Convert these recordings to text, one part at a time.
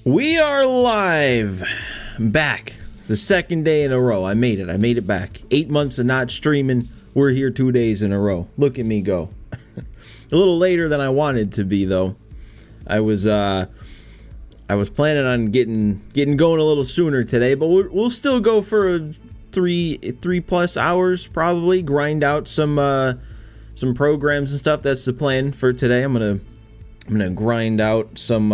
We are live. I'm back. The second day in a row. I made it back. 8 months of not streaming. We're here 2 days in a row. Look at me go. A little later than I wanted to be, though. I was planning on getting going a little sooner today, but we'll still go for three plus hours probably. Grind out some programs and stuff. That's the plan for today. I'm gonna grind out some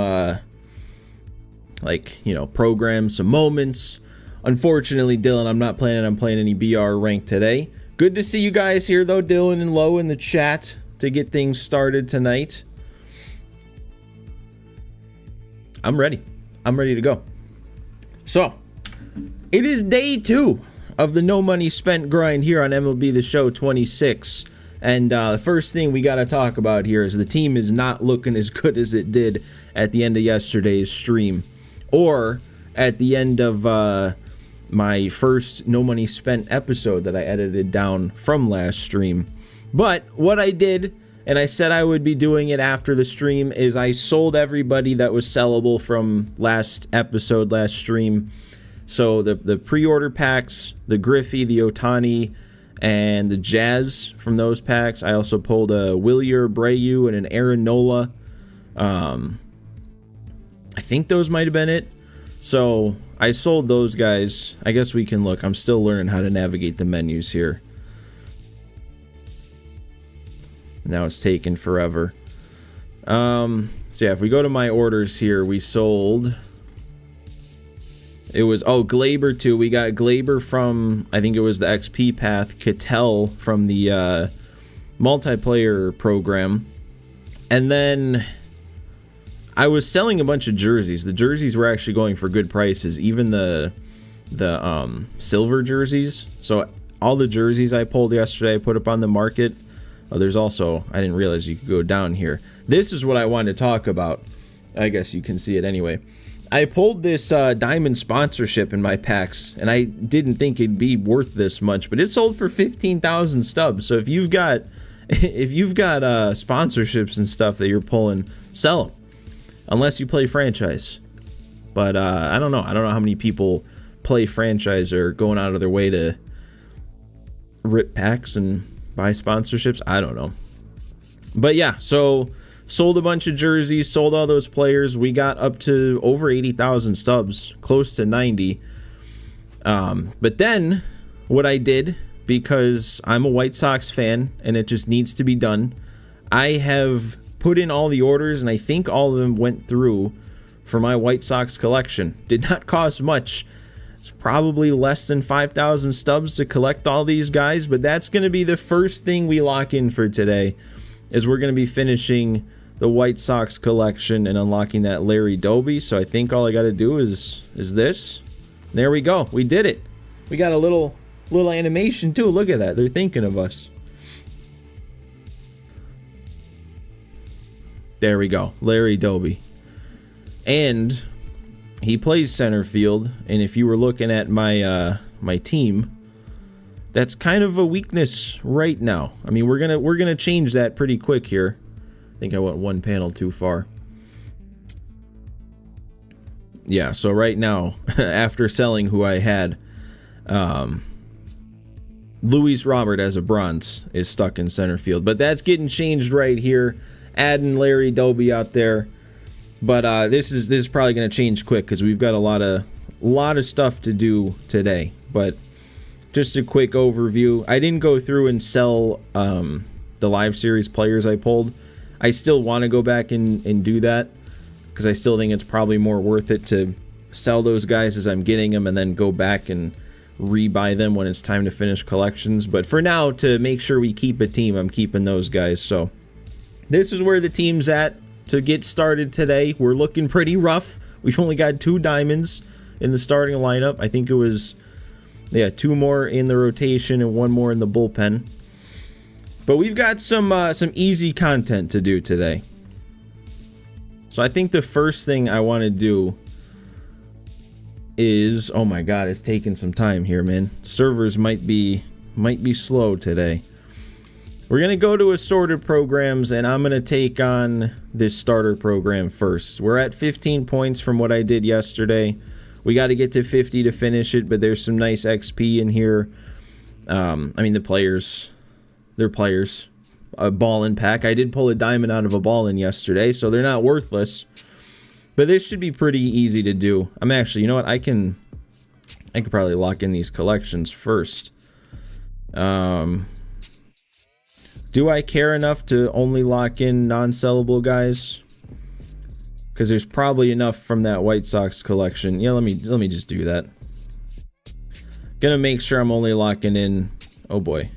programs, some moments. Unfortunately, Dylan, I'm not planning on playing any BR rank today. Good to see you guys here though, Dylan and Low in the chat to get things started tonight. I'm ready to go. So, it is day 2 of the no money spent grind here on MLB The Show 26. And the first thing we got to talk about here is the team is not looking as good as it did at the end of yesterday's stream. Or at the end of my first no money spent episode that I edited down from last stream. But what I did, and I said I would be doing it after the stream, is I sold everybody that was sellable from last episode, last stream. So the pre-order packs, the Griffey, the Ohtani, and the Jazz from those packs. I also pulled a Wilyer Abreu and an Aaron Nola. I think those might have been it. So I sold those guys. I guess we can look. I'm still learning how to navigate the menus here. Now it's taking forever. So yeah, if we go to my orders here, we sold... It was, Glaber too. We got Glaber from, I think it was the XP path, Cattell from the multiplayer program. And then I was selling a bunch of jerseys. The jerseys were actually going for good prices, even the silver jerseys. So all the jerseys I pulled yesterday, I put up on the market. Oh, there's also, I didn't realize you could go down here. This is what I wanted to talk about. I guess you can see it anyway. I pulled this diamond sponsorship in my packs, and I didn't think it'd be worth this much, but it sold for 15,000 stubs. So if you've got sponsorships and stuff that you're pulling, sell them, unless you play franchise. But I don't know how many people play franchise or going out of their way to rip packs and buy sponsorships. I don't know. But yeah, so sold a bunch of jerseys, sold all those players. We got up to over 80,000 stubs, close to 90. But then what I did, because I'm a White Sox fan and it just needs to be done, I have put in all the orders, and I think all of them went through for my White Sox collection. Did not cost much. It's probably less than 5,000 stubs to collect all these guys, but that's going to be the first thing we lock in for today, is we're going to be finishing the White Sox collection and unlocking that Larry Doby. So I think all I got to do is this. There we go. We did it. We got a little animation too. Look at that. They're thinking of us. There we go. Larry Doby. And he plays center field. And if you were looking at my my team, that's kind of a weakness right now. I mean, we're gonna change that pretty quick here. I think I went one panel too far. Yeah, so right now, after selling who I had, Luis Robert as a bronze is stuck in center field. But that's getting changed right here. Adding Larry Doby out there. But this is probably going to change quick because we've got a lot of stuff to do today. But just a quick overview. I didn't go through and sell the live series players I pulled. I still want to go back and do that because I still think it's probably more worth it to sell those guys as I'm getting them and then go back and rebuy them when it's time to finish collections. But for now, to make sure we keep a team, I'm keeping those guys. So this is where the team's at to get started today. We're looking pretty rough. We've only got 2 diamonds in the starting lineup. I think it was, 2 more in the rotation and 1 more in the bullpen. But we've got some easy content to do today. So I think the first thing I want to do is, oh my god, it's taking some time here, man. Servers might be slow today. We're going to go to assorted programs, and I'm going to take on this starter program first. We're at 15 points from what I did yesterday. We got to get to 50 to finish it, but there's some nice XP in here. I mean, they're players. A ballin' pack. I did pull a diamond out of a ballin' yesterday, so they're not worthless. But this should be pretty easy to do. I'm actually, you know what? I could probably lock in these collections first. Do I care enough to only lock in non-sellable guys? Because there's probably enough from that White Sox collection. Yeah, let me just do that. Gonna make sure I'm only locking in. Oh boy.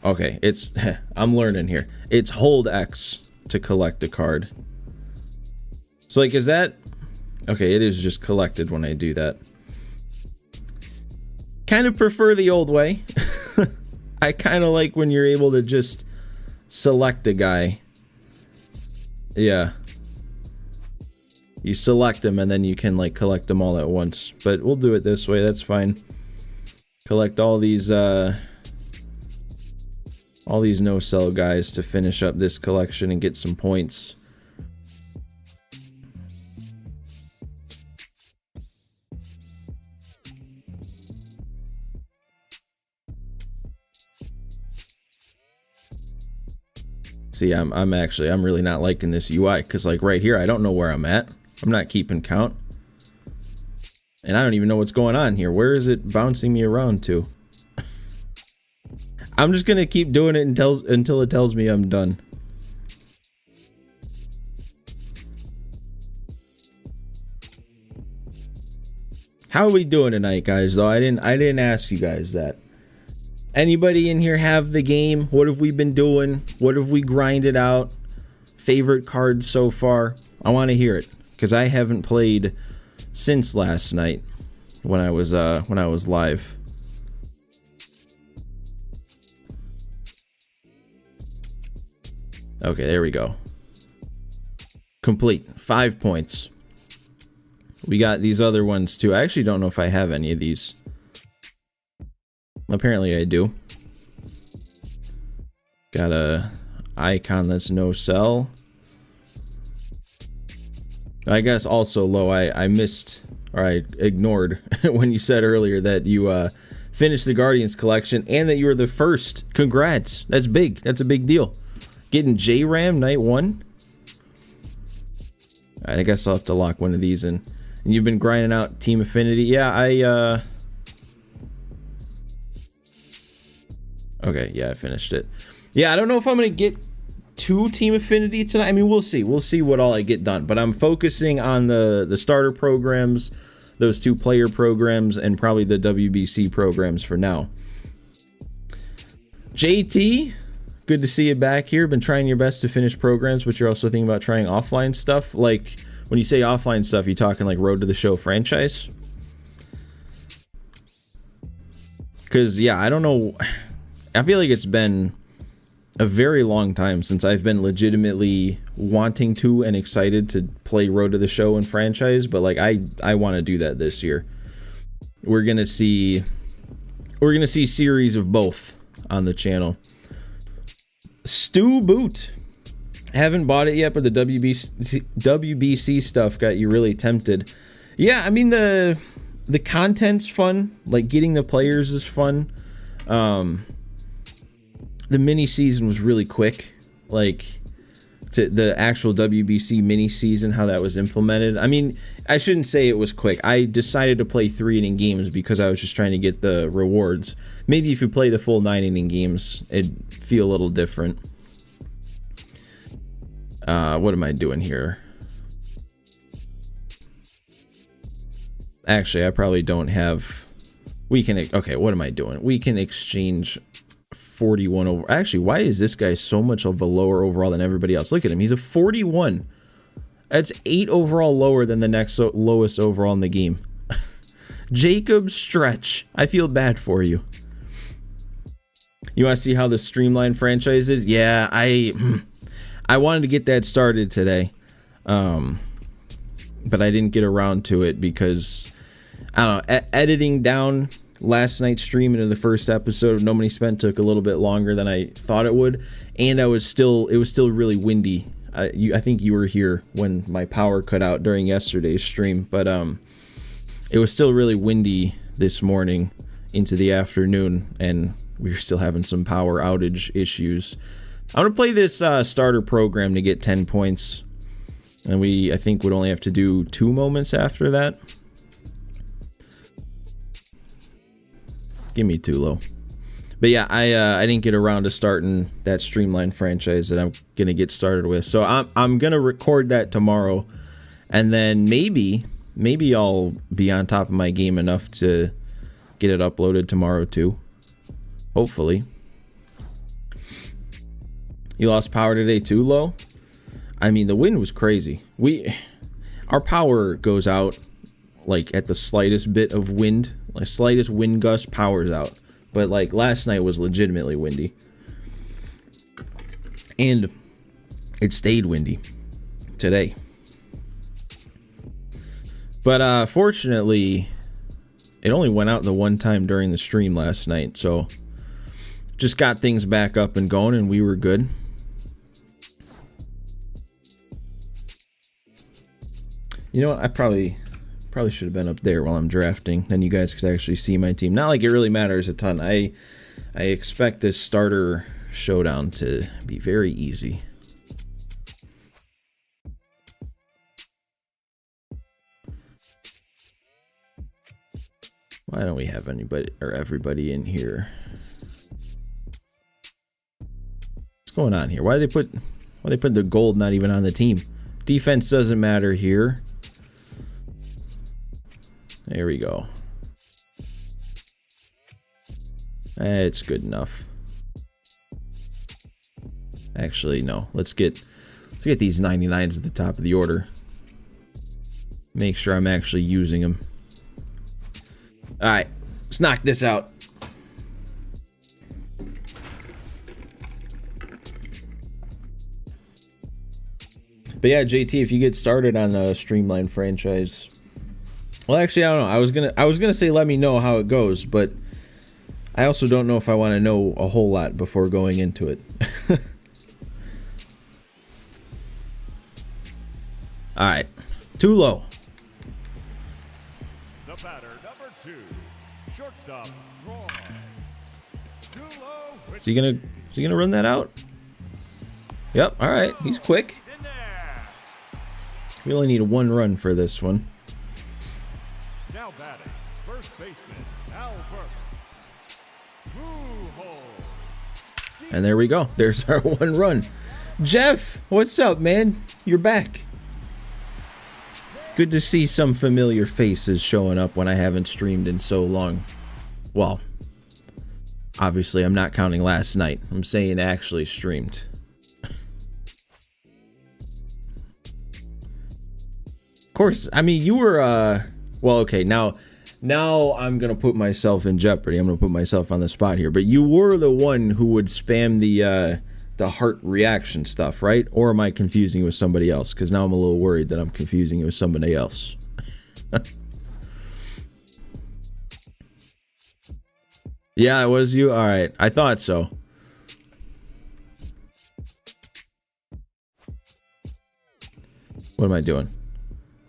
Okay, it's I'm learning here. It's hold X to collect a card. So like, is that okay? It is just collected when I do that. Kind of prefer the old way. I kind of like when you're able to just select a guy. Yeah. You select them and then you can like collect them all at once. But we'll do it this way. That's fine. Collect all these no-sell guys to finish up this collection and get some points. See, I'm really not liking this UI, because like right here, I don't know where I'm at. I'm not keeping count. And I don't even know what's going on here. Where is it bouncing me around to? I'm just gonna keep doing it until it tells me I'm done. How are we doing tonight, guys? Though I didn't ask you guys that. Anybody in here have the game? What have we been doing? What have we grinded out? Favorite cards so far? I want to hear it, because I haven't played since last night when I was live. Okay, there we go. Complete. 5 points. We got these other ones too. I actually don't know if I have any of these. Apparently I do. Got a icon that's no sell. I guess also low. I missed, or I ignored when you said earlier that you finished the Guardians collection and that you were the first. Congrats. That's big. That's a big deal. Getting J-Ram night 1. I guess I'll have to lock one of these in. And you've been grinding out Team Affinity. Yeah, okay, yeah, I finished it. Yeah, I don't know if I'm going to get to Team Affinity tonight. I mean, we'll see. We'll see what all I get done. But I'm focusing on the starter programs, those 2 player programs, and probably the WBC programs for now. JT, good to see you back here. Been trying your best to finish programs, but you're also thinking about trying offline stuff. Like, when you say offline stuff, you talking like Road to the Show franchise? Because, yeah, I don't know. I feel like it's been a very long time since I've been legitimately wanting to and excited to play Road to the Show and franchise, but like I want to do that this year. We're gonna see series of both on the channel. Stu Boot, haven't bought it yet, but the WBC stuff got you really tempted. Yeah, I mean the content's fun. Like getting the players is fun. The mini season was really quick, like to the actual WBC mini season, how that was implemented. I mean, I shouldn't say it was quick. I decided to play 3 inning games because I was just trying to get the rewards. Maybe if you play the full 9 inning games, it'd feel a little different. What am I doing here? Actually, I probably don't have. Okay, what am I doing? We can exchange 41 over. Actually, why is this guy so much of a lower overall than everybody else? Look at him. He's a 41. That's 8 overall lower than the next lowest overall in the game. Jacob Stretch. I feel bad for you. You want to see how the Streamline franchise is? Yeah, I wanted to get that started today. But I didn't get around to it because I don't know, editing down last night's stream into the first episode of No Money Spent took a little bit longer than I thought it would, and it was still really windy. I think you were here when my power cut out during yesterday's stream, but it was still really windy this morning into the afternoon, and we were still having some power outage issues. I'm gonna play this starter program to get 10 points, and I think would only have to do 2 moments after that. Give me 2 low. But yeah, I didn't get around to starting that Streamline franchise that I'm gonna get started with, so I'm gonna record that tomorrow, and then maybe I'll be on top of my game enough to get it uploaded tomorrow too. Hopefully. You lost power today too, low? I mean, the wind was crazy. Our power goes out like at the slightest bit of wind, like slightest wind gust, power's out. But like last night was legitimately windy, and it stayed windy today. But fortunately, it only went out the one time during the stream last night, so just got things back up and going, and we were good. You know what? I probably should have been up there while I'm drafting. Then you guys could actually see my team. Not like it really matters a ton. I expect this starter showdown to be very easy. Why don't we have anybody or everybody in here? What's going on here? Why they put the gold not even on the team? Defense doesn't matter here. There we go. It's good enough. Actually, no. Let's get these 99s at the top of the order. Make sure I'm actually using them. All right, let's knock this out. But yeah, JT, if you get started on a Streamline franchise, well, actually, I don't know. I was gonna say let me know how it goes, but I also don't know if I want to know a whole lot before going into it. All right, too low. The batter, number 2, shortstop, Roy. Too low. Is he gonna run that out? Yep. All right, he's quick. In there. We only need 1 run for this one. Now batting, first baseman, Albert. Woo-hole. And there we go. There's our 1 run. Jeff, what's up, man? You're back. Good to see some familiar faces showing up when I haven't streamed in so long. Well, obviously I'm not counting last night. I'm saying actually streamed. Of course, I mean, you were, well, okay, now I'm gonna put myself in jeopardy. I'm gonna put myself on the spot here, but you were the one who would spam the heart reaction stuff, right? Or am I confusing you with somebody else? Because now I'm a little worried that I'm confusing you with somebody else. Yeah, it was you? All right, I thought so. What am I doing?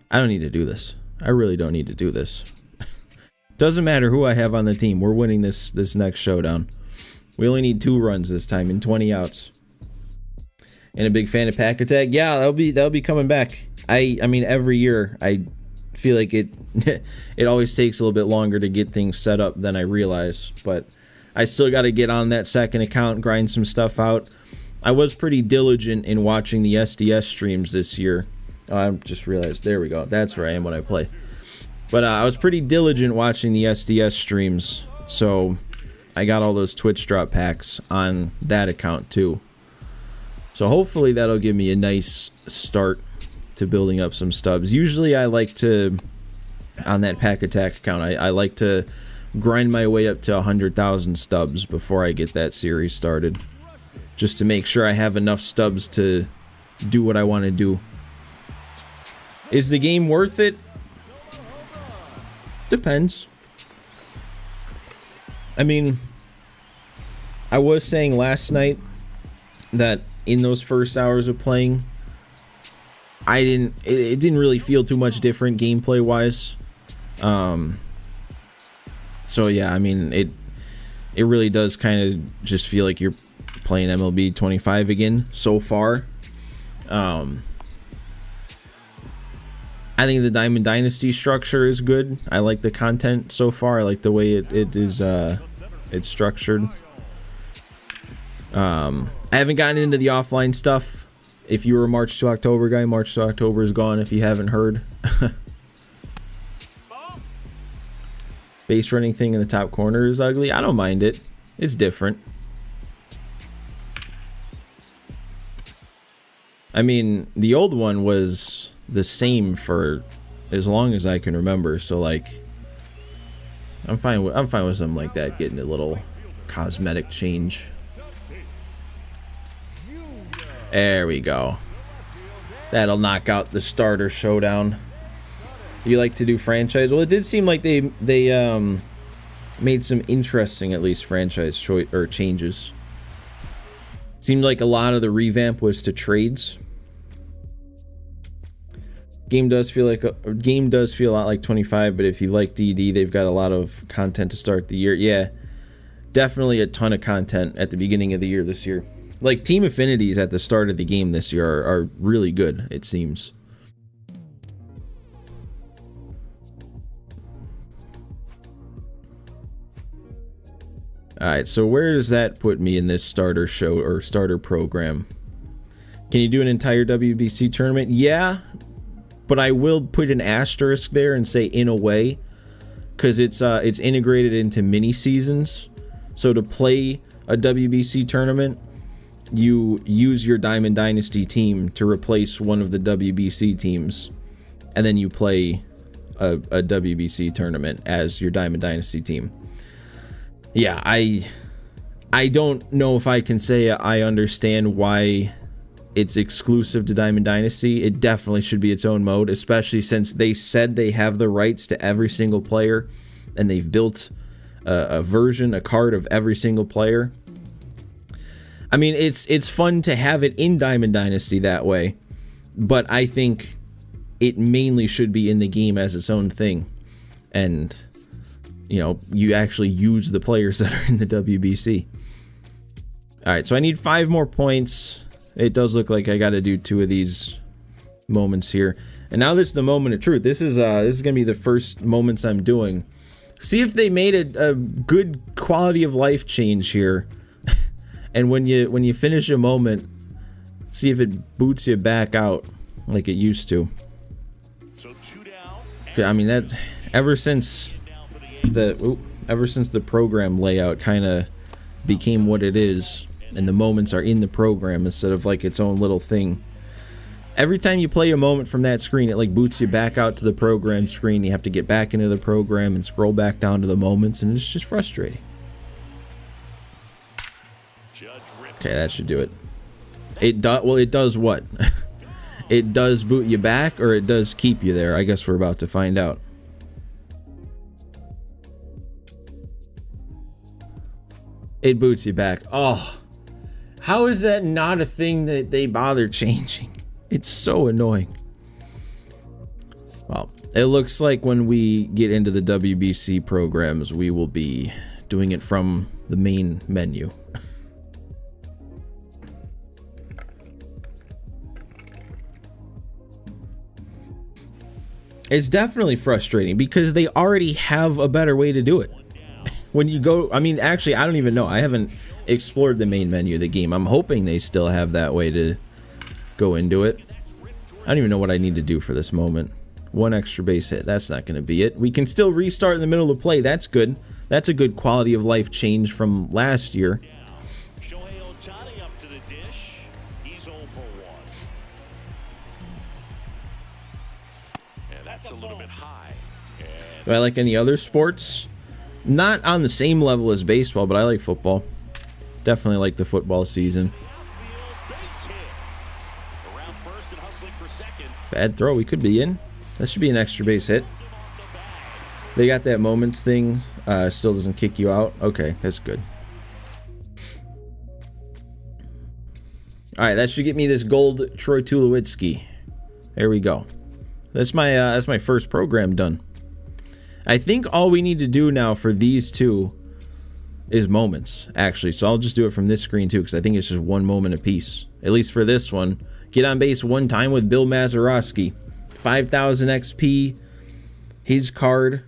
I don't need to do this. I really don't need to do this. Doesn't matter who I have on the team. We're winning this next showdown. We only need 2 runs this time in 20 outs. And a big fan of Pack Attack. Yeah, that'll be coming back. I mean, every year I feel like it it always takes a little bit longer to get things set up than I realize, but I still got to get on that second account, grind some stuff out. I was pretty diligent in watching the SDS streams this year. Oh, I just realized, there we go. That's where I am when I play. But I was pretty diligent watching the SDS streams, so I got all those Twitch drop packs on that account too. So hopefully that'll give me a nice start to building up some stubs. Usually I like to, on that Pack Attack account, I like to grind my way up to 100,000 stubs before I get that series started. Just to make sure I have enough stubs to do what I want to do. Is the game worth it? Depends. I mean, I was saying last night that in those first hours of playing, it didn't really feel too much different gameplay wise. So yeah, I mean, it really does kind of just feel like you're playing MLB 25 again so far. I think the Diamond Dynasty structure is good. I like the content so far. I like the way it is it's structured. I haven't gotten into the offline stuff. If you were a March to October guy, March to October is gone if you haven't heard. Base running thing in the top corner is ugly. I don't mind it. It's different. I mean, the old one was the same for as long as I can remember. So like, I'm fine with something like that, getting a little cosmetic change. There we go. That'll knock out the starter showdown. You like to do franchise? Well, it did seem like they made some interesting, at least, franchise choice or changes. Seemed like a lot of the revamp was to trades. Game does feel a lot like 25, but if you like DD, they've got a lot of content to start the year. Yeah, definitely a ton of content at the beginning of the year this year. Like, team affinities at the start of the game this year are really good, it seems. Alright, so where does that put me in this starter show or starter program? Can you do an entire WBC tournament? Yeah, but I will put an asterisk there and say in a way, because it's integrated into mini seasons. So to play a WBC tournament, you use your Diamond Dynasty team to replace one of the WBC teams, and then you play a WBC tournament as your Diamond Dynasty team. Yeah, I don't know if I can say I understand why it's exclusive to Diamond Dynasty. It definitely should be its own mode, especially since they said they have the rights to every single player, and they've built a card of every single player. I mean, it's fun to have it in Diamond Dynasty that way, but I think it mainly should be in the game as its own thing. And, you know, you actually use the players that are in the WBC. Alright, so I need 5 more points. It does look like I got to do 2 of these moments here. And now this is the moment of truth. This is going to be the first moments I'm doing. See if they made a good quality of life change here. And when you finish a moment, see if it boots you back out like it used to. I mean, that ever since the program layout kind of became what it is, and the moments are in the program instead of like its own little thing. Every time you play a moment from that screen, it like boots you back out to the program screen. You have to get back into the program and scroll back down to the moments, and it's just frustrating. Okay, that should do it. It does what? It does boot you back, or it does keep you there. I guess we're about to find out. It boots you back. Oh, how is that not a thing that they bother changing? It's so annoying. Well, it looks like when we get into the WBC programs, we will be doing it from the main menu. It's definitely frustrating because they already have a better way to do it. When you go, I mean, actually, I don't even know. I haven't explored the main menu of the game. I'm hoping they still have that way to go into it. I don't even know what I need to do for this moment. 1 extra base hit. That's not going to be it. We can still restart in the middle of play. That's good. That's a good quality of life change from last year. Do I like any other sports? Not on the same level as baseball, but I like football. Definitely like the football season. Bad throw. We could be in. That should be an extra base hit. They got that moments thing. Still doesn't kick you out. Okay, that's good. All right, that should get me this gold Troy Tulowitzki. There we go. That's my first program done. I think all we need to do now for these two is moments, actually. So I'll just do it from this screen too, because I think it's just one moment apiece. At least for this one. Get on base one time with Bill Mazeroski. 5,000 XP. His card.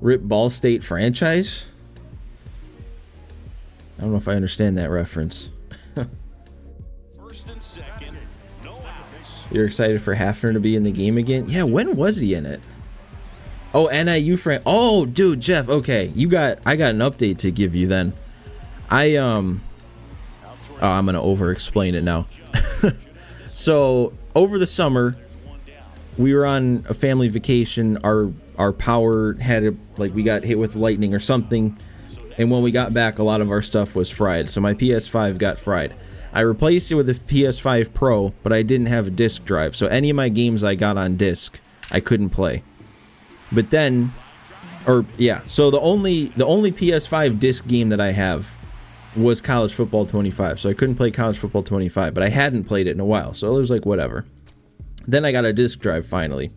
Rip Ball State franchise? I don't know if I understand that reference. First and second, no outs. You're excited for Hafner to be in the game again? Yeah, when was he in it? Oh, NIU friend. Oh, dude, Jeff. Okay, I got an update to give you then. Oh, I'm gonna over-explain it now. So over the summer, we were on a family vacation. Our power had we got hit with lightning or something, and when we got back, a lot of our stuff was fried. So my PS5 got fried. I replaced it with a PS5 Pro, but I didn't have a disc drive. So any of my games I got on disc, I couldn't play. But then, so the only PS5 disc game that I have was College Football 25. So I couldn't play College Football 25, but I hadn't played it in a while. So it was like, whatever. Then I got a disc drive finally.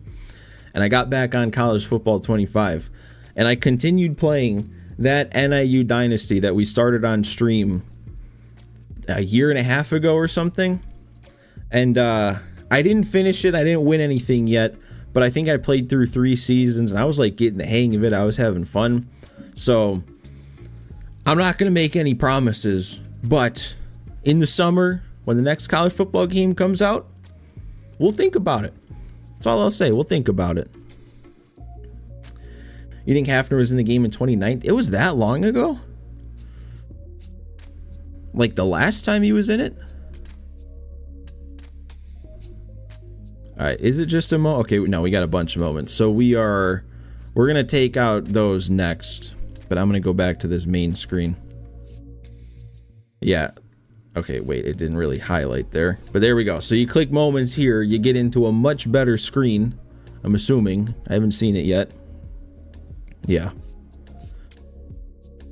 And I got back on College Football 25. And I continued playing that NIU Dynasty that we started on stream a year and a half ago or something. And I didn't finish it. I didn't win anything yet. But I think I played through 3 seasons. And I was like getting the hang of it. I was having fun. So I'm not going to make any promises. But in the summer, when the next college football game comes out, we'll think about it. That's all I'll say. We'll think about it. You think Hafner was in the game in 2019? It was that long ago? Like the last time he was in it? Alright, is it just a moment? Okay, no, we got a bunch of moments. So we're going to take out those next. But I'm going to go back to this main screen. Yeah. Okay, wait, it didn't really highlight there. But there we go. So you click moments here, you get into a much better screen. I'm assuming. I haven't seen it yet. Yeah.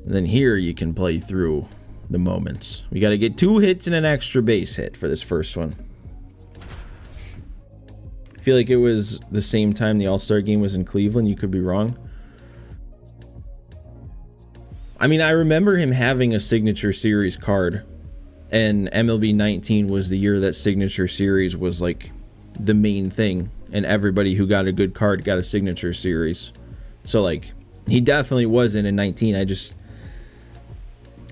And then here you can play through the moments. We got to get 2 hits and an extra base hit for this first one. I feel like it was the same time the All-Star game was in Cleveland. You could be wrong. I mean, I remember him having a signature series card. And MLB 19 was the year that signature series was like the main thing. And everybody who got a good card got a signature series. So like, he definitely was in 19.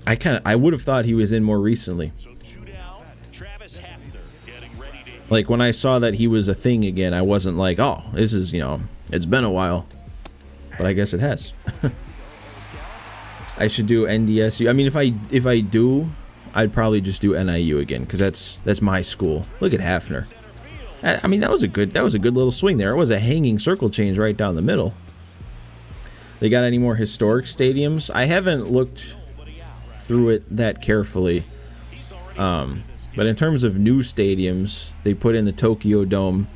I would have thought he was in more recently. Like when I saw that he was a thing again, I wasn't like, oh, this is, it's been a while. But I guess it has. I should do NDSU. I mean, if I do, I'd probably just do NIU again, because that's my school. Look at Hafner. I mean, that was a good little swing there. It was a hanging circle change right down the middle. They got any more historic stadiums? I haven't looked through it that carefully. But in terms of new stadiums, they put in the Tokyo Dome,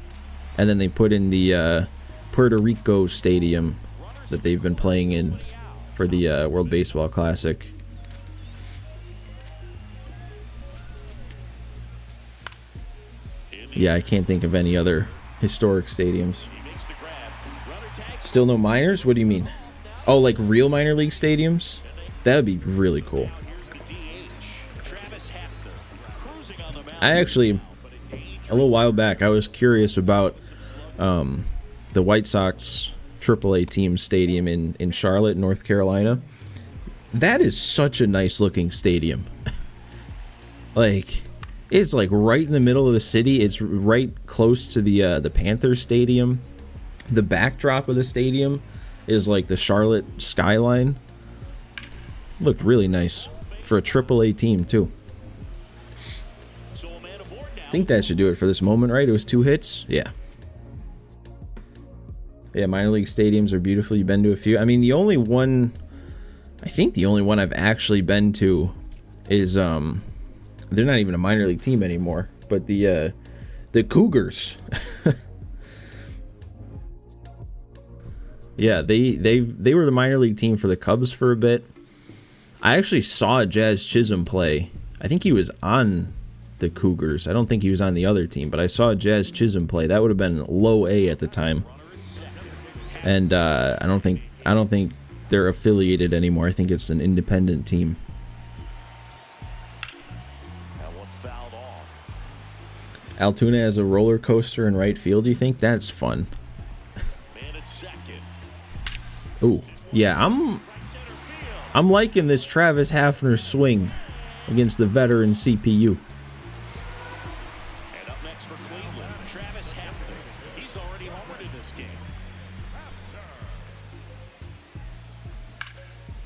and then they put in the Puerto Rico Stadium that they've been playing in for the World Baseball Classic. Yeah, I can't think of any other historic stadiums. Still no minors? What do you mean? Oh, like real minor league stadiums? That would be really cool. I actually, a little while back, I was curious about the White Sox AAA team stadium in Charlotte, North Carolina. That is such a nice looking stadium. Like, it's like right in the middle of the city. It's right close to the Panthers stadium. The backdrop of the stadium is like the Charlotte skyline. Looked really nice for a AAA team too. I think that should do it for this moment, right? It was 2 hits. Yeah. Yeah, minor league stadiums are beautiful. You've been to a few. I mean, the only one I've actually been to is they're not even a minor league team anymore, but the Cougars. Yeah, they were the minor league team for the Cubs for a bit. I actually saw Jazz Chisholm play. I think he was on the Cougars. I don't think he was on the other team, but I saw Jazz Chisholm play. That would have been low A at the time. And I don't think they're affiliated anymore. I think it's an independent team. Altoona has a roller coaster in right field. Do you think that's fun? Ooh, yeah, I'm liking this Travis Hafner swing against the veteran CPU. And up next for Cleveland, Travis Hafner. He's already homered in this game.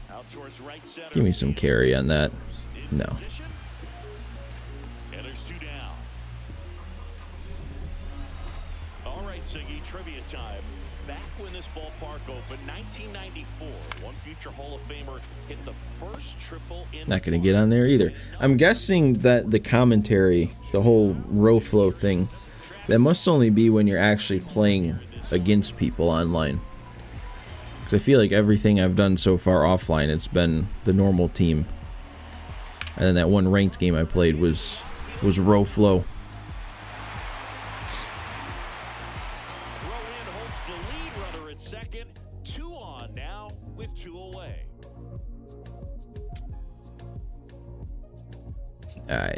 Out towards right center. Give me some carry on that. No. And there's 2 down. All right, Siggy, trivia time. Back when this ballpark opened, 1994, one future Hall of Famer hit the first triple in. Not going to get on there either. I'm guessing that the commentary, the whole row flow thing, that must only be when you're actually playing against people online. Because I feel like everything I've done so far offline, it's been the normal team. And then that one ranked game I played was row flow.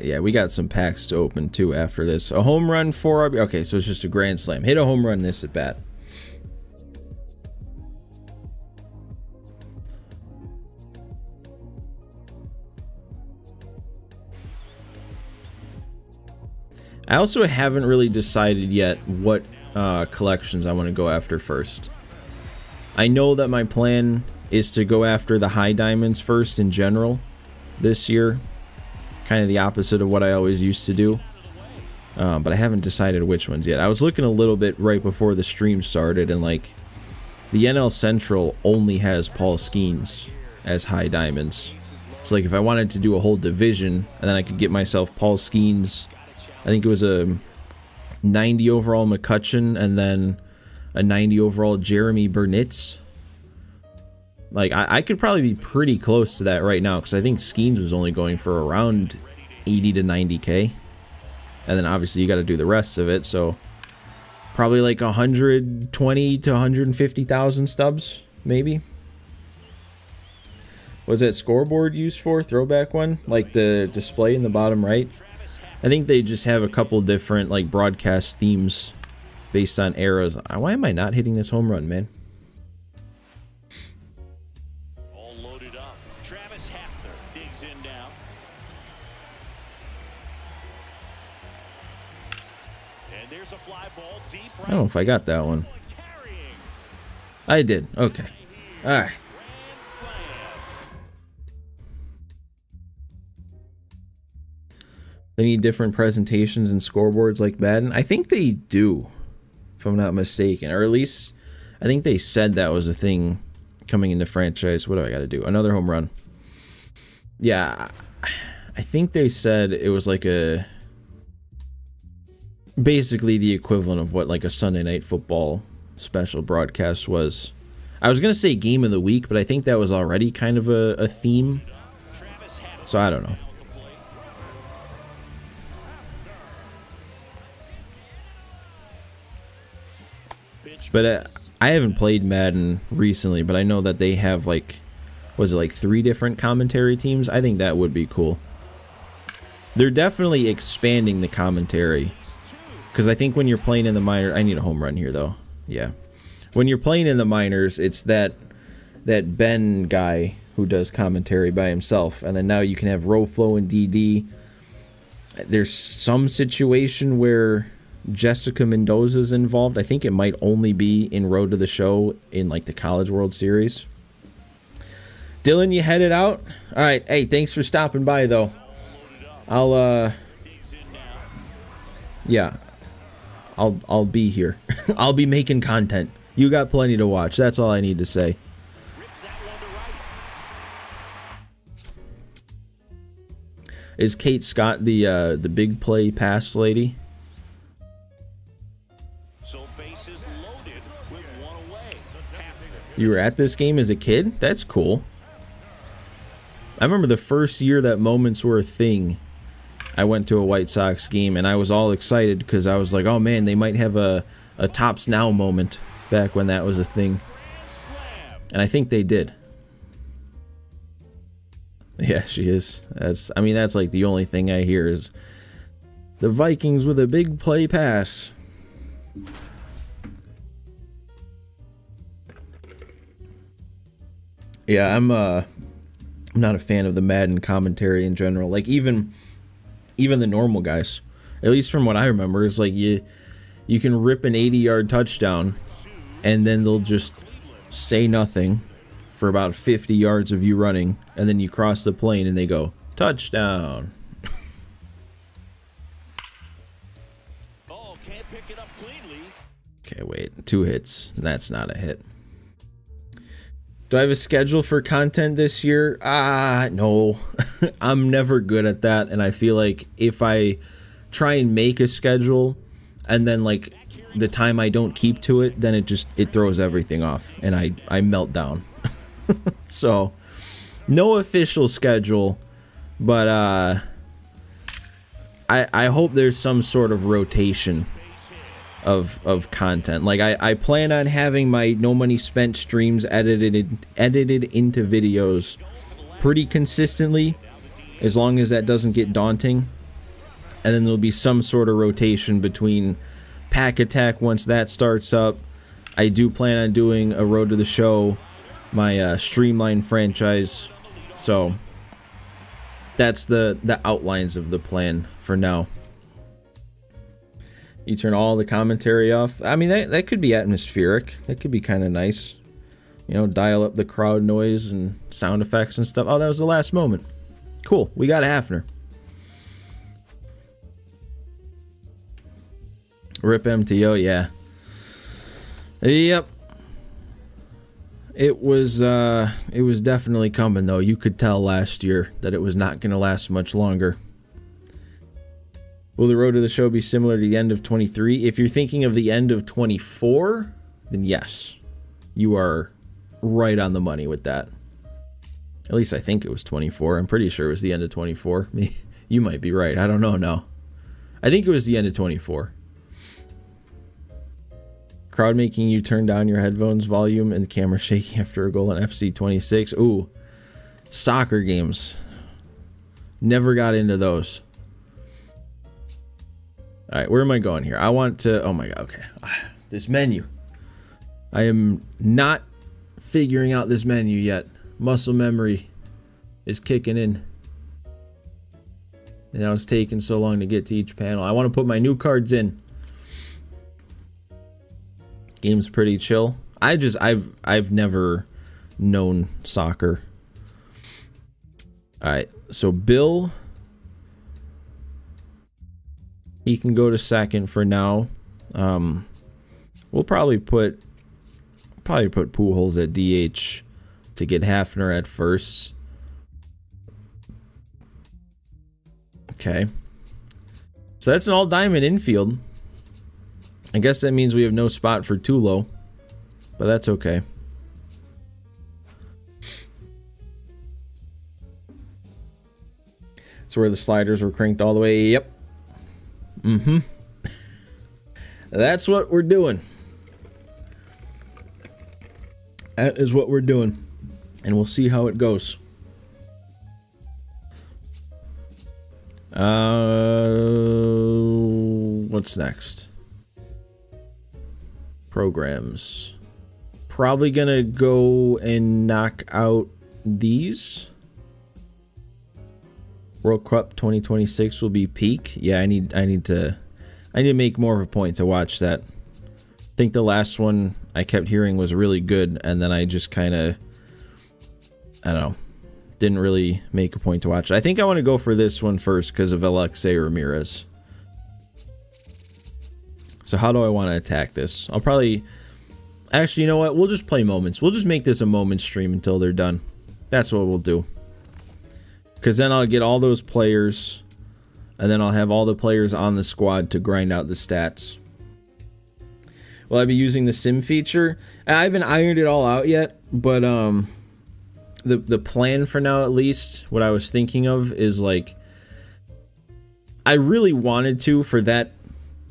Yeah, we got some packs to open too after this. A home run, 4 RBI. Okay, so it's just a grand slam. Hit a home run this at bat. I also haven't really decided yet what collections I want to go after first. I know that my plan is to go after the high diamonds first in general this year. Kind of the opposite of what I always used to do. But I haven't decided which ones yet. I was looking a little bit right before the stream started, and like the NL Central only has Paul Skeens as high diamonds. So like if I wanted to do a whole division, and then I could get myself Paul Skeens, I think it was a 90 overall McCutchen, and then a 90 overall Jeremy Burnitz. Like, I could probably be pretty close to that right now, because I think Skeens was only going for around 80 to 90K. And then obviously you got to do the rest of it, so probably like 120 to 150,000 stubs, maybe. What's that scoreboard used for? Throwback one? Like the display in the bottom right? I think they just have a couple different like broadcast themes based on eras. Why am I not hitting this home run, man? I don't know if I got that one. I did. Okay. Alright. They need different presentations and scoreboards like Madden. I think they do, if I'm not mistaken. Or at least, I think they said that was a thing coming into franchise. What do I got to do? Another home run. Yeah. I think they said it was like a... basically the equivalent of what like a Sunday Night Football special broadcast was. I was going to say game of the week, but I think that was already kind of a theme. So I don't know. But I haven't played Madden recently, but I know that they have like, was it like 3 different commentary teams? I think that would be cool. They're definitely expanding the commentary. Because I think when you're playing in the minor, I need a home run here though. Yeah, when you're playing in the minors, it's that Ben guy who does commentary by himself, and then now you can have Roflo and DD. There's some situation where Jessica Mendoza's involved. I think it might only be in Road to the Show in like the College World Series. Dylan, you headed out? All right. Hey, thanks for stopping by though. Yeah. I'll be here. I'll be making content. You got plenty to watch. That's all I need to say. Is Kate Scott the big play pass lady? So bases loaded with 1 away. You were at this game as a kid? That's cool. I remember the first year that moments were a thing. I went to a White Sox game and I was all excited because I was like, oh man, they might have a Tops Now moment back when that was a thing. And I think they did. Yeah, she is. That's like the only thing I hear is the Vikings with a big play pass. Yeah, I'm not a fan of the Madden commentary in general. Like even the normal guys, at least from what I remember, is like you can rip an 80-yard touchdown and then they'll just say nothing for about 50 yards of you running, and then you cross the plane and they go touchdown. Oh, can't pick it up cleanly. Okay, wait, 2 hits. That's not a hit. Do I have a schedule for content this year? No. I'm never good at that, and I feel like if I try and make a schedule and then like the time I don't keep to it, then it throws everything off and I melt down. So no official schedule, but I hope there's some sort of rotation of content. Like I plan on having my No Money Spent streams edited into videos pretty consistently, as long as that doesn't get daunting. And then there'll be some sort of rotation between Pack Attack once that starts up. I do plan on doing a Road to the Show, my Streamline franchise. So that's the outlines of the plan for now. You turn all the commentary off. I mean, that could be atmospheric. That could be kind of nice. You know, dial up the crowd noise and sound effects and stuff. Oh, that was the last moment. Cool. We got a Hafner. Rip MTO, yeah. Yep. It was definitely coming, though. You could tell last year that it was not going to last much longer. Will the Road to the Show be similar to the end of 23? If you're thinking of the end of 24, then yes. You are right on the money with that. At least I think it was 24. I'm pretty sure it was the end of 24. You might be right. I don't know now. I think it was the end of 24. Crowd making you turn down your headphones volume and the camera shaking after a goal on FC 26. Ooh. Soccer games. Never got into those. All right, where am I going here? I want to... Oh my god, okay. This menu. I am not figuring out this menu yet. Muscle memory is kicking in. And now it's taking so long to get to each panel. I want to put my new cards in. Game's pretty chill. I've never known soccer. All right, so Bill... He can go to second for now. We'll probably put Pujols at DH to get Hafner at first. Okay. So that's an all diamond infield. I guess that means we have no spot for Tulo, but that's okay. That's where the sliders were cranked all the way. Yep. Mm-hmm. That's what we're doing. That is what we're doing. And we'll see how it goes. What's next? Programs. Probably gonna go and knock out these. World Cup 2026 will be peak. Yeah, I need to make more of a point to watch that. I think the last one I kept hearing was really good, and then I just kind of, I don't know, didn't really make a point to watch it. I think I want to go for this one first because of Alexei Ramirez. So how do I want to attack this? I'll probably... Actually, you know what? We'll just play moments. We'll just make this a moment stream until they're done. That's what we'll do. Because then I'll get all those players, and then I'll have all the players on the squad to grind out the stats. will I be using the sim feature? I haven't ironed it all out yet, but the plan for now, at least, what I was thinking of is like, I really wanted to, for that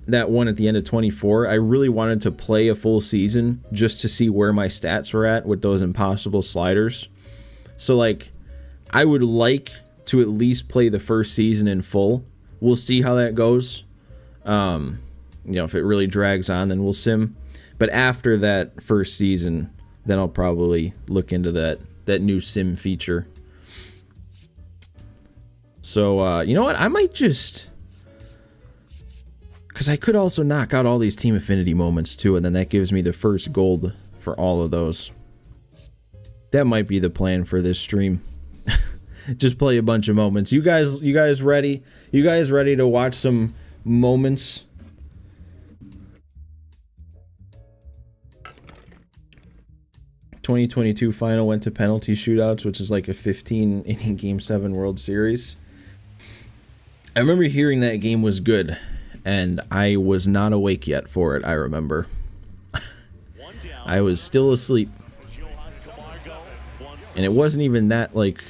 one at the end of 24, I really wanted to play a full season just to see where my stats were at with those impossible sliders. So like, I would like to at least play the first season in full. We'll see how that goes. If it really drags on, then we'll sim. But after that first season, then I'll probably look into that new sim feature. So, you know what? I might just... Because I could also knock out all these Team Affinity moments, too, and then that gives me the first gold for all of those. That might be the plan for this stream. Just play a bunch of moments. You guys ready? You guys ready to watch some moments? '22 final went to penalty shootouts, which is like a 15-inning Game 7 World Series. I remember hearing that game was good, and I was not awake yet for it, I remember. I was still asleep. And it wasn't even that, like...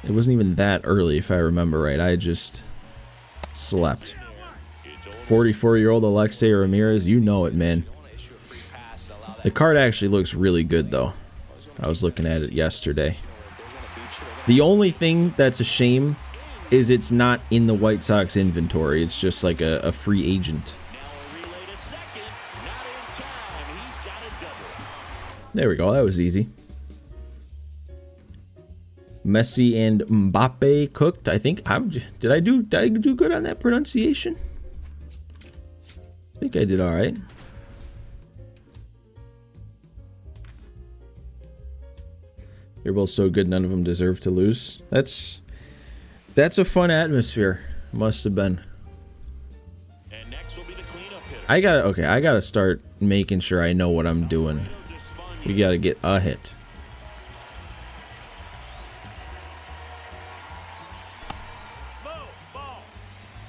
It wasn't even that early, if I remember right. I just slept. 44-year-old Alexei Ramirez, you know it, man. The card actually looks really good, though. I was looking at it yesterday. The only thing that's a shame is it's not in the White Sox inventory. It's just like a free agent. There we go. That was easy. Messi and Mbappe cooked. I think did I do good on that pronunciation? I think I did all right. They're both so good, none of them deserve to lose. That's a fun atmosphere. Must have been. And next will be the cleanup hitter. I gotta start making sure I know what I'm doing. We gotta get a hit.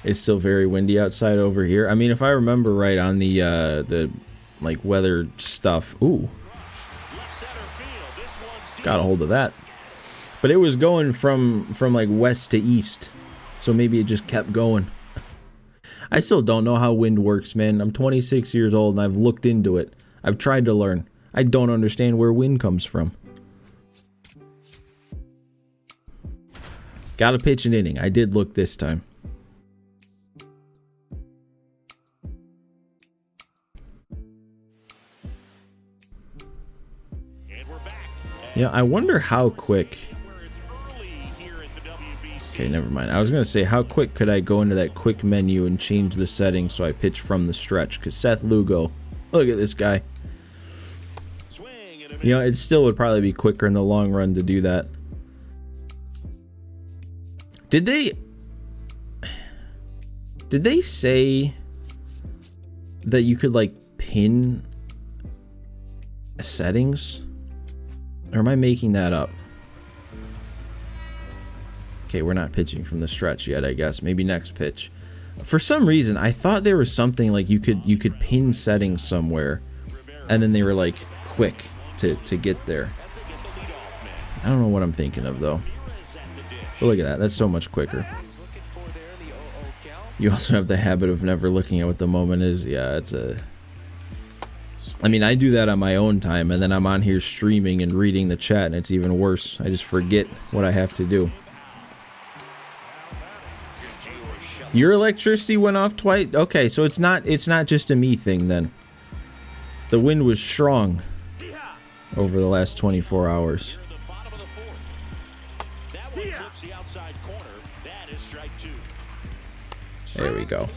It's still very windy outside over here. I mean, if I remember right on the like weather stuff. Ooh. Got a hold of that. But it was going from like west to east. So maybe it just kept going. I still don't know how wind works, man. I'm 26 years old and I've looked into it. I've tried to learn. I don't understand where wind comes from. Gotta pitch an inning. I did look this time. Yeah, I wonder how quick... Okay, never mind. I was going to say, how quick could I go into that quick menu and change the settings so I pitch from the stretch? Because Seth Lugo, look at this guy. You know, it still would probably be quicker in the long run to do that. Did they say that you could, like, pin settings? Or am I making that up? Okay, we're not pitching from the stretch yet, I guess. Maybe next pitch. For some reason, I thought there was something like you could pin settings somewhere, and then they were like quick to get there. I don't know what I'm thinking of though. But look at that. That's so much quicker. You also have the habit of never looking at what the moment is. Yeah, it's a... I mean, I do that on my own time, and then I'm on here streaming and reading the chat, and it's even worse. I just forget what I have to do. Your electricity went off twice? Okay, so it's not just a me thing then. The wind was strong over the last 24 hours. There we go.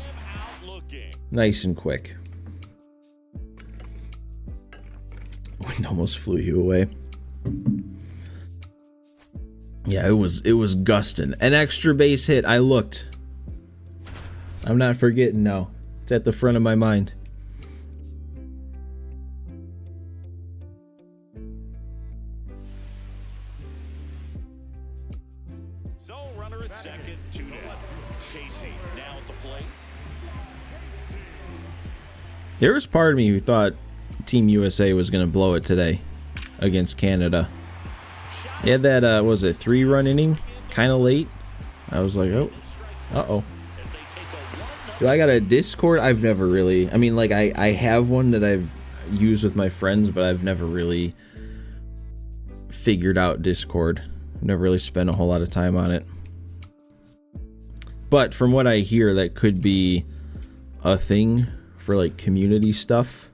Nice and quick. Wind almost flew you away. Yeah, it was gusting. An extra base hit. I looked. I'm not forgetting now. It's at the front of my mind. So runner at second, 2-0. Casey now at the plate. There was part of me who thought Team USA was going to blow it today against Canada. They had that, was it 3-run inning? Kind of late. I was like, oh, uh-oh. Do I got a Discord? I've never really, I mean, like, I have one that I've used with my friends, but I've never really figured out Discord. Never really spent a whole lot of time on it. But from what I hear, that could be a thing for like community stuff.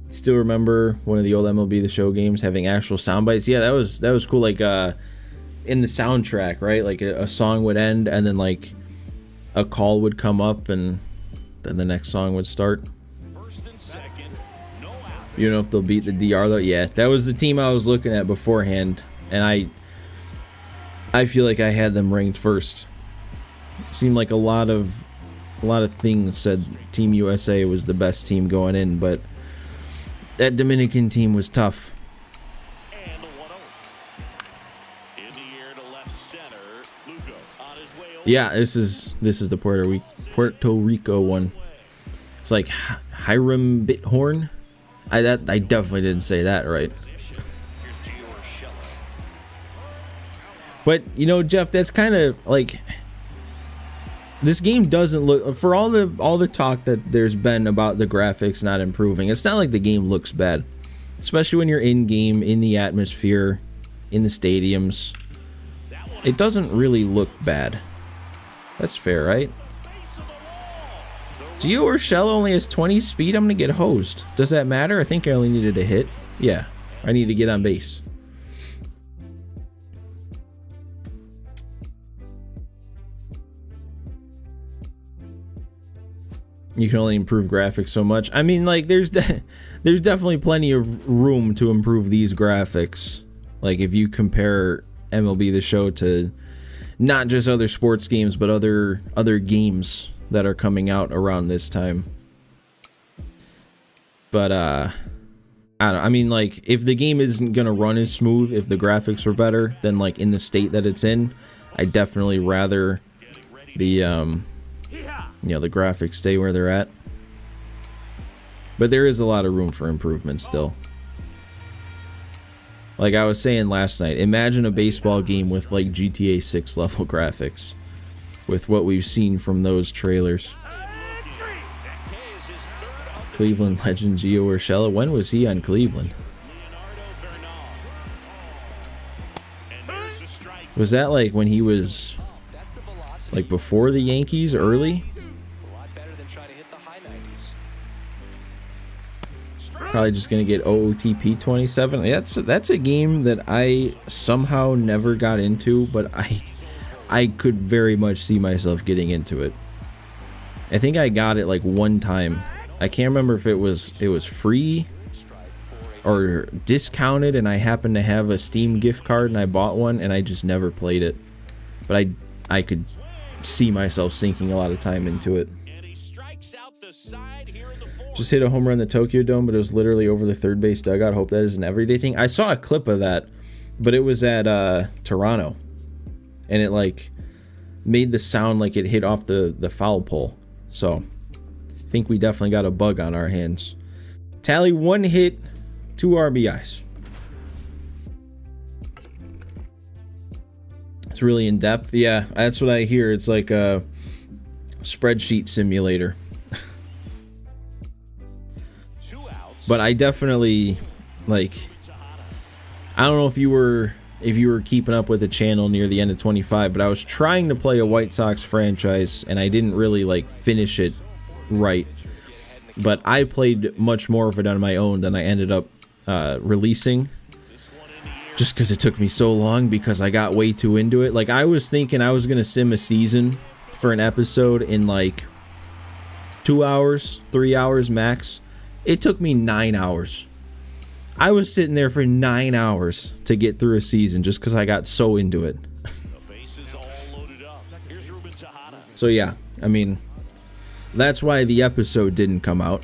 Still remember one of the old MLB The Show games having actual sound bites. Yeah, that was cool. Like in the soundtrack, right? Like a song would end and then like a call would come up and then the next song would start. First and second, no out. You know if they'll beat the DR though? Yeah, that was the team I was looking at beforehand, and I feel like I had them ranked first. Seemed like a lot of things said Team USA was the best team going in, but that Dominican team was tough. And the 1-0. In the air to left center. Lugo on his way over. Yeah, this is the Puerto Rico one. It's like Hiram Bithorn. I definitely didn't say that right. Here's Gio Urshela. But you know, Jeff, that's kind of like this game doesn't look, for all the talk that there's been about the graphics not improving. It's not like the game looks bad, especially when you're in game, in the atmosphere, in the stadiums. It doesn't really look bad. That's fair, right? Gio Urshela only has 20 speed. I'm gonna get hosed. Does that matter? I think I only needed a hit. Yeah, I need to get on base. You can only improve graphics so much. I mean, like, there's definitely plenty of room to improve these graphics. Like, if you compare MLB The Show to not just other sports games, but other games that are coming out around this time. But I don't know. I mean, like, if the game isn't gonna run as smooth, if the graphics were better than like in the state that it's in, I definitely rather the the graphics stay where they're at. But there is a lot of room for improvement still. Like I was saying last night, imagine a baseball game with like GTA 6 level graphics, with what we've seen from those trailers. Cleveland legend Gio Urshela. When was he on Cleveland? Was that like when he was like before the Yankees, early? Probably just gonna get OOTP 27. That's a game that I somehow never got into, but I could very much see myself getting into it. I think I got it like one time. I can't remember if it was free or discounted, and I happened to have a Steam gift card and I bought one, and I just never played it. But I could see myself sinking a lot of time into it. Just hit a home run in the Tokyo Dome, but it was literally over the third base dugout. Hope that is an everyday thing. I saw a clip of that, but it was at Toronto, and it like made the sound like it hit off the foul pole. So I think we definitely got a bug on our hands. Tally 1 hit, 2 RBIs. It's really in depth. Yeah, that's what I hear. It's like a spreadsheet simulator. But I definitely, like, I don't know if you were keeping up with the channel near the end of 25, but I was trying to play a White Sox franchise and I didn't really like finish it right. But I played much more of it on my own than I ended up releasing, just because it took me so long, because I got way too into it. Like, I was thinking I was gonna sim a season for an episode in like 2 hours, 3 hours max. It took me 9 hours. I was sitting there for 9 hours to get through a season just because I got so into it. So yeah, I mean, that's why the episode didn't come out,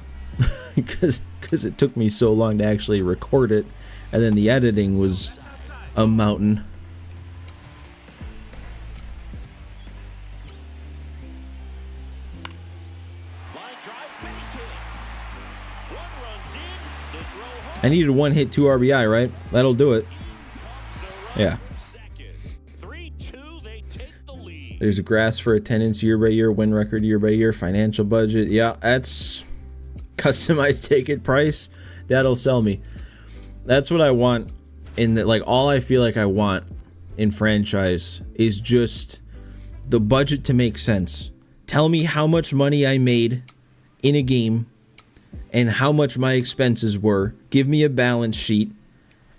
because it took me so long to actually record it, and then the editing was a mountain. I needed 1 hit, 2 RBI, right? That'll do it. Yeah. There's a grass for attendance year by year, win record year by year, financial budget. Yeah, that's customized ticket price. That'll sell me. That's what I want in the, like, all I feel like I want in franchise is just the budget to make sense. Tell me how much money I made in a game and how much my expenses were. Give me a balance sheet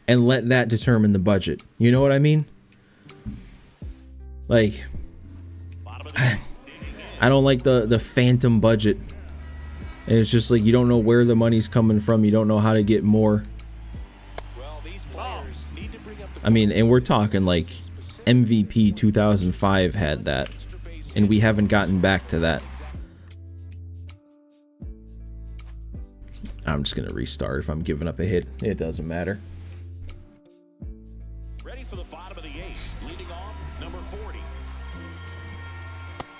and let that determine the budget. You know what I mean? Like, I don't like the phantom budget. And it's just like you don't know where the money's coming from. You don't know how to get more. I mean, and we're talking like MVP 2005 had that. And we haven't gotten back to that. I'm just going to restart if I'm giving up a hit. It doesn't matter. Ready for the bottom of the 8th. Leading off, number 40.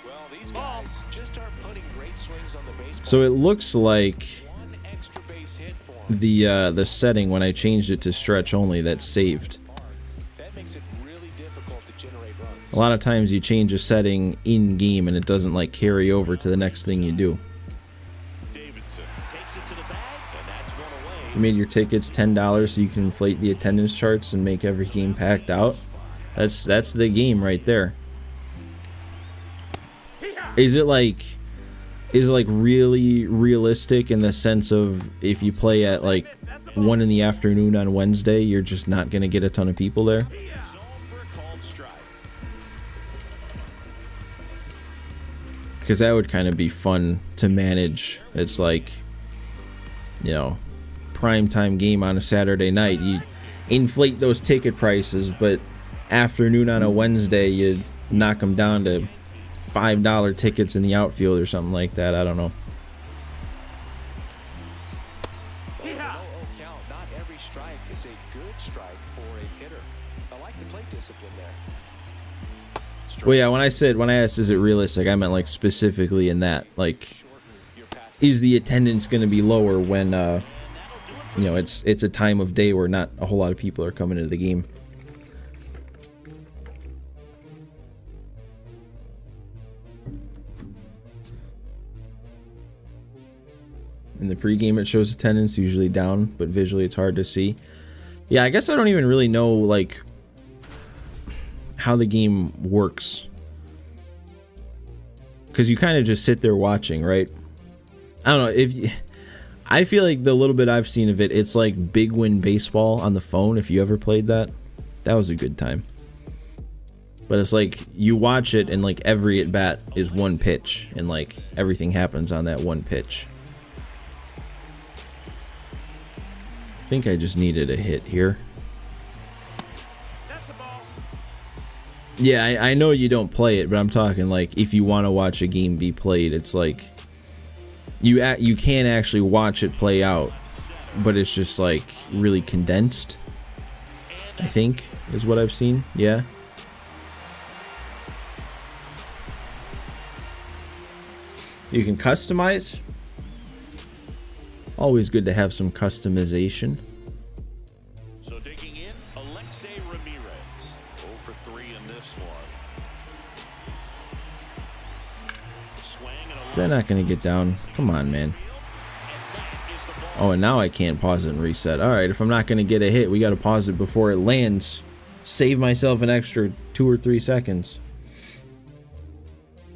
Well, these guys just aren't putting great swings on the baseball. So it looks like One extra base hit for him. the setting when I changed it to stretch only, that's saved. That makes it really difficult to generate runs. A lot of times you change a setting in game and it doesn't like carry over to the next thing you do. Davidson takes it to the bag, and that's one away. You made your tickets $10 so you can inflate the attendance charts and make every game packed out. That's the game right there. Is it like really realistic in the sense of if you play at like 1 in the afternoon on Wednesday, you're just not gonna get a ton of people there? Zone for a called strike. Because that would kind of be fun to manage. It's like, you know, primetime game on a Saturday night. You inflate those ticket prices, but afternoon on a Wednesday, you knock them down to $5 tickets in the outfield or something like that. I don't know. No count. Not every strike is a good strike for a hitter. I like the plate discipline there. Well, yeah, when I asked is it realistic, I meant like specifically in that, like, is the attendance going to be lower when you know, it's a time of day where not a whole lot of people are coming into the game. In the pregame, it shows attendance usually down, but visually it's hard to see. Yeah, I guess I don't even really know like how the game works, because you kind of just sit there watching, right? I don't know if you, I feel like the little bit I've seen of it, it's like Big Win Baseball on the phone. If you ever played that, that was a good time. But it's like you watch it and like every at bat is one pitch and like everything happens on that one pitch. I think I just needed a hit here. Yeah, I know you don't play it, but I'm talking like if you want to watch a game be played, it's like you can actually watch it play out, but it's just like really condensed, I think, is what I've seen. Yeah. You can customize. Always good to have some customization. So digging in, Alexei Ramirez. 0 for 3 in this one. Swing and a Is that not going to get down? Come on, man. Oh, and now I can't pause it and reset. All right, if I'm not going to get a hit, we got to pause it before it lands. Save myself an extra 2 or 3 seconds.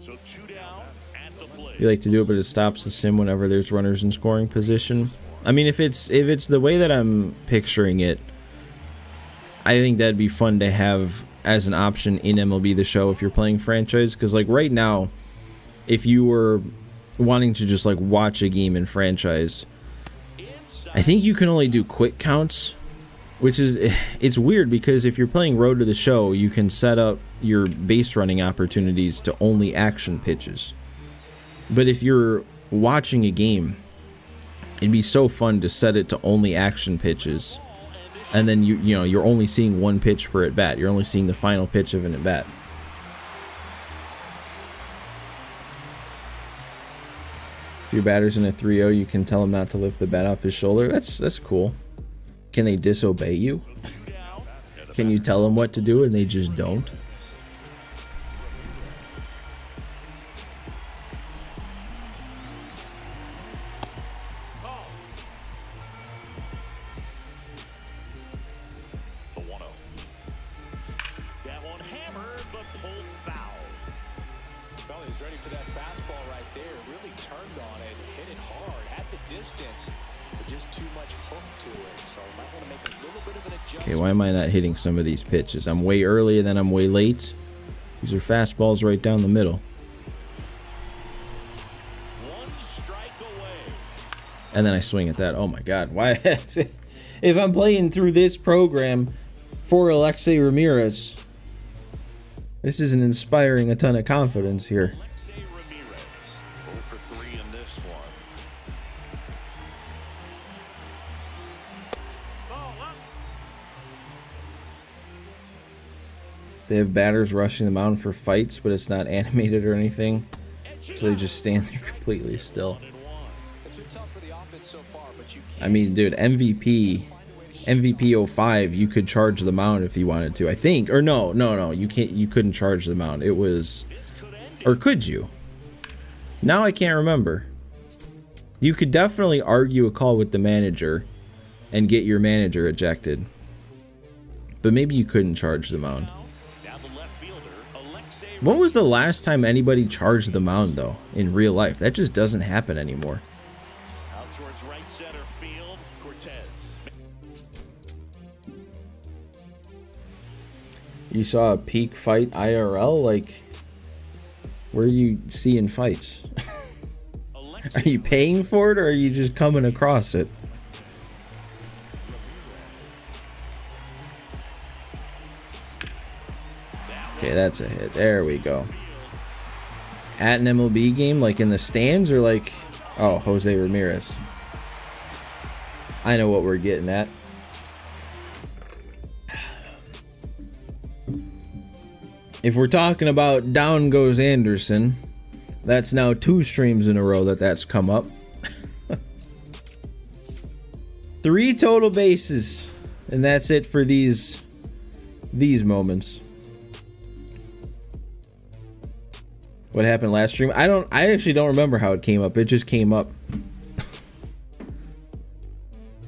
So 2 down at the plate. You like to do it, but it stops the sim whenever there's runners in scoring position. I mean, if it's the way that I'm picturing it, I think that'd be fun to have as an option in MLB The Show if you're playing franchise. Because like right now, if you were wanting to just like watch a game in franchise, I think you can only do quick counts, which is, it's weird because if you're playing Road to the Show, you can set up your base running opportunities to only action pitches. But if you're watching a game, it'd be so fun to set it to only action pitches, and then you know you're only seeing one pitch per at bat. You're only seeing the final pitch of an at bat. your batter's in a 3-0, you can tell him not to lift the bat off his shoulder. That's cool. Can they disobey you? Can you tell them what to do and they just don't? The 1-0. That one hammered, but pulled foul. Well, he was ready for that fastball right there. Really turned on it, hit it hard, had the distance, but just too much hook to it. So might want to make a little bit of an adjustment. Okay, why am I not hitting some of these pitches? I'm way early and then I'm way late. These are fastballs right down the middle. One strike away. And then I swing at that. Oh my God, why? If I'm playing through this program for Alexei Ramirez, this isn't inspiring a ton of confidence here. Alexei Ramirez, 0 for 3 in this one. They have batters rushing the mound for fights, but it's not animated or anything. So they just stand there completely still. It's been tough for the offense so far, but you I mean, dude, MVP 05, you could charge the mound if you wanted to, I think. Or no, you can't. You couldn't charge the mound. It was, or could you? Now I can't remember. You could definitely argue a call with the manager and get your manager ejected, but maybe you couldn't charge the mound. Down the left fielder, Alexei. When was the last time anybody charged the mound, though, in real life? That just doesn't happen anymore. Out towards right center field, Cortez. You saw a peak fight IRL? Like, where are you seeing fights? Are you paying for it, or are you just coming across it? Okay, that's a hit. There we go. At an MLB game, like in the stands, or like... Oh, Jose Ramirez. I know what we're getting at. If we're talking about down goes Anderson, that's now 2 streams in a row that's come up. 3 total bases, and that's it for these moments. What happened last stream? I actually don't remember how it came up. It just came up.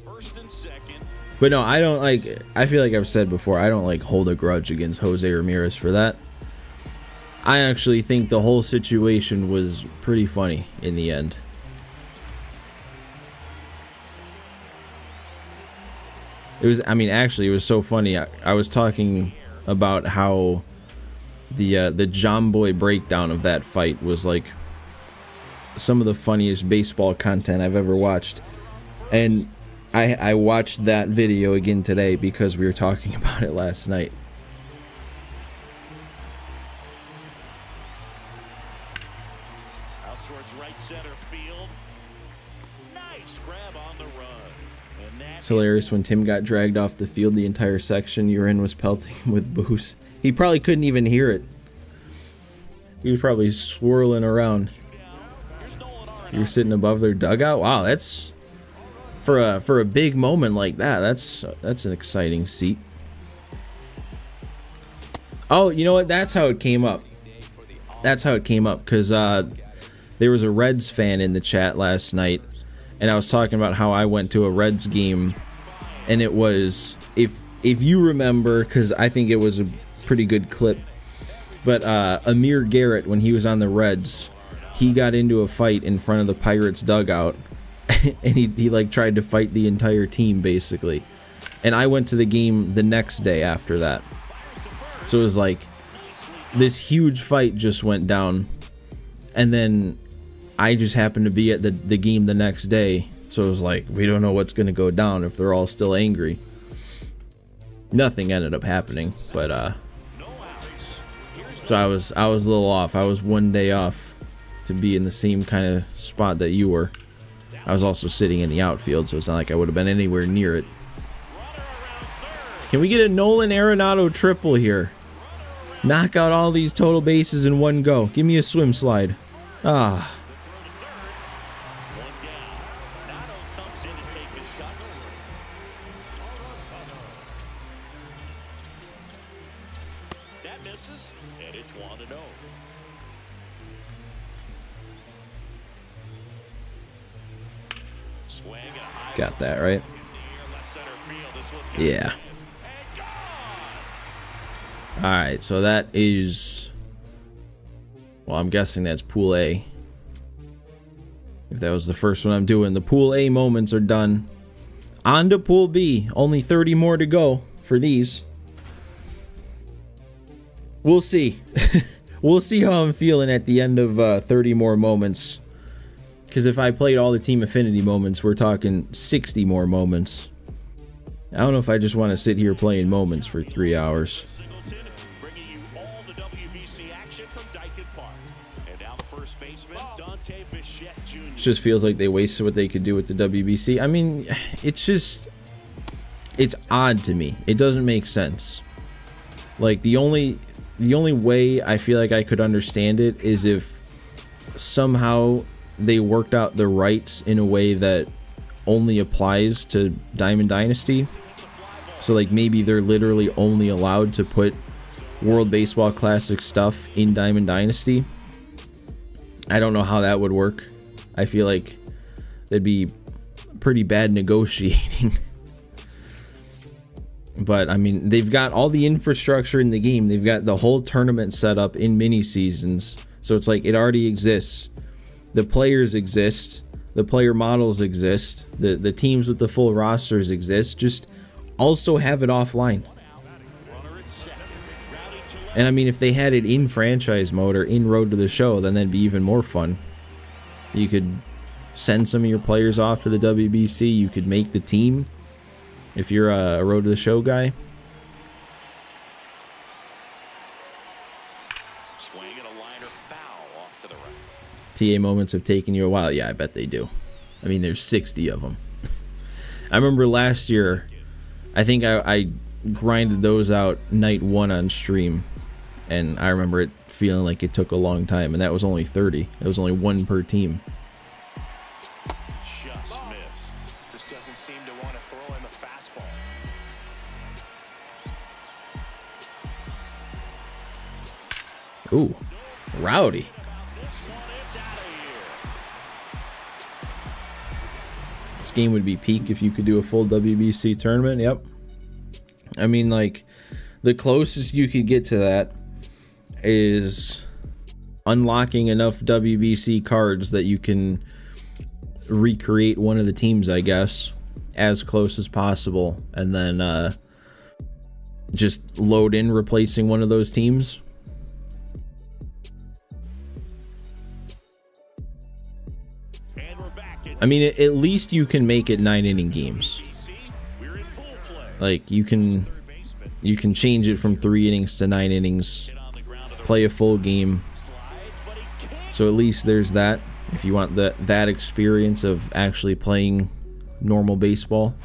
First and second. But no, I don't like. I feel like I've said before, I don't like hold a grudge against Jose Ramirez for that. I actually think the whole situation was pretty funny in the end. It was, I mean, actually, it was so funny. I was talking about how the John Boy breakdown of that fight was like some of the funniest baseball content I've ever watched. And I watched that video again today because we were talking about it last night. Out towards right center field. Nice grab on the run. And It's hilarious when Tim got dragged off the field, the entire section you were in was pelting him with booze. He probably couldn't even hear it. He was probably swirling around. You're sitting above their dugout. Wow, that's for a big moment like that. That's an exciting seat. Oh, you know what? That's how it came up. That's how it came up, because there was a Reds fan in the chat last night, and I was talking about how I went to a Reds game, and it was, if you remember, because I think it was a pretty good clip, but Amir Garrett, when he was on the Reds, he got into a fight in front of the Pirates dugout, and he like tried to fight the entire team basically. And I went to the game the next day after that. So it was like this huge fight just went down, and then I just happened to be at the game the next day. So it was like, we don't know what's going to go down if they're all still angry. Nothing ended up happening, but so I was a little off. I was one day off to be in the same kind of spot that you were. I was also sitting in the outfield, so it's not like I would have been anywhere near it. Can we get a Nolan Arenado triple here? Knock out all these total bases in one go. Give me a swim slide. Ah. Got that right? Yeah. Alright, so that is... Well, I'm guessing that's Pool A. If that was the first one I'm doing. The Pool A moments are done. On to Pool B. Only 30 more to go for these. We'll see. We'll see how I'm feeling at the end of 30 more moments. Because if I played all the Team Affinity moments, we're talking 60 more moments. I don't know if I just want to sit here playing moments for 3 hours. Bringing you all the WBC action from Dyken Park. And now the first baseman, Dante Bichette Jr. It just feels like they wasted what they could do with the WBC. I mean, it's odd to me. It doesn't make sense. Like, the only way I feel like I could understand it is if somehow they worked out the rights in a way that only applies to Diamond Dynasty. So like maybe they're literally only allowed to put World Baseball Classic stuff in Diamond Dynasty. I don't know how that would work. I feel like that'd be pretty bad negotiating. But I mean, they've got all the infrastructure in the game. They've got the whole tournament set up in mini seasons. So it's like it already exists. The players exist. The player models exist. The teams with the full rosters exist. Just also have it offline. And I mean, if they had it in franchise mode or in Road to the Show, then that'd be even more fun. You could send some of your players off to the WBC. You could make the team if you're a Road to the Show guy. TA moments have taken you a while. Yeah, I bet they do. I mean, there's 60 of them. I remember last year, I think I grinded those out night one on stream, and I remember it feeling like it took a long time, and that was only 30. It was only one per team. Just missed. Just doesn't seem to want to throw him a fastball. Ooh, rowdy. This game would be peak if you could do a full WBC tournament. Yep. I mean, like, the closest you could get to that is unlocking enough WBC cards that you can recreate one of the teams, I guess, as close as possible, and then just load in replacing one of those teams. I mean, at least you can make it 9-inning games. Like, you can change it from 3 innings to 9 innings, play a full game. So at least there's that, if you want that experience of actually playing normal baseball.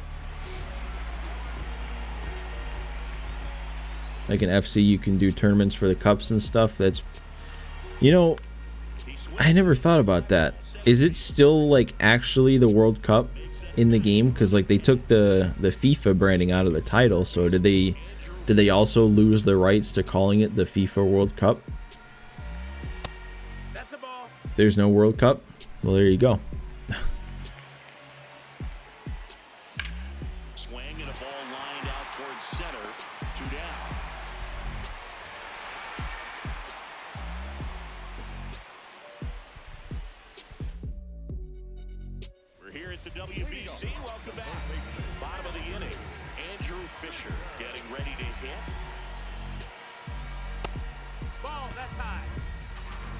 Like in FC, you can do tournaments for the cups and stuff. That's, you know, I never thought about that. Is it still like actually the World Cup in the game? Because like they took the FIFA branding out of the title. So did they also lose the rights to calling it the FIFA World Cup? There's no World Cup? Well, there you go. Swing and a ball lined out towards center. 2 down. We're here at the WBC. Welcome back. Bottom of the inning. Andrew Fisher getting ready to hit. Ball, that's high.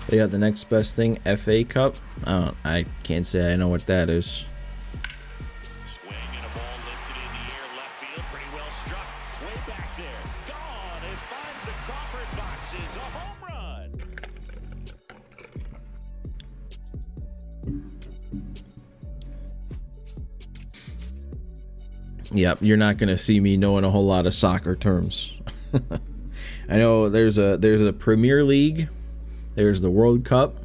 They got the next best thing, FA Cup. I can't say I know what that is. Swing and a ball lifted in the air, left field, pretty well struck. Way back there, gone. It finds the Crawford boxes, a home run. Yep, you're not gonna see me knowing a whole lot of soccer terms. I know there's a Premier League. There's the World Cup.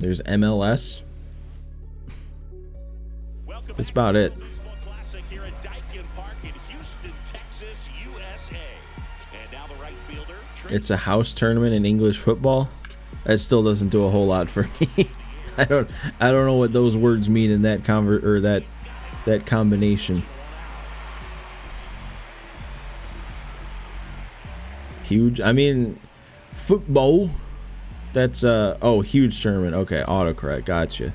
There's MLS. That's about it. It's a house tournament in English football. That still doesn't do a whole lot for me. I don't know what those words mean in that that combination. Huge. I mean, football. That's oh, huge tournament. Okay, autocorrect. Gotcha.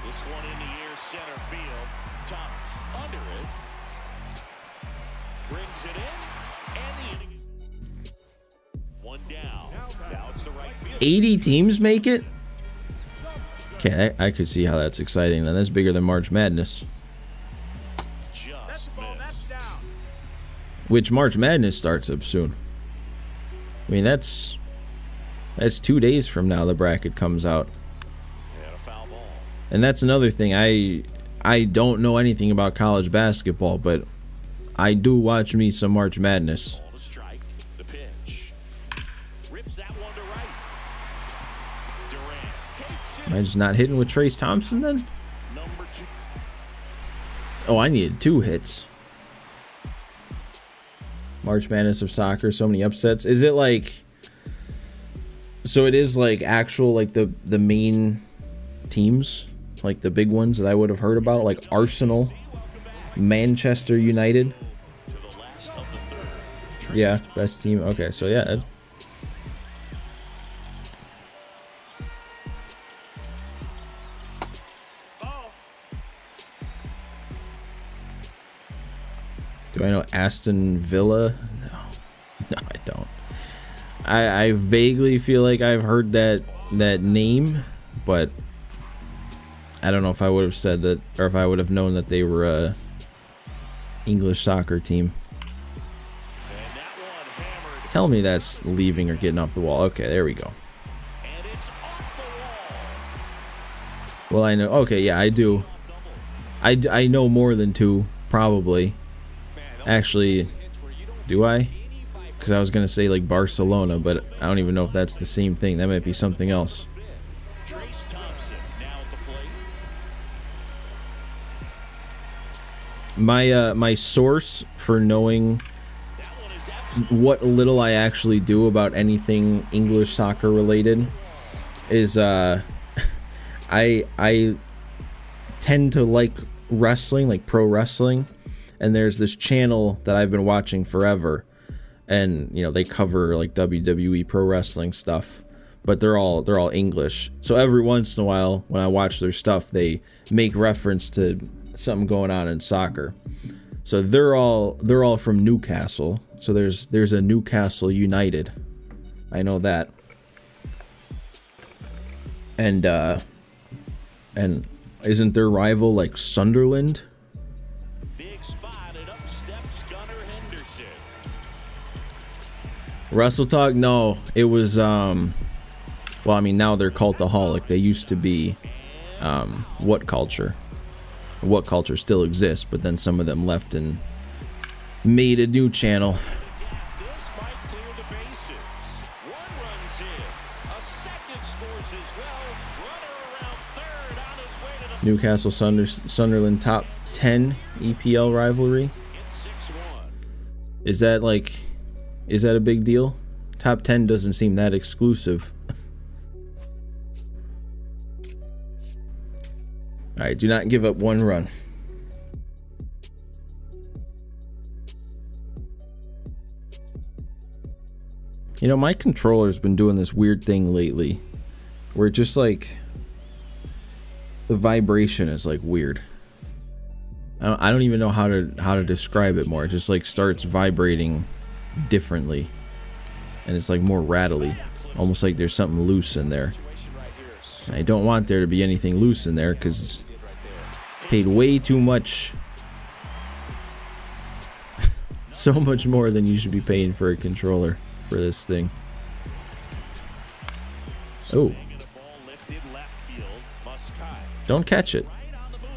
This one in the air, center field. Thomas under it. Brings it in, and the inning is one down. Now it's the right field. 80 teams make it? Okay, I could see how that's exciting. And that's bigger than March Madness. Just missed. Which March Madness starts up soon. I mean, that's 2 days from now the bracket comes out. And a foul ball. And that's another thing. I don't know anything about college basketball, but I do watch me some March Madness. Ball to strike. The pitch. Rips that one to right. Durant takes it. Am I just not hitting with Trace Thompson then? Number 2. Oh, I needed 2 hits. March Madness of soccer, so many upsets. Is it like... So it is like actual, like the main teams, like the big ones that I would have heard about, like Arsenal, Manchester United. To the last of the third. Yeah, best team. Okay, so yeah. Do I know Aston Villa? No, I don't. I vaguely feel like I've heard that name, but I don't know if I would have said that, or if I would have known that they were a English soccer team. And that one hammered. Tell me that's leaving or getting off the wall. Okay, there we go. And it's off the wall. Well, I know. Okay, yeah, I do. I know more than 2, probably. Actually, do I? Because I was going to say like Barcelona, but I don't even know if that's the same thing. That might be something else. Trace Thompson now at the plate. My source for knowing That one is absolutely what little I actually do about anything English soccer related is I tend to like wrestling, like pro wrestling, and there's this channel that I've been watching forever. And you know, they cover like WWE pro wrestling stuff, but they're all English. So every once in a while when I watch their stuff, they make reference to something going on in soccer. So they're all from Newcastle. So there's a Newcastle United. I know that. And isn't their rival like Sunderland? big spot, and up steps Gunnar Henderson. Wrestle Talk? No, it was well, I mean, now they're Cultaholic. They used to be What Culture. What Culture still exists, but then some of them left and made a new channel. This might clear the bases. One runs in. A second scores as well. Runner around third on his way to the Newcastle Sunderland top 10 EPL rivalry. It's 6-1. Is that a big deal? Top 10 doesn't seem that exclusive. All right, do not give up one run. You know, my controller's been doing this weird thing lately where just like the vibration is like weird. I don't even know how to describe it more. It just like starts vibrating differently, and it's like more rattly, almost like there's something loose in there. I don't want there to be anything loose in there because paid way too much. So much more than you should be paying for a controller for this thing. Oh, The ball lifted left field. Muscat don't catch it. right on the move.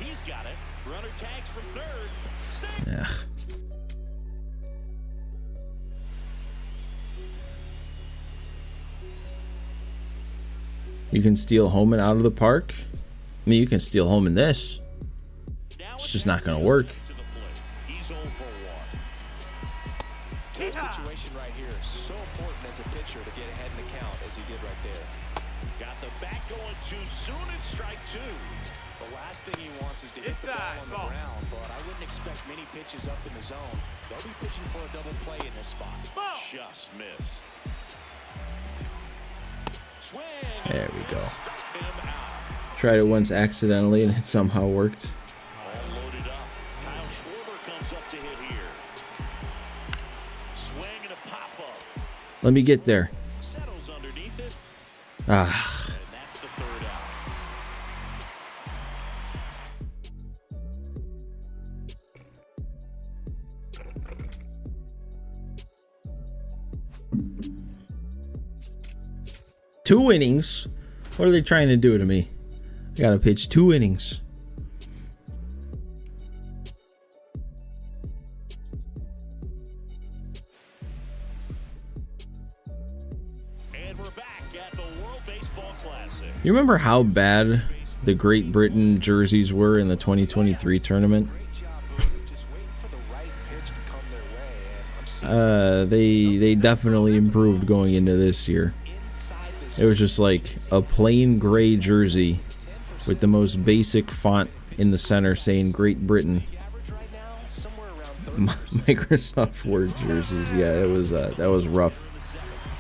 He's got it. Runner tags from third. Safe. Ugh. You can steal home and out of the park. I mean, you can steal home in this. Now It's just not gonna work. to the plate. He's 0 for 1. Tough situation right here. So important as a pitcher to get ahead in the count as he did right there. Got the bat going too soon and strike two. The last thing he wants is to hit the ball on the ground, but I wouldn't expect many pitches up in the zone. They'll be pitching for a double play in this spot. Just missed. Swing. There we go. Struck him out. Tried it once accidentally and it somehow worked. All loaded up. Kyle Schwarber comes up to hit here. Swing and a pop up. Let me get there. Settles underneath it. Ah. And that's the third out. Two innings? What are they trying to do to me? I gotta pitch 2 innings. And we're back at the World Baseball Classic. You remember how bad the Great Britain jerseys were in the 2023 tournament? Just waiting for the right pitch to come their way. And I'm seeing They definitely improved going into this year. It was just like a plain gray jersey with the most basic font in the center saying Great Britain. average right now, somewhere around 30%. Microsoft Word jerseys. Yeah, it was that was rough.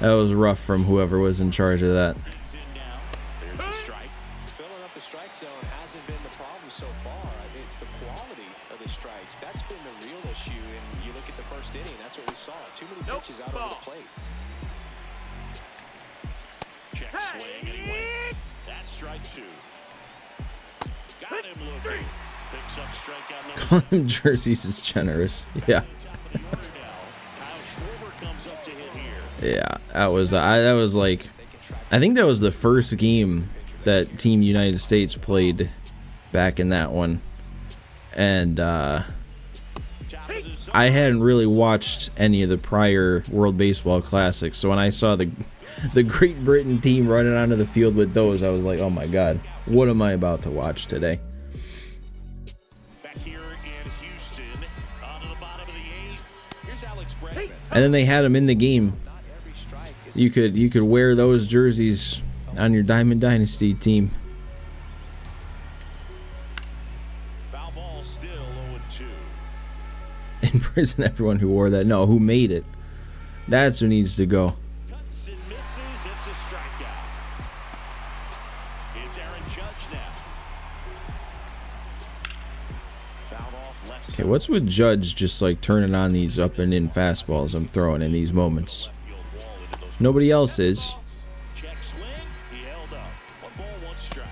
That was rough from whoever was in charge of that. Things in now. There's a strike. Filling up the strike zone hasn't been the problem so far. It's the quality of the strikes. That's been the real issue. And you look at the first inning, that's what we saw. Too many pitches out over the plate. Check swing and he waits. That's strike two. Got him looking. Picks up strikeout number Calling them jerseys is generous. Yeah. top of the order now. Kyle Schwarber comes up to hit here. Yeah, that was like, I think that was the first game that Team United States played back in that one, and Top of the zone. I hadn't really watched any of the prior World Baseball Classics, so when I saw the Great Britain team running onto the field with those, I was like, oh my god, what am I about to watch today? Back here in Houston. On to the bottom of the eighth. Here's Alex Bregman. And then they had them in the game. Not every strike is You could wear those jerseys on your Diamond Dynasty team. Foul ball still 0-2. Imprison everyone who wore that. No, who made it. That's who needs to go. Cuts and misses. It's a strikeout. It's Aaron Judge now. Fouled off left Okay, side. what's with Judge just like turning on these up and in fastballs I'm throwing in these moments? Field wall into those Nobody else is. check swing. He held up. 1 ball, 1 strike.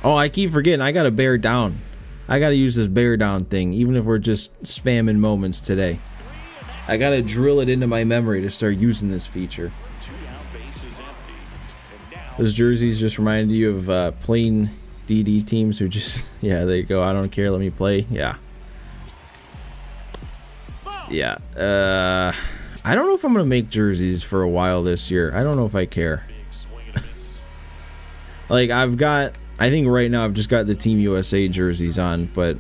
Oh, I keep forgetting. I gotta bear down. I gotta use this bear down thing, even if we're just spamming moments today. I gotta drill it into my memory to start using this feature. 2 down, base is empty. And now Those jerseys just reminded you of plain DD teams who just, yeah, they go, I don't care, let me play. Yeah. Yeah. I don't know if I'm gonna make jerseys for a while this year. I don't know if I care. big swing and a miss. Like, I think right now I've just got the Team USA jerseys on, but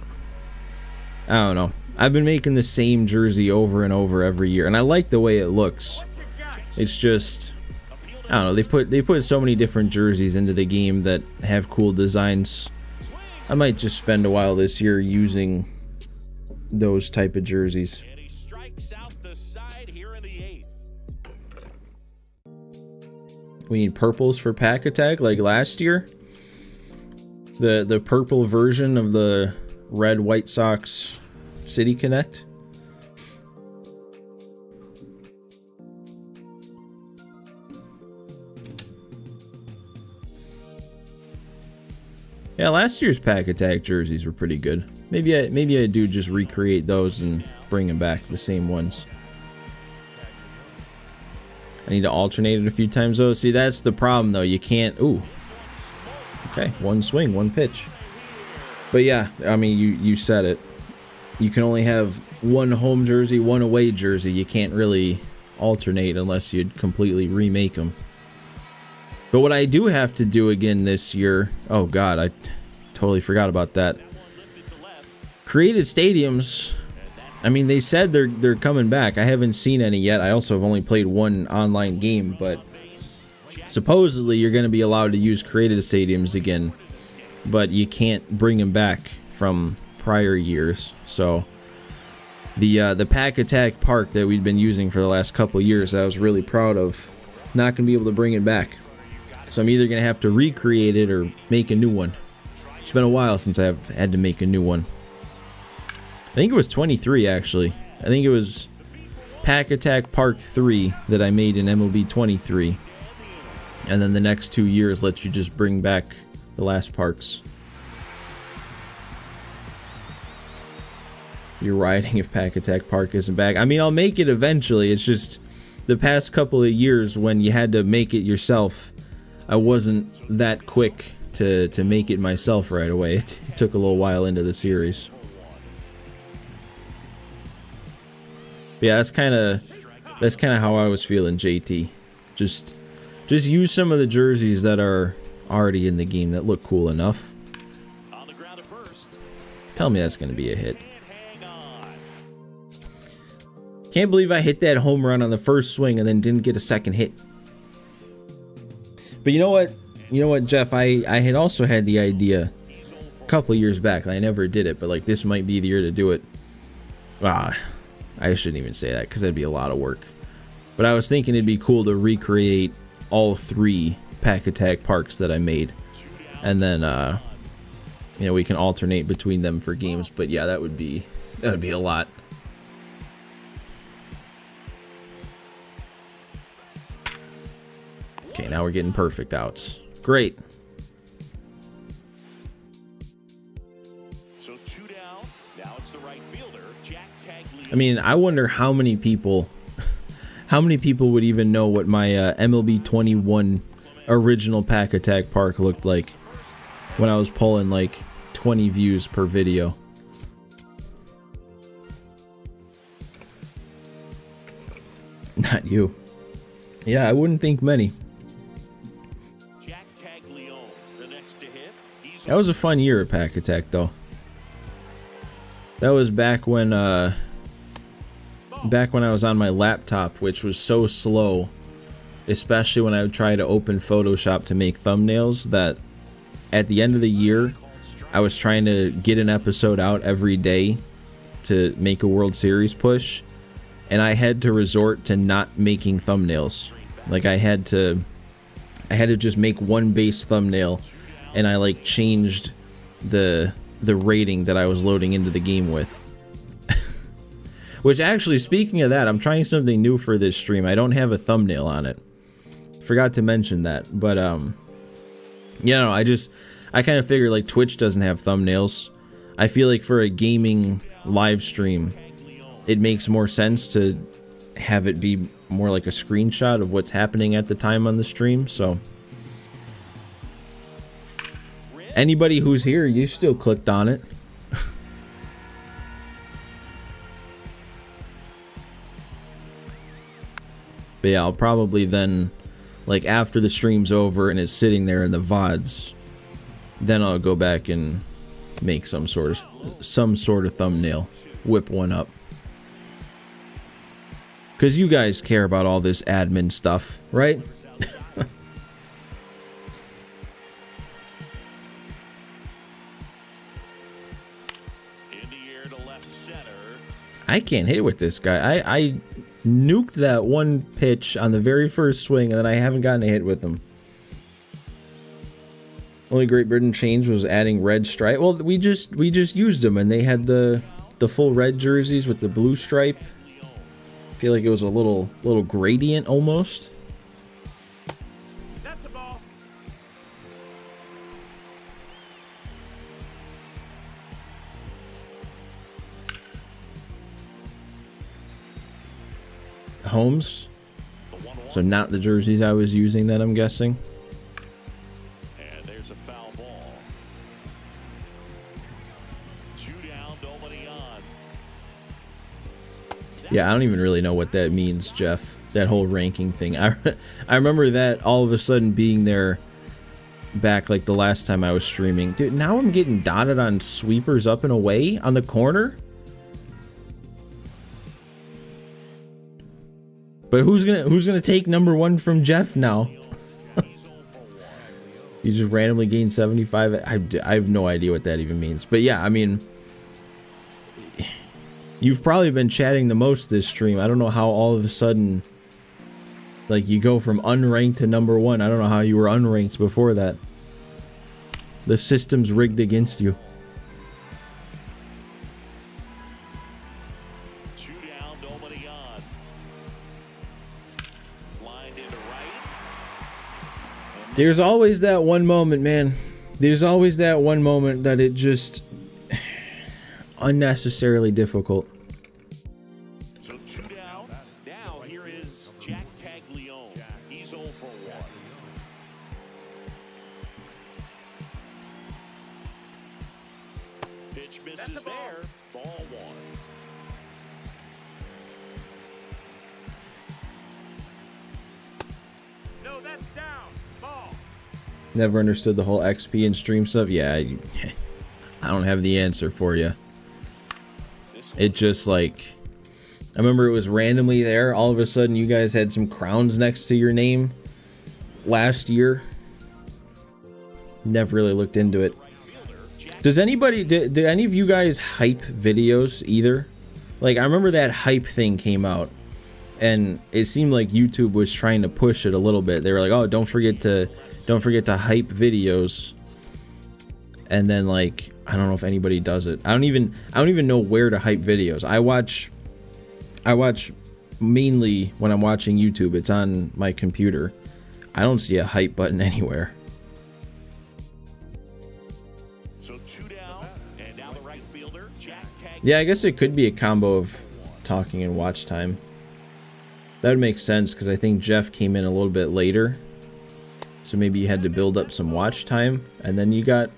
I don't know. I've been making the same jersey over and over every year, and I like the way it looks. It's just, I don't know, they put so many different jerseys into the game that have cool designs. I might just spend a while this year using those type of jerseys. And he strikes out the side here in the 8th. We need purples for Pack Attack like last year. The purple version of the red White Sox City Connect. Yeah, last year's Pack Attack jerseys were pretty good. Maybe I do just recreate those and bring them back, the same ones. I need to alternate it a few times though. See, that's the problem though. You can't. Ooh. Okay, 1 swing, 1 pitch. But yeah, I mean, you said it. You can only have 1 home jersey, 1 away jersey. You can't really alternate unless you completely remake them. But what I do have to do again this year, oh god, I totally forgot about that. Created stadiums. I mean, they said they're coming back. I haven't seen any yet. I also have only played 1 online game, but supposedly you're going to be allowed to use created stadiums again, but you can't bring them back from prior years. So the Pack Attack Park that we'd been using for the last couple years, I was really proud of, not going to be able to bring it back. So I'm either going to have to recreate it or make a new one. It's been a while since I've had to make a new one. I think it was 23 actually. I think it was Pack Attack Park 3 that I made in MLB 23. And then the next 2 years let you just bring back the last parks. You're riding if Pack Attack Park isn't back. I mean, I'll make it eventually. It's just the past couple of years when you had to make it yourself, I wasn't that quick to make it myself right away. It took a little while into the series. But yeah, that's kind of how I was feeling, JT. Just use some of the jerseys that are already in the game that look cool enough. Tell me that's going to be a hit. Can't believe I hit that home run on the first swing and then didn't get a second hit. But you know what, Jeff? I had also had the idea a couple years back. I never did it, but like this might be the year to do it. I shouldn't even say that because that'd be a lot of work. But I was thinking it'd be cool to recreate all 3 Pack Attack Parks that I made, and then we can alternate between them for games. But yeah, that would be a lot. Okay, now we're getting perfect outs. Great. So 2 down. Now it's the right fielder, Jack Cagley. I mean, I wonder how many people would even know what my MLB 21 original Pack Attack Park looked like when I was pulling like 20 views per video. Not you. Yeah, I wouldn't think many. That was a fun year at Pack Attack, though. That was back when I was on my laptop, which was so slow, especially when I would try to open Photoshop to make thumbnails, that at the end of the year, I was trying to get an episode out every day to make a World Series push, and I had to resort to not making thumbnails. Like I had to just make one base thumbnail, and I like changed the rating that I was loading into the game with. Which actually, speaking of that, I'm trying something new for this stream. I don't have a thumbnail on it. Forgot to mention that, but I kind of figured like Twitch doesn't have thumbnails. I feel like for a gaming live stream, it makes more sense to have it be more like a screenshot of what's happening at the time on the stream. So anybody who's here, you still clicked on it. But yeah, I'll probably then, like after the stream's over and it's sitting there in the VODs, then I'll go back and make some sort of thumbnail, whip one up. Because you guys care about all this admin stuff, right? I can't hit with this guy. I nuked that one pitch on the very first swing, and then I haven't gotten a hit with him. Only Great Britain change was adding red stripe. Well, we just used them, and they had the full red jerseys with the blue stripe. I feel like it was a little gradient almost. That's the ball. Homes. So not the jerseys I was using then, I'm guessing. And there's a foul ball. 2 down, nobody on. Yeah, I don't even really know what that means, Jeff. That whole ranking thing. I remember that all of a sudden being there back like the last time I was streaming. Dude, now I'm getting dotted on sweepers up and away on the corner. But who's gonna take number 1 from Jeff now? You just randomly gain 75. I have no idea what that even means. But yeah, I mean, you've probably been chatting the most this stream. I don't know how all of a sudden, like, you go from unranked to number 1. I don't know how you were unranked before that. The system's rigged against you. There's always that one moment, man. There's always that one moment that it just unnecessarily difficult. So 2 down. Now here is Jack Caglione. He's 0 for 1. Pitch misses there. Ball 1. No, that's down. Ball. Never understood the whole XP and stream stuff. Yeah, I don't have the answer for you. It just, like, I remember it was randomly there. All of a sudden, you guys had some crowns next to your name last year. Never really looked into it. Does anybody, do any of you guys hype videos either? Like, I remember that hype thing came out, and it seemed like YouTube was trying to push it a little bit. They were like, "Oh, don't forget to hype videos." And then, like, I don't know if anybody does it. I don't even know where to hype videos. I watch mainly when I'm watching YouTube. It's on my computer. I don't see a hype button anywhere. So 2 down, and now the right fielder, Jack Caglione. Yeah, I guess it could be a combo of talking and watch time. That would make sense because I think Jeff came in a little bit later. So maybe you had to build up some watch time and then you got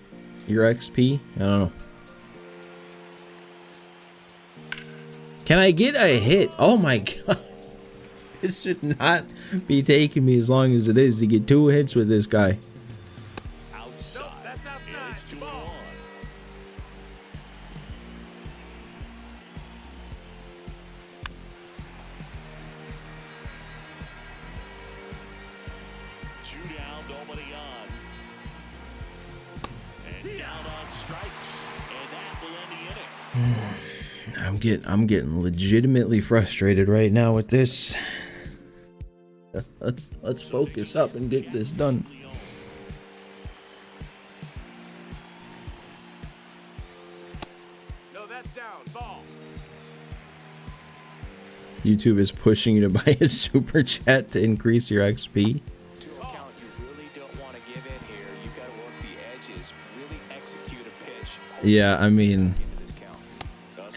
your XP. I don't know. Can I get a hit? Oh my god. This should not be taking me as long as it is to get 2 hits with this guy. Outside. No, that's outside. And it's 2 and Ball. 1. Two down, nobody on. And down on strikes. And that will end the inning. I'm getting legitimately frustrated right now with this. Let's focus up and get this done. No, that's down. Ball. YouTube is pushing you to buy a super chat to increase your XP. To account, you really don't want to give in here. You got to work the edges, really execute a pitch. Yeah, I mean, Into this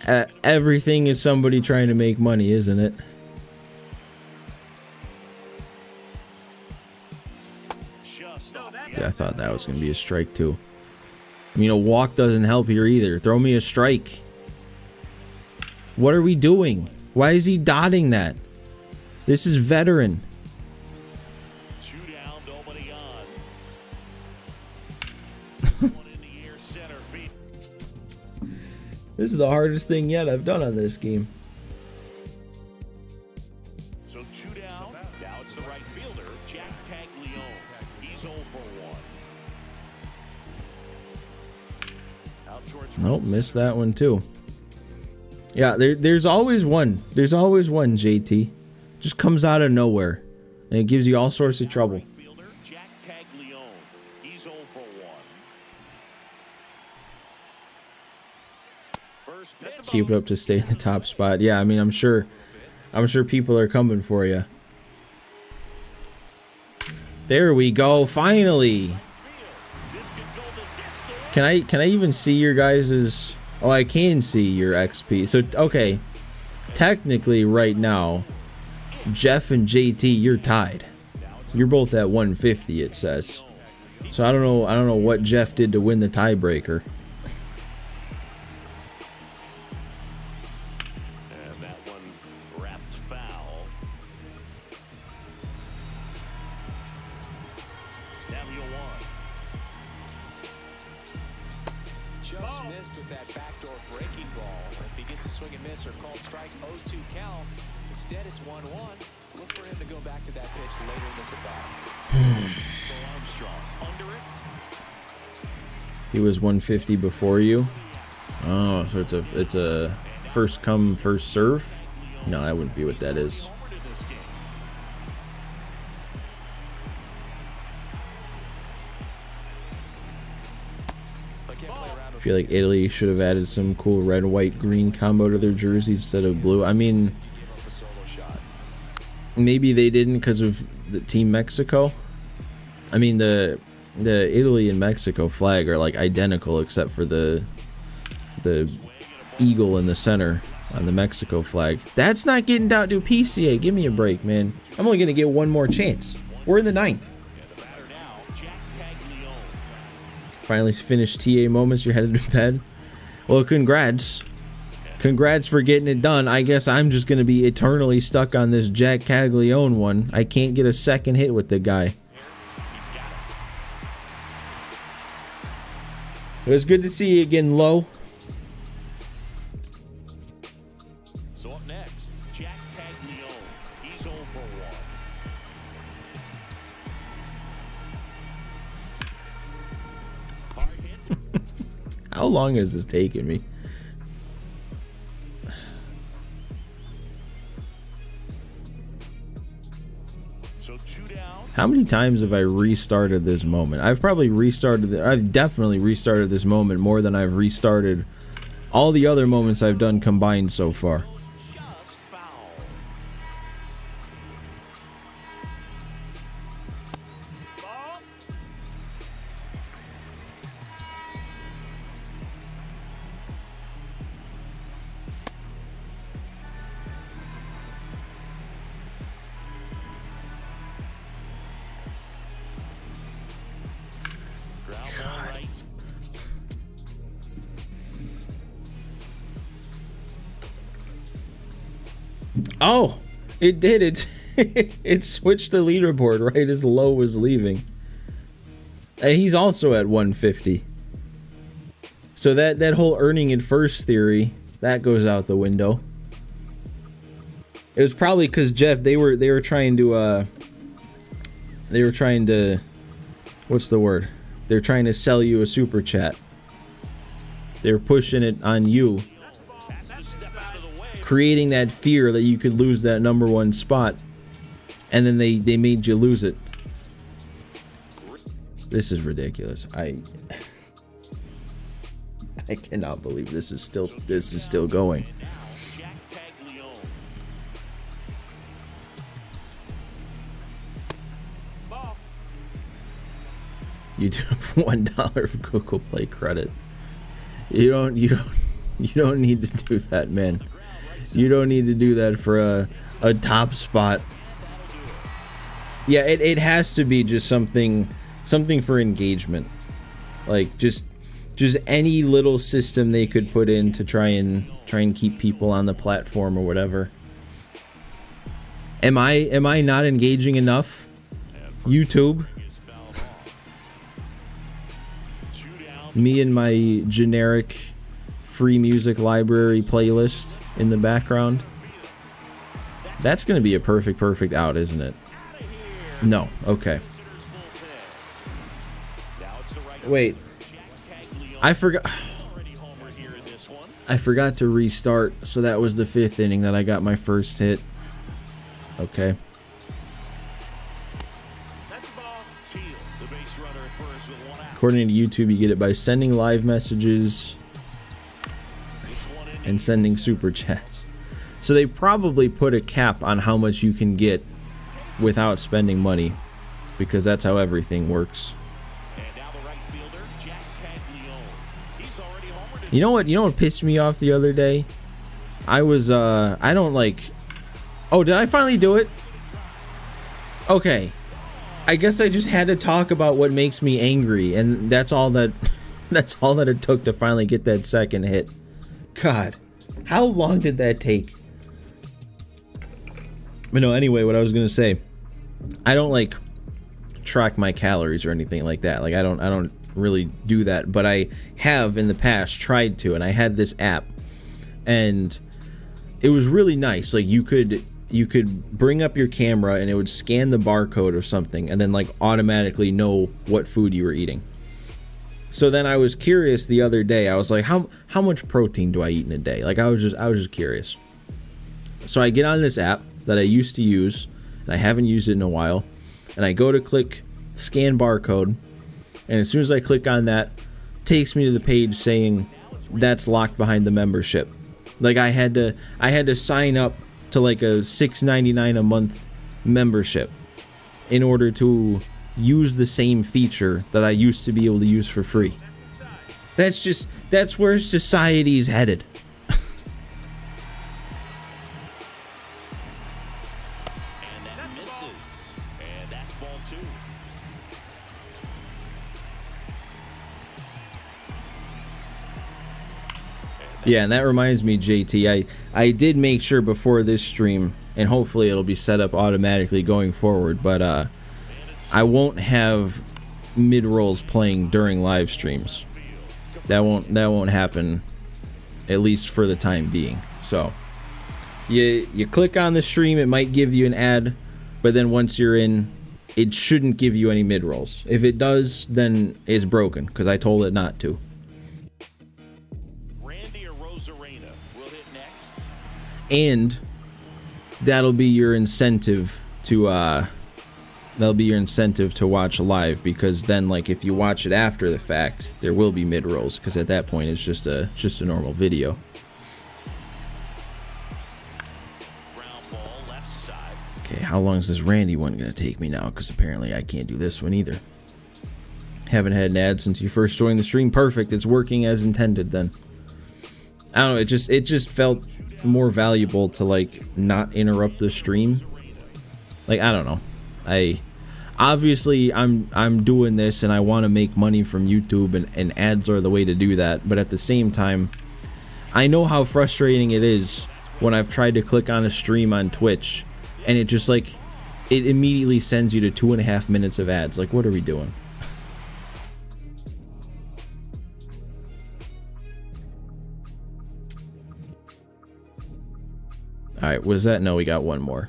count. everything is somebody trying to make money, isn't it? Just No, off that's the I thought that was going to be a strike too. I mean, a walk doesn't help here either. Throw me a strike. What are we doing? Why is he dotting that? This is veteran. 2 down, nobody on. One in the air, center field. This is the hardest thing yet I've done on this game. So 2 down. Now it's the right fielder, Jack Caglione. He's 0 for 1. Out towards Nope, right missed that one too. Yeah, there's always one. There's always one, JT. Just comes out of nowhere. And it gives you all sorts of trouble. right fielder, Jack Caglione. He's 0 for 1. First pitch. Keep it up to stay in the top spot. Yeah, I mean, I'm sure people are coming for you. There we go, finally. This could go the distance. Can I even see your guys's? Oh, I can see your XP. So okay, technically right now, Jeff and JT, you're tied. You're both at 150. It says. So I don't know what Jeff did to win the tiebreaker. And that one wrapped foul. Now the 0-1. Just missed with that backdoor breaking ball. If he gets a swing and miss or called strike, 0-2 count. Instead, it's 1-1. Look for him to go back to that pitch later in this at-bat. Armstrong under it. He was 150 before you. Oh, so it's a first come first serve. No, that wouldn't be what that is. Forward in this game. I can't play around I with feel like Italy should have added some cool red, white, green combo to their jerseys instead of blue. I mean, give up a solo shot. maybe they didn't because of the Team Mexico. I mean, the Italy and Mexico flag are like identical except for the eagle in the center on the Mexico flag. That's not getting down to PCA. Give me a break, man. I'm only gonna get one more chance. We're in the ninth. And the batter now, Jack Caglione. Finally finished TA moments. You're headed to bed. Well, congrats. Congrats for getting it done. I guess I'm just going to be eternally stuck on this Jack Caglione one. I can't get a second hit with the guy. He's got it. It was good to see you again, Low. So up next, Jack Caglione. He's 0 for 1. Hard hit. How long has this taken me? So 2 down. How many times have I restarted this moment? I've definitely restarted this moment more than I've restarted all the other moments I've done combined so far. Just foul. Ball. Ground ball right. Oh, it did it. It switched the leaderboard right as Low was leaving. And he's also at 150. So that whole earning it first theory, that goes out the window. It was probably because Jeff, they were trying to what's the word? They're trying to sell you a super chat. They're pushing it on you, Has to step out of the way. creating that fear that you could lose that number one spot, and then they made you lose it. This is ridiculous. I cannot believe this is still going. And now, Jack Caglione. Ball. You do have $1 of Google Play credit. You don't need to do that, man. You don't need to do that for a top spot. Yeah, it has to be just something for engagement. Like just any little system they could put in to try and keep people on the platform or whatever. Am I not engaging enough? YouTube? Is fouled off. 2 down. Me and my generic free music library playlist in the background. That's gonna be a perfect out, isn't it? No. Okay. Now it's the right. Wait. Jack Caglione. I forgot. Already homered here in this one. I forgot to restart, so that was the 5th inning that I got my first hit. Okay. That's the ball. Teal, the base runner at first with 1 out. According to YouTube, you get it by sending live messages This one in. and sending super chats. So they probably put a cap on how much you can get without spending money, because that's how everything works. And now the right fielder, Jack Caglione. He's already homered. in You know what pissed me off the other day? I was I don't like. Oh, did I finally do it? Okay. I guess I just had to talk about what makes me angry, and that's all that it took to finally get that second hit. God, how long did that take? But no, anyway, what I was gonna say, I don't like track my calories or anything like that. Like I don't really do that, but I have in the past tried to, and I had this app, and it was really nice. Like you could you could bring up your camera and it would scan the barcode or something and then like automatically know what food you were eating. So then I was curious the other day. I was like, how much protein do I eat in a day? Like I was just curious. So I get on this app that I used to use and I haven't used it in a while, and I go to click scan barcode, and as soon as I click on that, it takes me to the page saying that's locked behind the membership. Like I had to sign up to like a $6.99 a month membership in order to use the same feature that I used to be able to use for free. That's where society's headed. And that misses. And that's ball 2. Yeah, and that reminds me, JT, I did make sure before this stream, and hopefully it'll be set up automatically going forward, but I won't have mid-rolls playing during live streams. That won't happen, at least for the time being. So you click on the stream, it might give you an ad, but then once you're in, it shouldn't give you any mid-rolls. If it does, then it's broken, because I told it not to. And that'll be your incentive to watch live, because then like if you watch it after the fact, there will be mid rolls, because at that point it's just a normal video. Okay, how long is this Randy one gonna take me now? Because apparently I can't do this one either. Haven't had an ad since you first joined the stream. Perfect, it's working as intended then. I don't know, it just felt more valuable to like not interrupt the stream. Like I don't know. I'm doing this and I want to make money from YouTube, and ads are the way to do that, but at the same time I know how frustrating it is when I've tried to click on a stream on Twitch and it just like it immediately sends you to 2.5 minutes of ads. Like what are we doing? Alright, what is that? No, we got one more.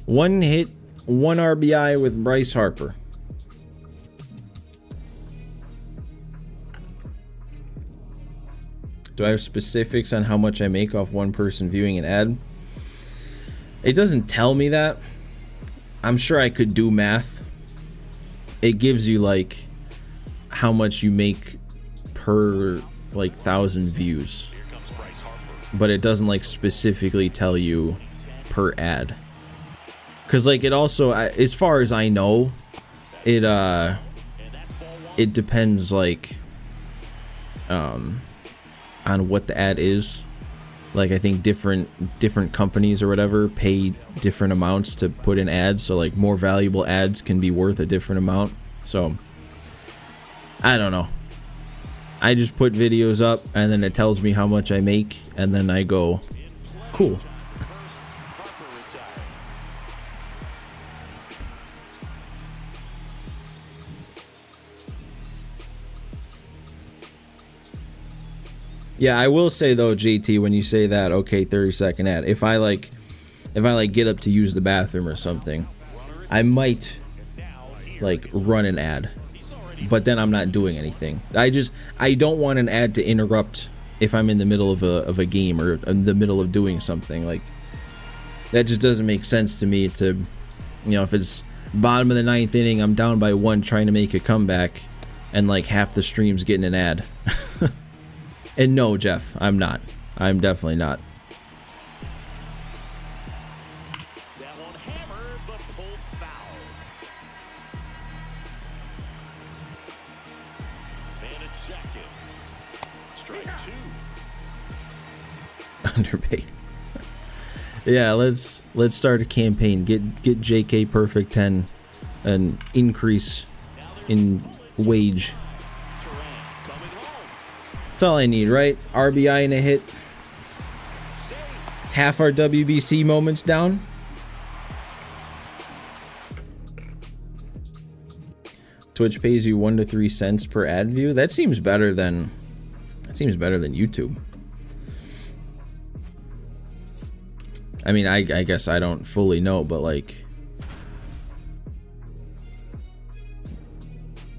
1 hit, 1 RBI with Bryce Harper. Do I have specifics on how much I make off one person viewing an ad? It doesn't tell me that. I'm sure I could do math. It gives you like how much you make per like 1,000 views. But it doesn't like specifically tell you per ad, because like it also, as far as I know, it depends like on what the ad is. Like I think different companies or whatever pay different amounts to put in ads, so like more valuable ads can be worth a different amount. So I don't know. I just put videos up and then it tells me how much I make, and then I go, cool. Yeah, I will say though, JT, when you say that, okay, 30-second ad, if I get up to use the bathroom or something, I might like run an ad. But then I'm not doing anything. I don't want an ad to interrupt if I'm in the middle of a game or in the middle of doing something. Like that just doesn't make sense to me. To, you know, if it's bottom of the 9th inning, I'm down by 1 trying to make a comeback, and like half the stream's getting an ad. And no, Jeff, I'm not. I'm definitely not. Underpaid. Yeah, let's start a campaign. Get JK Perfect 10 an increase in wage. That's all I need, right? RBI and a hit. Half our WBC moments down. Twitch pays you 1 to 3 cents per ad view. That seems better than YouTube. I mean, I guess I don't fully know, but like,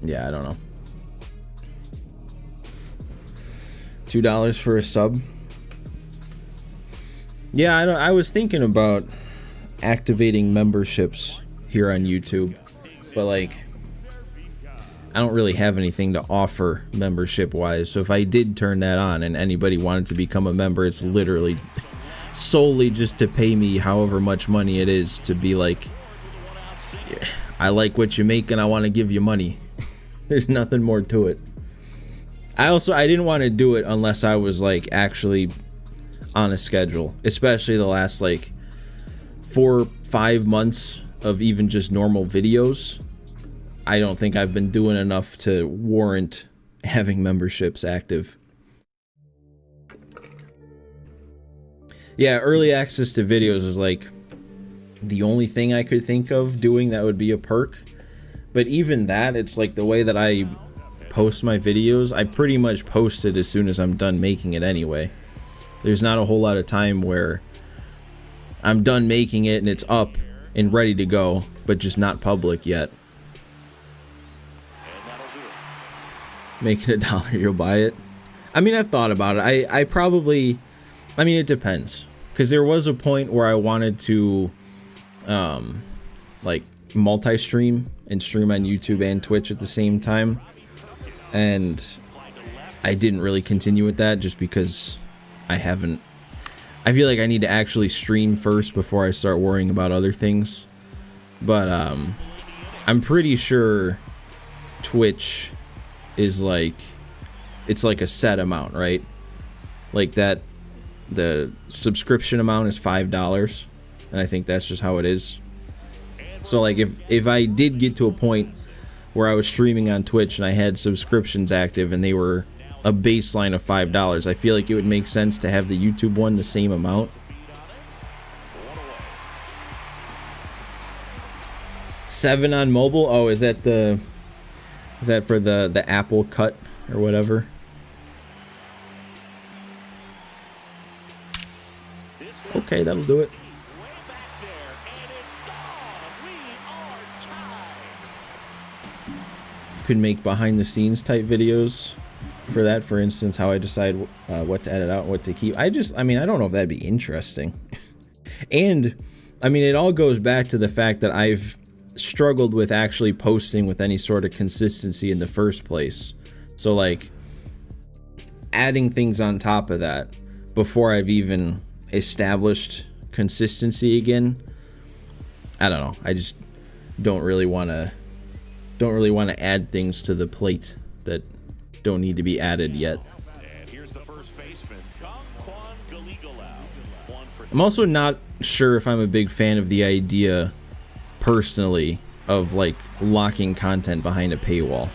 yeah, I don't know. $2 for a sub. Yeah, I was thinking about activating memberships here on YouTube, but like, I don't really have anything to offer membership wise. So if I did turn that on and anybody wanted to become a member, it's literally solely just to pay me however much money it is to be like, yeah, I like what you make and I want to give you money. There's nothing more to it. I didn't want to do it unless I was like actually on a schedule, especially the last like 4-5 months of even just normal videos. I don't think I've been doing enough to warrant having memberships active. Yeah, early access to videos is like the only thing I could think of doing that would be a perk. But even that, it's like the way that I post my videos, I pretty much post it as soon as I'm done making it anyway. There's not a whole lot of time where I'm done making it and it's up and ready to go, but just not public yet. Make it $1, you'll buy it. I mean, I've thought about it. I probably, I mean, it depends, because there was a point where I wanted to like multi-stream and stream on YouTube and Twitch at the same time, and I didn't really continue with that just because I feel like I need to actually stream first before I start worrying about other things. But I'm pretty sure Twitch is like, it's like a set amount, right? Like that, the subscription amount is $5, and I think that's just how it is. So like if I did get to a point where I was streaming on Twitch and I had subscriptions active and they were a baseline of $5, I feel like it would make sense to have the YouTube one the same amount. $7 on mobile. Oh, is that for the Apple cut or whatever? Okay, that'll do it. You could make behind the scenes type videos for that, for instance, how I decide what to edit out, what to keep. I mean, I don't know if that'd be interesting. And I mean, it all goes back to the fact that I've struggled with actually posting with any sort of consistency in the first place. So like adding things on top of that before I've even established consistency again, I don't know. I just don't really want to add things to the plate that don't need to be added yet. And here's the first baseman, I'm also not sure if I'm a big fan of the idea personally of like locking content behind a paywall.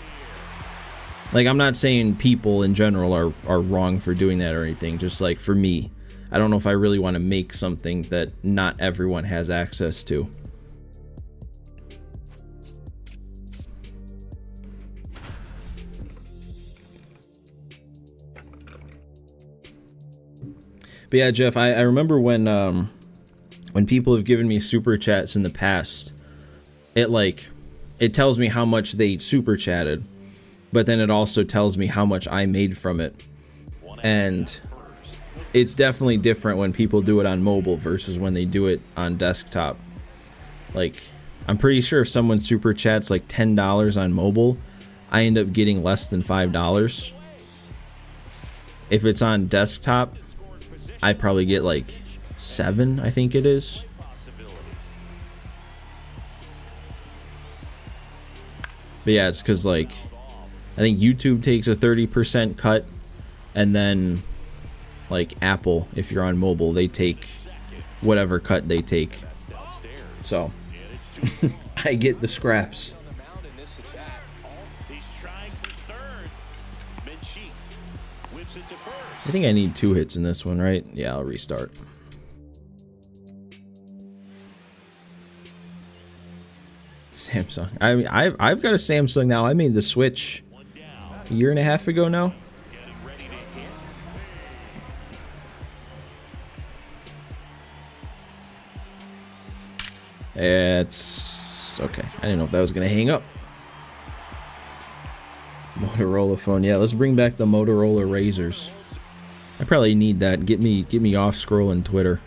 Like, I'm not saying people in general are wrong for doing that or anything, just like for me, I don't know if I really want to make something that not everyone has access to. But yeah, Jeff, I remember when people have given me super chats in the past, it tells me how much they super chatted, but then it also tells me how much I made from it. And it's definitely different when people do it on mobile versus when they do it on desktop. Like, I'm pretty sure if someone super chats like $10 on mobile, I end up getting less than $5. If it's on desktop, I probably get like $7, I think it is. But yeah, it's because like I think YouTube takes a 30% cut, and then like Apple, if you're on mobile, they take whatever cut they take. So I get the scraps. I think I need 2 hits in this one, right? Yeah, I'll restart. Samsung. I mean, I've got a Samsung now. I made the switch a year and a half ago now. It's okay. I didn't know if that was gonna hang up. Motorola phone. Yeah, let's bring back the Motorola Razors. I probably need that. Get me off scrolling Twitter.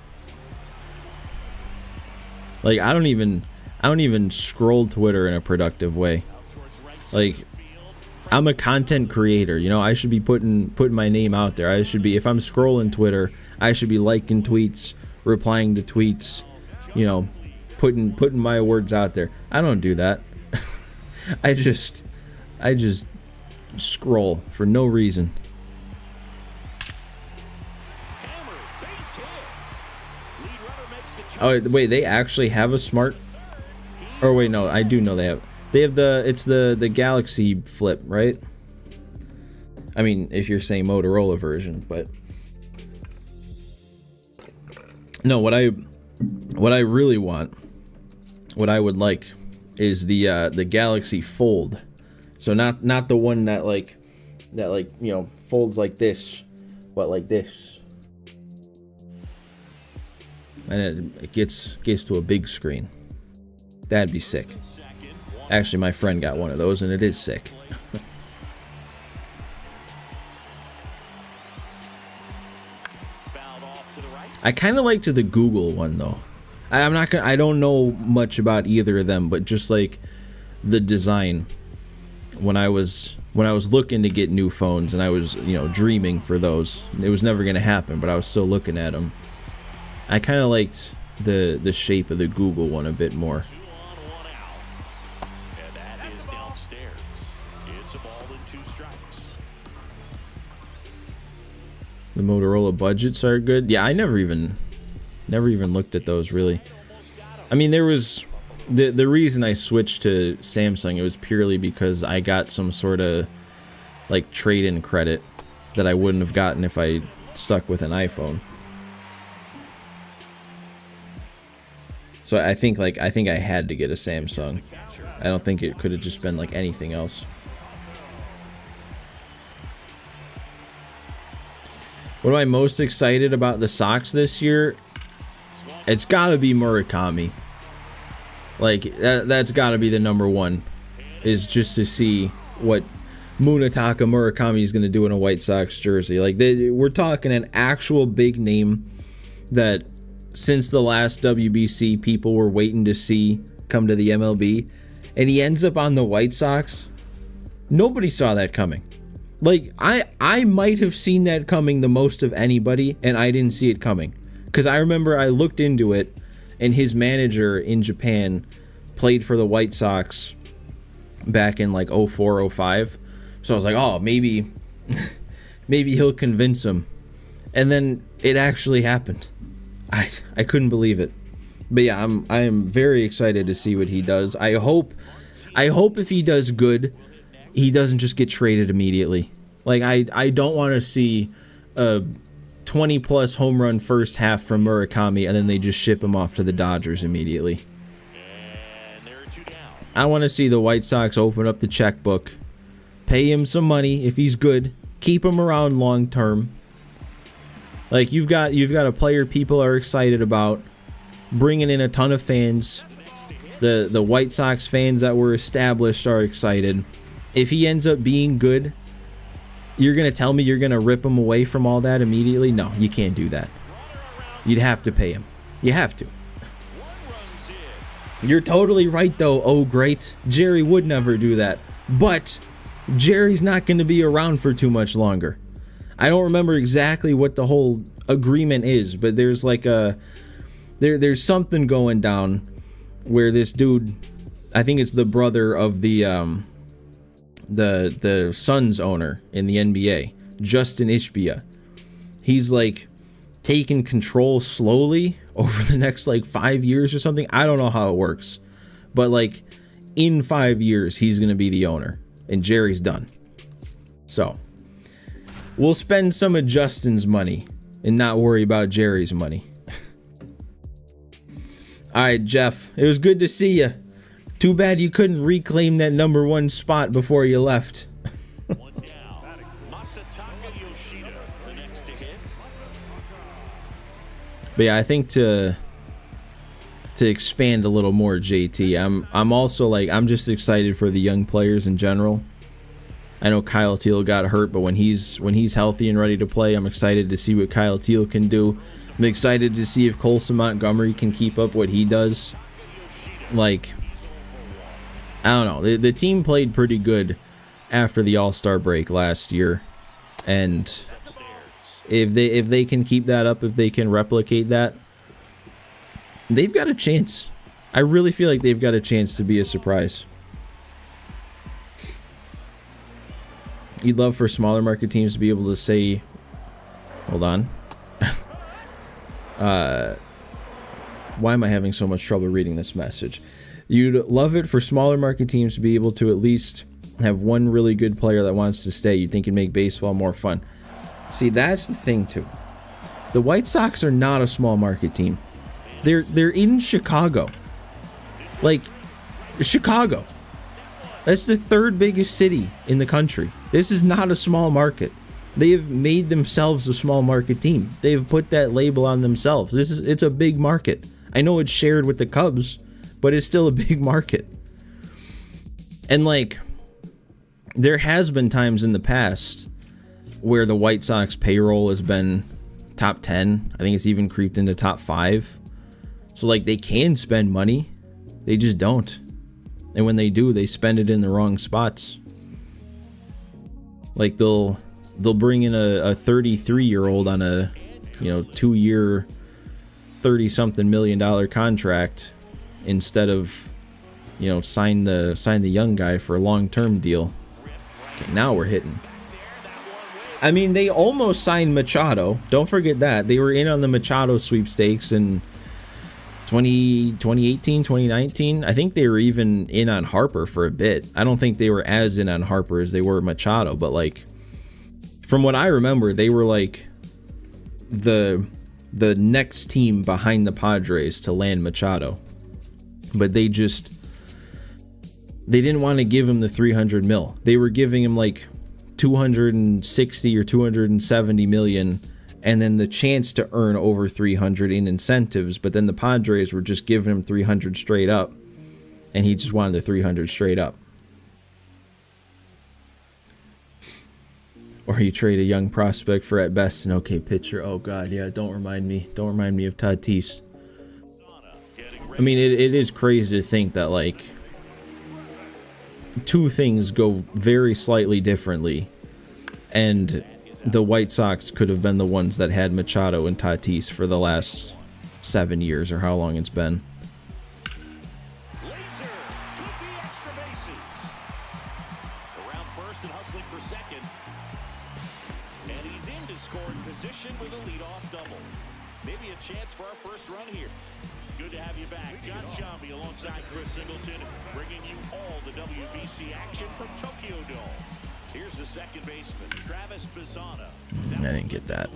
Like I don't even scroll Twitter in a productive way. Like I'm a content creator, you know, I should be putting my name out there. I should be, if I'm scrolling Twitter, I should be liking tweets, replying to tweets, you know, putting my words out there. I don't do that. I just scroll for no reason. Oh wait, they actually have a smart, or wait, no, I do know they have it's the Galaxy Flip, right? I mean, if you're saying Motorola version, but no, what I really want, what I would like is the Galaxy Fold. So not the one that like you know folds like this, but like this, and it gets to a big screen. That'd be sick. Actually, my friend got one of those, and it is sick. I kind of liked the Google one though. I don't know much about either of them, but just like the design. When I was looking to get new phones, and I was, you know, dreaming for those, it was never gonna happen, but I was still looking at them. I kind of liked the shape of the Google one a bit more. The Motorola budgets are good. Yeah, I never even looked at those really. I mean, there was the reason I switched to Samsung, it was purely because I got some sort of like trade-in credit that I wouldn't have gotten if I stuck with an iPhone. So I think I had to get a Samsung. I don't think it could have just been like anything else. What am I most excited about the Sox this year? It's gotta be Murakami. Like that's gotta be the number one, is just to see what Munetaka Murakami is gonna do in a White Sox jersey. Like we're talking an actual big name that since the last WBC people were waiting to see come to the MLB, and he ends up on the White Sox. Nobody saw that coming. Like I might have seen that coming the most of anybody, and I didn't see it coming. Because I remember I looked into it, and his manager in Japan played for the White Sox back in like 04, 05. So I was like, oh, maybe he'll convince him. And then it actually happened. I couldn't believe it. But yeah, I am very excited to see what he does. I hope if he does good, he doesn't just get traded immediately. Like I don't want to see a 20 plus home run first half from Murakami and then they just ship him off to the Dodgers immediately. I want to see the White Sox open up the checkbook, pay him some money if he's good, keep him around long term. Like you've got a player people are excited about, bringing in a ton of fans. The White Sox fans that were established are excited. If he ends up being good, you're going to tell me you're going to rip him away from all that immediately? No, you can't do that. You'd have to pay him. You have to. You're totally right, though. Oh, great. Jerry would never do that. But Jerry's not going to be around for too much longer. I don't remember exactly what the whole agreement is, but there's like there's something going down where this dude, I think it's the brother of the Suns owner in the NBA, Justin Ishbia. He's like taking control slowly over the next like 5 years or something. I don't know how it works, but like in 5 years he's gonna be the owner and Jerry's done. So we'll spend some of Justin's money and not worry about Jerry's money. All right, Jeff, it was good to see you. Too bad you couldn't reclaim that number one spot before you left. But yeah, I think to to expand a little more, JT. I'm also like, I'm just excited for the young players in general. I know Kyle Teal got hurt, but when he's healthy and ready to play, I'm excited to see what Kyle Teal can do. I'm excited to see if Colson Montgomery can keep up what he does. Like, I don't know. The team played pretty good after the All-Star break last year, and if they can keep that up, if they can replicate that, they've got a chance. I really feel like they've got a chance to be a surprise. You'd love for smaller market teams to be able to say, hold on. Why am I having so much trouble reading this message? You'd love it for smaller market teams to be able to at least have one really good player that wants to stay. You think it'd make baseball more fun. See, that's the thing too. The White Sox are not a small market team. They're in Chicago. Like, Chicago. That's the third biggest city in the country. This is not a small market. They have made themselves a small market team. They've put that label on themselves. It's a big market. I know it's shared with the Cubs, but it's still a big market. And like, there has been times in the past where the White Sox payroll has been top 10. I think it's even creeped into top 5. So like, they can spend money. They just don't. And when they do, they spend it in the wrong spots. Like, they'll bring in a 33-year-old on a, 2-year, $30-something million contract instead of, sign the young guy for a long-term deal. Okay, now we're hitting. I mean, they almost signed Machado. Don't forget that. They were in on the Machado sweepstakes in 2018, 2019. I think they were even in on Harper for a bit. I don't think they were as in on Harper as they were Machado, but like, from what I remember, they were like the next team behind the Padres to land Machado. But they didn't want to give him the 300 mil. They were giving him like 260 or 270 million, and then the chance to earn over 300 in incentives. But then the Padres were just giving him 300 straight up, and he just wanted the 300 straight up. Or you trade a young prospect for at best an okay pitcher. Oh God, yeah, don't remind me of Tatis. I mean, it is crazy to think that like two things go very slightly differently, and the White Sox could have been the ones that had Machado and Tatis for the last 7 years or how long it's been. Laser could be extra bases. Around first and hustling for second. And he's in to scoring position with a leadoff double. Maybe a chance for our first run here. Good to have you back. John Shambi alongside Chris Singleton, bringing you all the WBC action from Tokyo Dome. Here's the second baseman, Travis Bazzana. I didn't get that.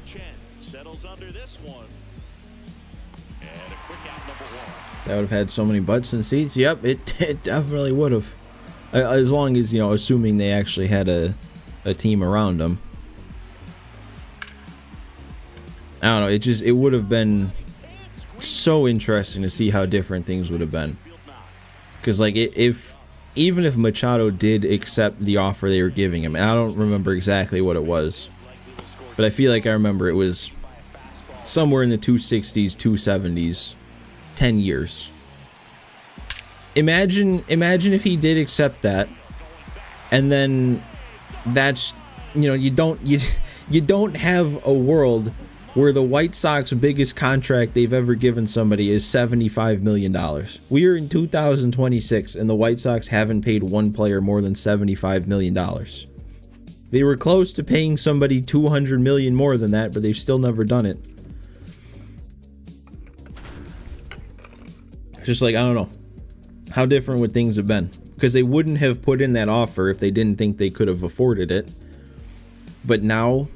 Chen settles under this one. And a quick out, number 1. That would have had so many butts and seats. Yep, it definitely would have. As long as, assuming they actually had a team around them. I don't know, it would have been so interesting to see how different things would have been. Because, like, even if Machado did accept the offer they were giving him, and I don't remember exactly what it was, but I feel like I remember it was somewhere in the 260s, 270s, 10 years. Imagine if he did accept that, and then that's, you don't have a world where the White Sox biggest contract they've ever given somebody is $75 million. We are in 2026, and the White Sox haven't paid one player more than $75 million. They were close to paying somebody $200 million more than that, but they've still never done it. Just like, I don't know. How different would things have been? Because they wouldn't have put in that offer if they didn't think they could have afforded it. But now,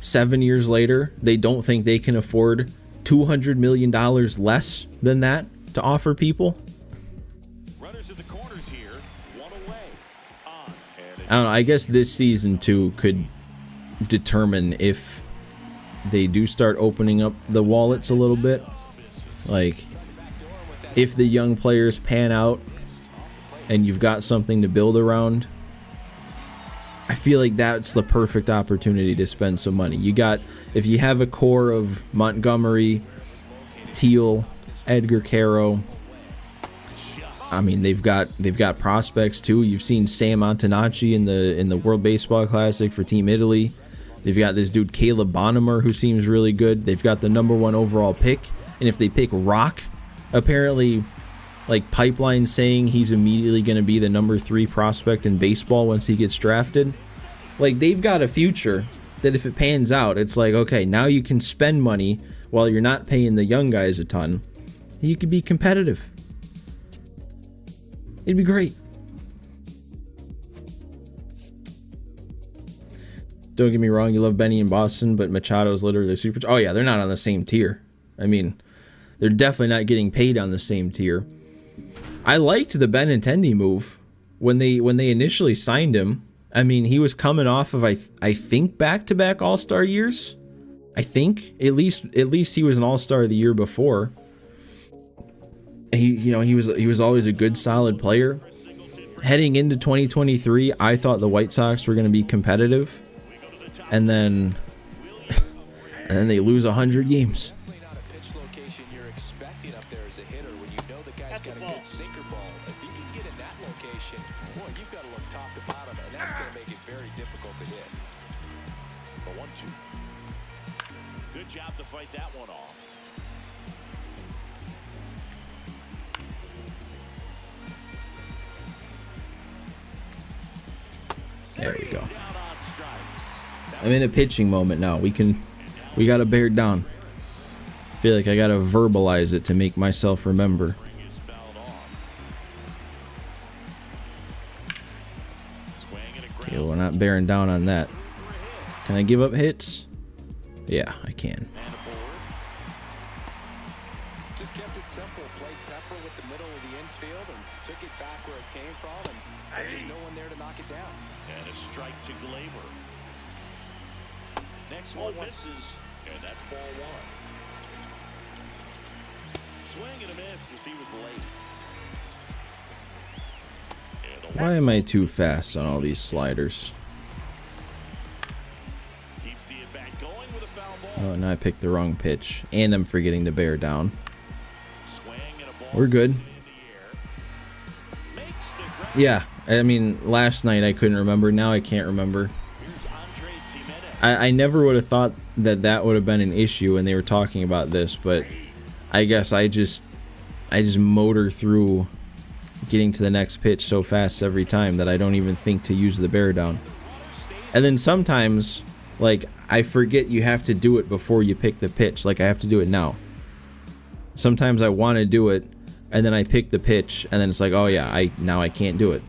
7 years later, they don't think they can afford $200 million less than that to offer people. Runners in the corners here, one away. I don't know, I guess this season too could determine if they do start opening up the wallets a little bit. Like, if the young players pan out and you've got something to build around, I feel like that's the perfect opportunity to spend some money. If you have a core of Montgomery, Teal, Edgar Caro, I mean, they've got prospects too. You've seen Sam Antonacci in the World Baseball Classic for Team Italy. They've got this dude Caleb Bonnemer who seems really good. They've got the #1 overall pick, and if they pick Rock, apparently, like, Pipeline saying he's immediately going to be the #3 prospect in baseball once he gets drafted. Like, they've got a future that if it pans out, it's like, okay, now you can spend money while you're not paying the young guys a ton. You could be competitive. It'd be great. Don't get me wrong, you love Benny in Boston, but Machado's literally the super... Oh yeah, they're not on the same tier. I mean, they're definitely not getting paid on the same tier. I liked the Benintendi move when they initially signed him. I mean, he was coming off of I think back-to-back All-Star years. I think at least he was an All-Star the year before. He was always a good, solid player. Heading into 2023, I thought the White Sox were going to be competitive, and then they lose 100 games. Not a pitch location you're expecting up there as a hitter when you know the guy's got a good sinker ball. If he can get in that location, boy, you've got to look top to bottom, and that's going to make it very difficult to hit. The 1-2. Good job to fight that one off. There we go. I'm in a pitching moment now. We got to bear down. I feel like I got to verbalize it to make myself remember. Okay, we're not bearing down on that. Can I give up hits? Yeah, I can. Just kept it simple. Played Pepper with the middle of the infield and took it back where it came from, and there's just no one there to knock it down. And a strike to Glaber. Next one misses, and that's ball 1. Swing and a miss as he was late. Why am I too fast on all these sliders? Keeps the at-bat going with a foul ball. Oh, now I picked the wrong pitch, and I'm forgetting to bear down. Swing and a ball. We're good. In the air. Makes the grab. Yeah, I mean, last night I couldn't remember. Now I can't remember. Here's Andres Jimenez. I never would have thought that would have been an issue when they were talking about this, but I guess I just motor through getting to the next pitch so fast every time that I don't even think to use the bear down. And then sometimes, like, I forget you have to do it before you pick the pitch. Like, I have to do it now. Sometimes I want to do it, and then I pick the pitch, and then it's like, oh yeah, now I can't do it.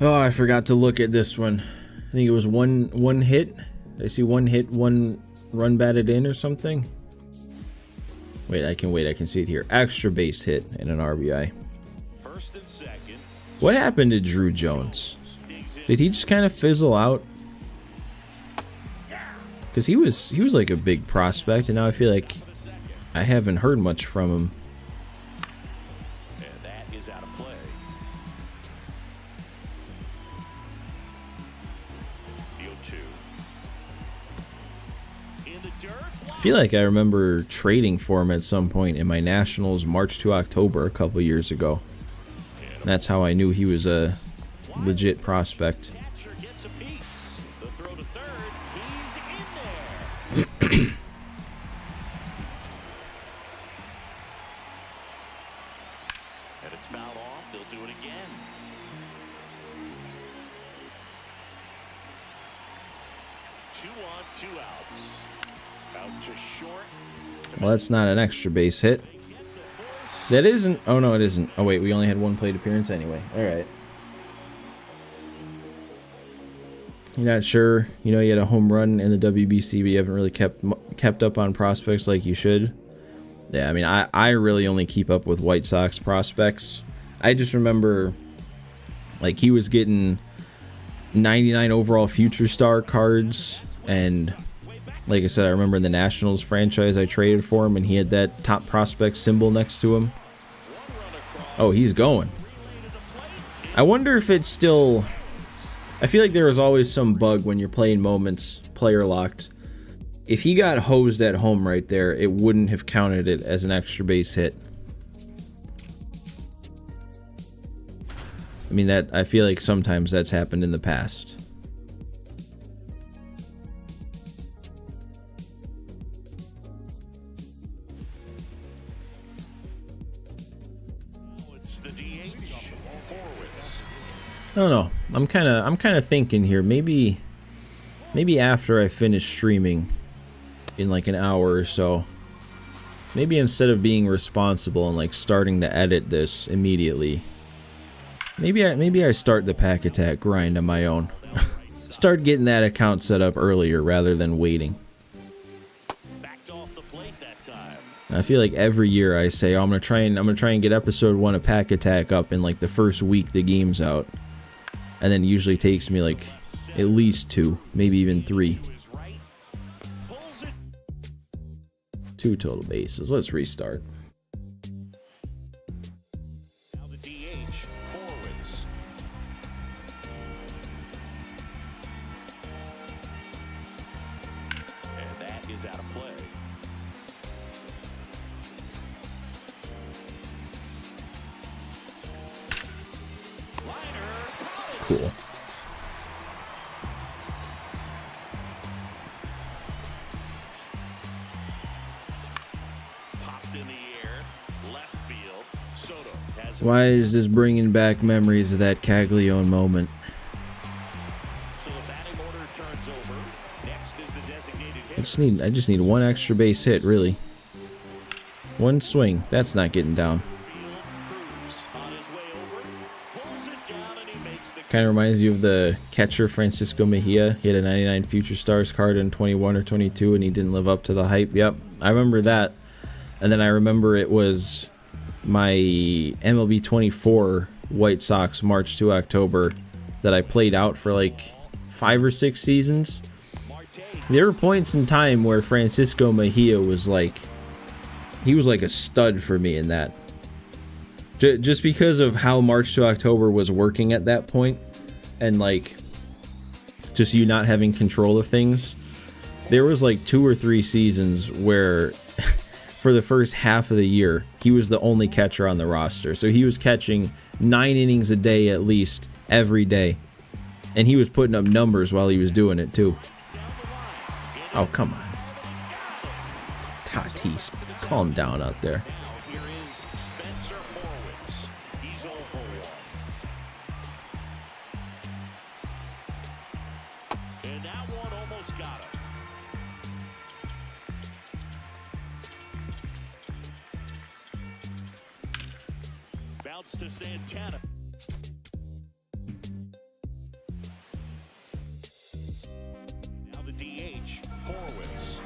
Oh, I forgot to look at this one. I think it was one hit. Did I see one hit, one run batted in or something? Wait, I can see it here. Extra base hit and an RBI. First and second. What happened to Drew Jones? Did he just kind of fizzle out? Because he was like a big prospect, and now I feel like I haven't heard much from him. And that is out of play. Field 2. In the dirt. I feel like I remember trading for him at some point in my Nationals March to October a couple years ago. That's how I knew he was a legit prospect. Catcher gets a piece. The throw to third. He's in there. And it's fouled off. They'll do it again. Two on, 2 outs. Out to short. Well, that's not an extra base hit. That isn't. Oh, no, it isn't. Oh, wait, we only had one plate appearance anyway. All right. You're not sure. You know, you had a home run in the WBC, but you haven't really kept up on prospects like you should. Yeah, I mean, I really only keep up with White Sox prospects. I just remember, like, he was getting 99 overall future star cards, and like I said, I remember in the Nationals franchise I traded for him, and he had that top prospect symbol next to him. Oh, he's going. I wonder if it's still... I feel like there was always some bug when you're playing moments, player locked. If he got hosed at home right there, it wouldn't have counted it as an extra base hit. I mean, that I feel like sometimes that's happened in the past. It's the DH. Horwitz. I don't know. I'm kind of thinking here. Maybe after I finish streaming in like an hour or so, maybe instead of being responsible and like starting to edit this immediately, maybe I start the Pack Attack grind on my own. Start getting that account set up earlier rather than waiting. Backed off the plate that time. I feel like every year I say, oh, I'm gonna try and get episode 1 of Pack Attack up in like the first week the game's out, and then it usually takes me like at least 2, maybe even 3. 2 total bases. Let's restart. Now the DH. Horwitz. And that is out of play. Cool. Popped in the air. Left field. Soto has Why is this bringing back memories of that Caglione moment? So the batting order turns over. Next is the designated hitter. I just need 1 extra base hit, really. 1 swing. That's not getting down. Cruz on his way over. Pulls it down and he makes the Kind of reminds you of the catcher Francisco Mejia. He had a 99 Future Stars card in 21 or 22, and he didn't live up to the hype. Yep, I remember that. And then I remember it was my MLB 24 White Sox March to October that I played out for like 5 or 6 seasons. There were points in time where Francisco Mejia was like, he was like a stud for me in that. Just because of how March to October was working at that point, and like just you not having control of things. There was like 2 or 3 seasons where for the first half of the year, he was the only catcher on the roster. So he was catching 9 innings a day at least every day. And he was putting up numbers while he was doing it too. Oh, come on. Tatis, calm down out there. Now here is Spencer Horwitz. He's 0 for 1. And that one almost got him. Bounce to Santana. Now the DH, Horwitz.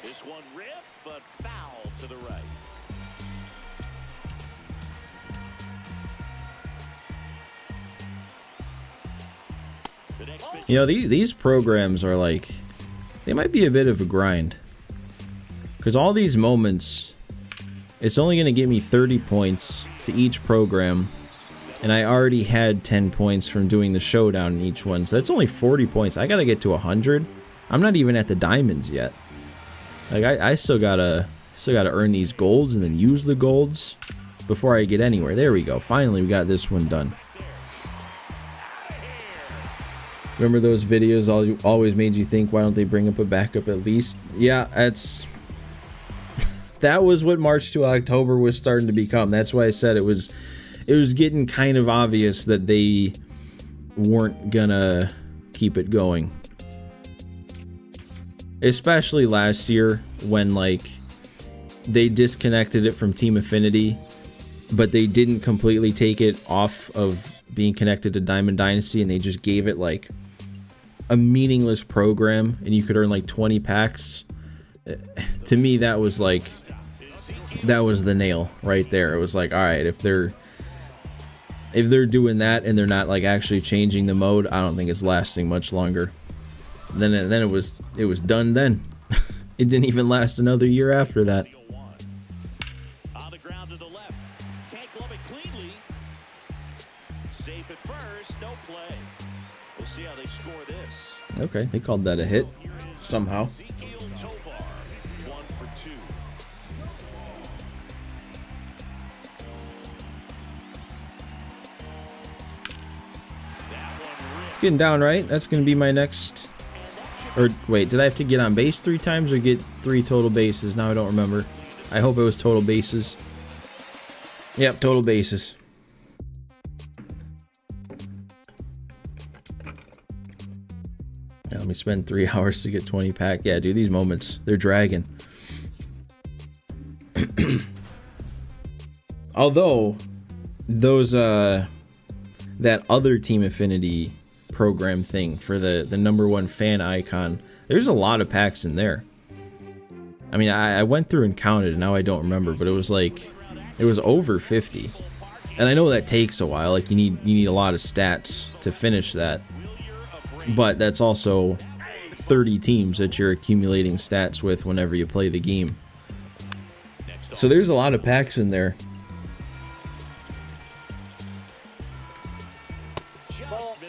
This one ripped, but foul to the right. The next pitch. You know, these programs are like, they might be a bit of a grind. Because all these moments, it's only going to get me 30 points to each program. And I already had 10 points from doing the showdown in each one. So that's only 40 points. I got to get to 100. I'm not even at the diamonds yet. Like, I still gotta earn these golds and then use the golds before I get anywhere. There we go. Finally, we got this one done. Remember those videos always made you think, why don't they bring up a backup at least? Yeah, that was what March to October was starting to become. That's why I said it was getting kind of obvious that they weren't gonna keep it going. Especially last year when like they disconnected it from Team Affinity but they didn't completely take it off of being connected to Diamond Dynasty, and they just gave it like a meaningless program, and you could earn like 20 packs. To me, that was the nail right there. It was like, all right, if they're doing that and they're not like actually changing the mode, I don't think it's lasting much longer. Then it was done then. It didn't even last another year after that. On the ground to the left. Can't glove it cleanly. Safe at first. No play. We'll see how they score this. Okay, they called that a hit somehow. Ezekiel Tovar, 1 for 2. It's getting down, right? That's going to be my next... Or, wait, did I have to get on base 3 times or get 3 total bases? Now I don't remember. I hope it was total bases. Yep, total bases. Now, let me spend 3 hours to get 20 pack. Yeah, dude, these moments, they're dragging. Although, those, that other Team Affinity program thing for the #1 fan icon, there's a lot of packs in there. I mean, I went through and counted, and now I don't remember, but it was over 50. And I know that takes a while, like you need a lot of stats to finish that, but that's also 30 teams that you're accumulating stats with whenever you play the game. So there's a lot of packs in there.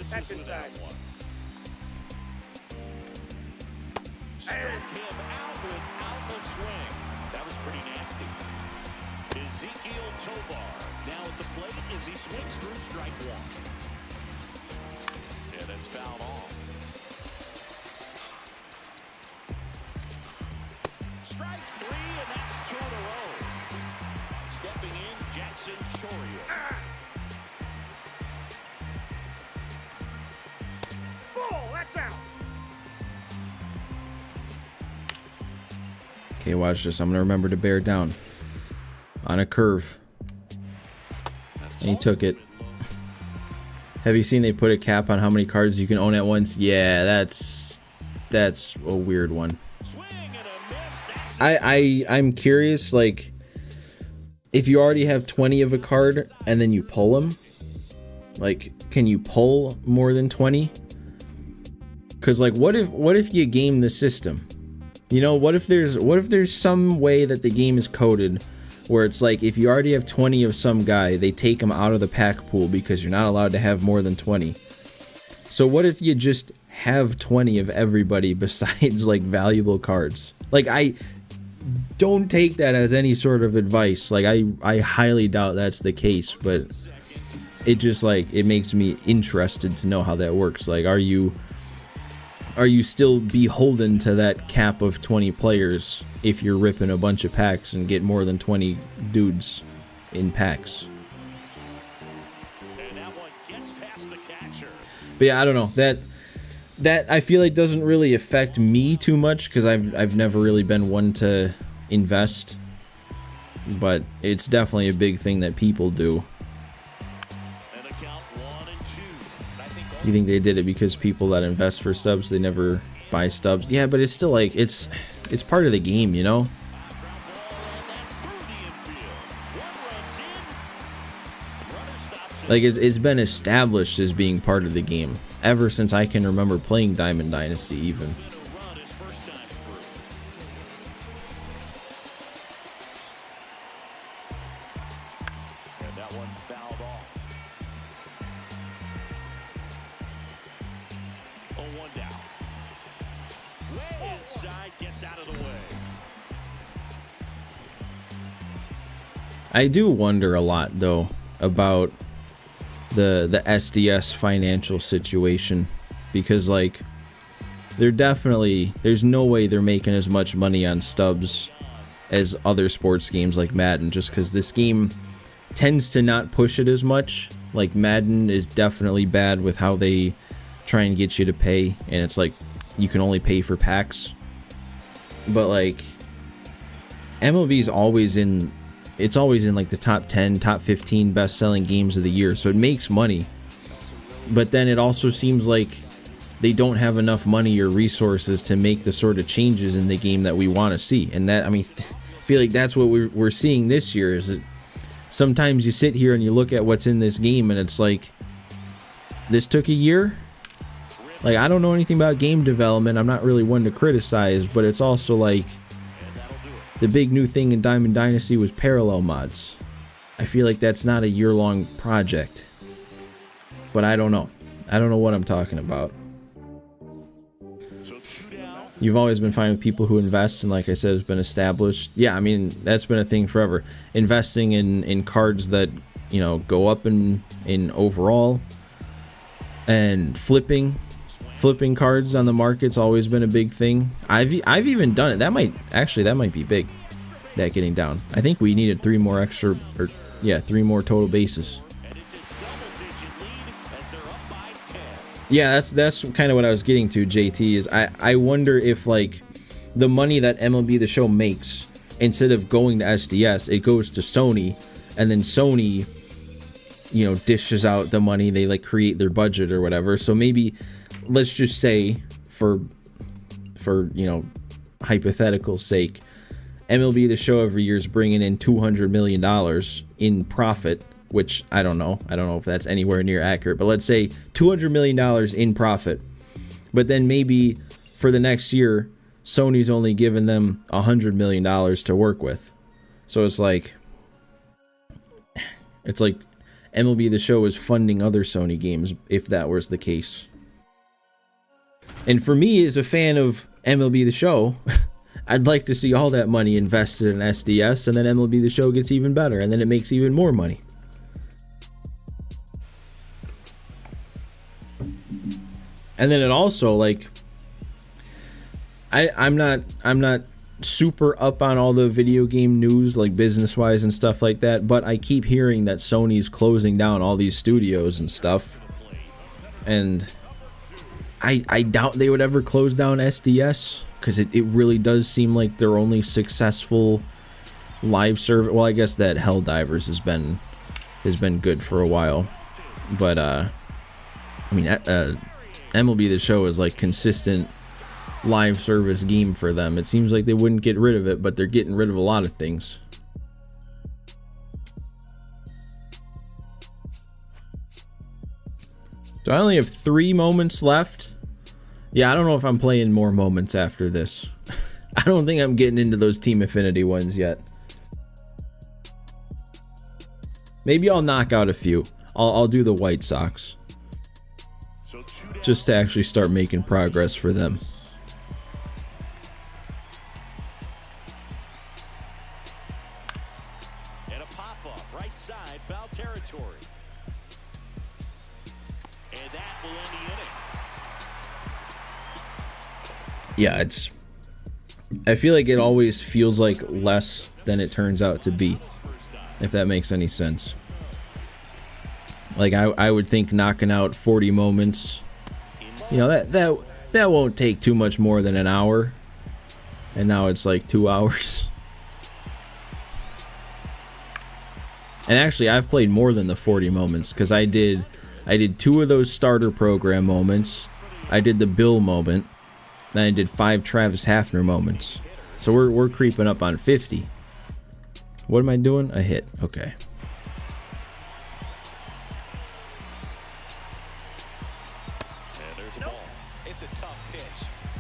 That's inside. Struck him out without the swing. That was pretty nasty. Ezekiel Tovar now at the plate as he swings through strike 1. And it's fouled off. Strike 3, and that's 2 in a row. Stepping in, Jackson Chorio. Okay, watch this. I'm gonna remember to bear down on a curve. And he took it. Have you seen they put a cap on how many cards you can own at once? Yeah, that's a weird one. I'm curious, like, if you already have 20 of a card and then you pull them, like, can you pull more than 20? Because, like, what if you game the system? You know, what if there's some way that the game is coded where it's like, if you already have 20 of some guy, they take him out of the pack pool because you're not allowed to have more than 20. So what if you just have 20 of everybody besides, like, valuable cards? Like, I don't take that as any sort of advice. Like, I highly doubt that's the case, but it just, like, it makes me interested to know how that works. Like, are you still beholden to that cap of 20 players if you're ripping a bunch of packs and get more than 20 dudes in packs? And that one gets past the catcher. But yeah, I don't know. That I feel like doesn't really affect me too much because I've never really been one to invest. But it's definitely a big thing that people do. You think they did it because people that invest for stubs, they never buy stubs? Yeah, but it's still like, it's part of the game, you know? Like, it's been established as being part of the game ever since I can remember playing Diamond Dynasty even. And that one fouled off. 0-1 down. Way inside, gets out of the way. I do wonder a lot, though, about the SDS financial situation, because, like, there's no way they're making as much money on stubs as other sports games like Madden, just because this game tends to not push it as much. Like, Madden is definitely bad with how they try and get you to pay, and it's like you can only pay for packs. But, like, MLB is always in it's always in like the top 10, top 15 best-selling games of the year, so it makes money. But then it also seems like they don't have enough money or resources to make the sort of changes in the game that we want to see. And that, I mean, I feel like that's what we're seeing this year, is that sometimes you sit here and you look at what's in this game and it's like, this took a year? Like, I don't know anything about game development. I'm not really one to criticize, but it's also like, the big new thing in Diamond Dynasty was parallel mods. I feel like that's not a year-long project. But I don't know. I don't know what I'm talking about. You've always been fine with people who invest, and like I said, it's been established. Yeah, I mean, that's been a thing forever. Investing in cards that, you know, go up in overall, and flipping cards on the market's always been a big thing. I've even done it. That might be big, that getting down. I think we needed 3 more total bases. Yeah, that's kind of what I was getting to, JT, is I wonder if, like, the money that MLB The Show makes, instead of going to SDS, it goes to Sony, and then Sony, you know, dishes out the money. They, like, create their budget or whatever. So maybe, let's just say, for you know, hypothetical sake, MLB The Show every year is bringing in $200 million in profit, which I don't know if that's anywhere near accurate, but let's say $200 million in profit. But then maybe for the next year, Sony's only given them $100 million to work with. So it's like MLB The Show is funding other Sony games, if that was the case. And for me, as a fan of MLB The Show, I'd like to see all that money invested in SDS, and then MLB The Show gets even better, and then it makes even more money. And then it also, like, I'm not super up on all the video game news, like business wise and stuff like that, but I keep hearing that Sony's closing down all these studios and stuff, and I doubt they would ever close down SDS, because it really does seem like their only successful live service. Well, I guess that Helldivers has been good for a while, but I mean, MLB The Show is like consistent live service game for them. It seems like they wouldn't get rid of it, but they're getting rid of a lot of things. So I only have 3 moments left. Yeah, I don't know if I'm playing more moments after this. I don't think I'm getting into those Team Affinity ones yet. Maybe I'll knock out a few. I'll do the White Sox, just to actually start making progress for them. And a pop-up, right side, foul territory. And that will end the inning. Yeah, I feel like it always feels like less than it turns out to be, if that makes any sense. Like, I would think knocking out 40 moments, you know, that won't take too much more than an hour, and now it's like 2 hours. And actually, I've played more than the 40 moments, because I did 2 of those starter program moments, I did the Bill moment, then I did 5 Travis Hafner moments. So we're creeping up on 50. What am I doing? A hit. Okay. It's a tough pitch,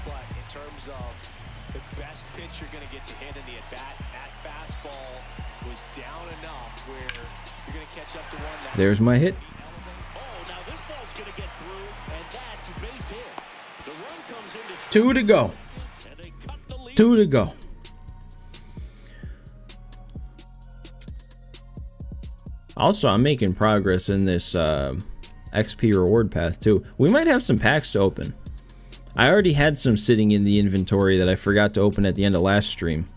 but in terms of the best pitch you're going to get to hit in the at-bat, that fastball was down enough where you're going to catch up to one. There's my hit. Oh, now this ball's going to get through, and that's a base hit. The run comes into 2 to go. and they cut the lead. 2 to go. Also, I'm making progress in this XP reward path too. We might have some packs to open. I already had some sitting in the inventory that I forgot to open at the end of last stream.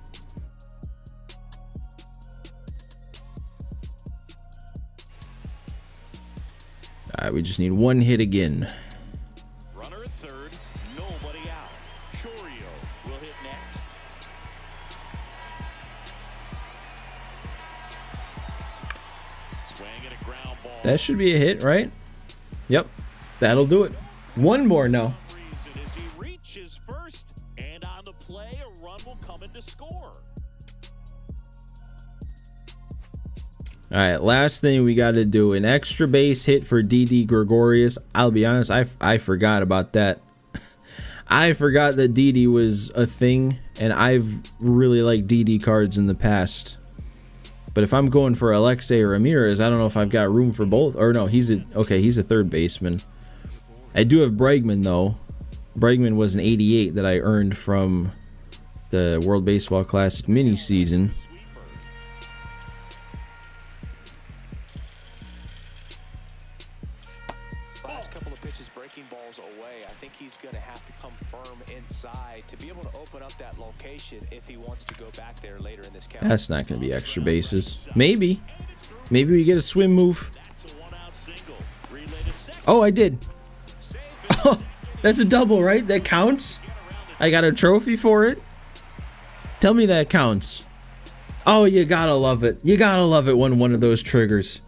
Alright, we just need 1 hit again. Runner at third, nobody out. Chorio will hit next. That should be a hit, right? Yep. That'll do it. One more now. As he reaches first, and on the play, a run will come in to score. All right, last thing we got to do, an extra base hit for Didi Gregorius. I'll be honest, I forgot about that. I forgot that Didi was a thing, and I've really liked Didi cards in the past. But if I'm going for Alexei or Ramirez, I don't know if I've got room for both. Or no, he's a third baseman. I do have Bregman though. Bregman was an 88 that I earned from the World Baseball Classic mini season. Last couple of pitches breaking balls away. I think he's going to have to come firm inside to be able to open up that location if he wants to go back there later in this count. That's not going to be extra bases. Maybe we get a swim move. Oh, I did. Oh, that's a double, right? That counts? I got a trophy for it? Tell me that counts. Oh, you gotta love it. You gotta love it when one of those triggers.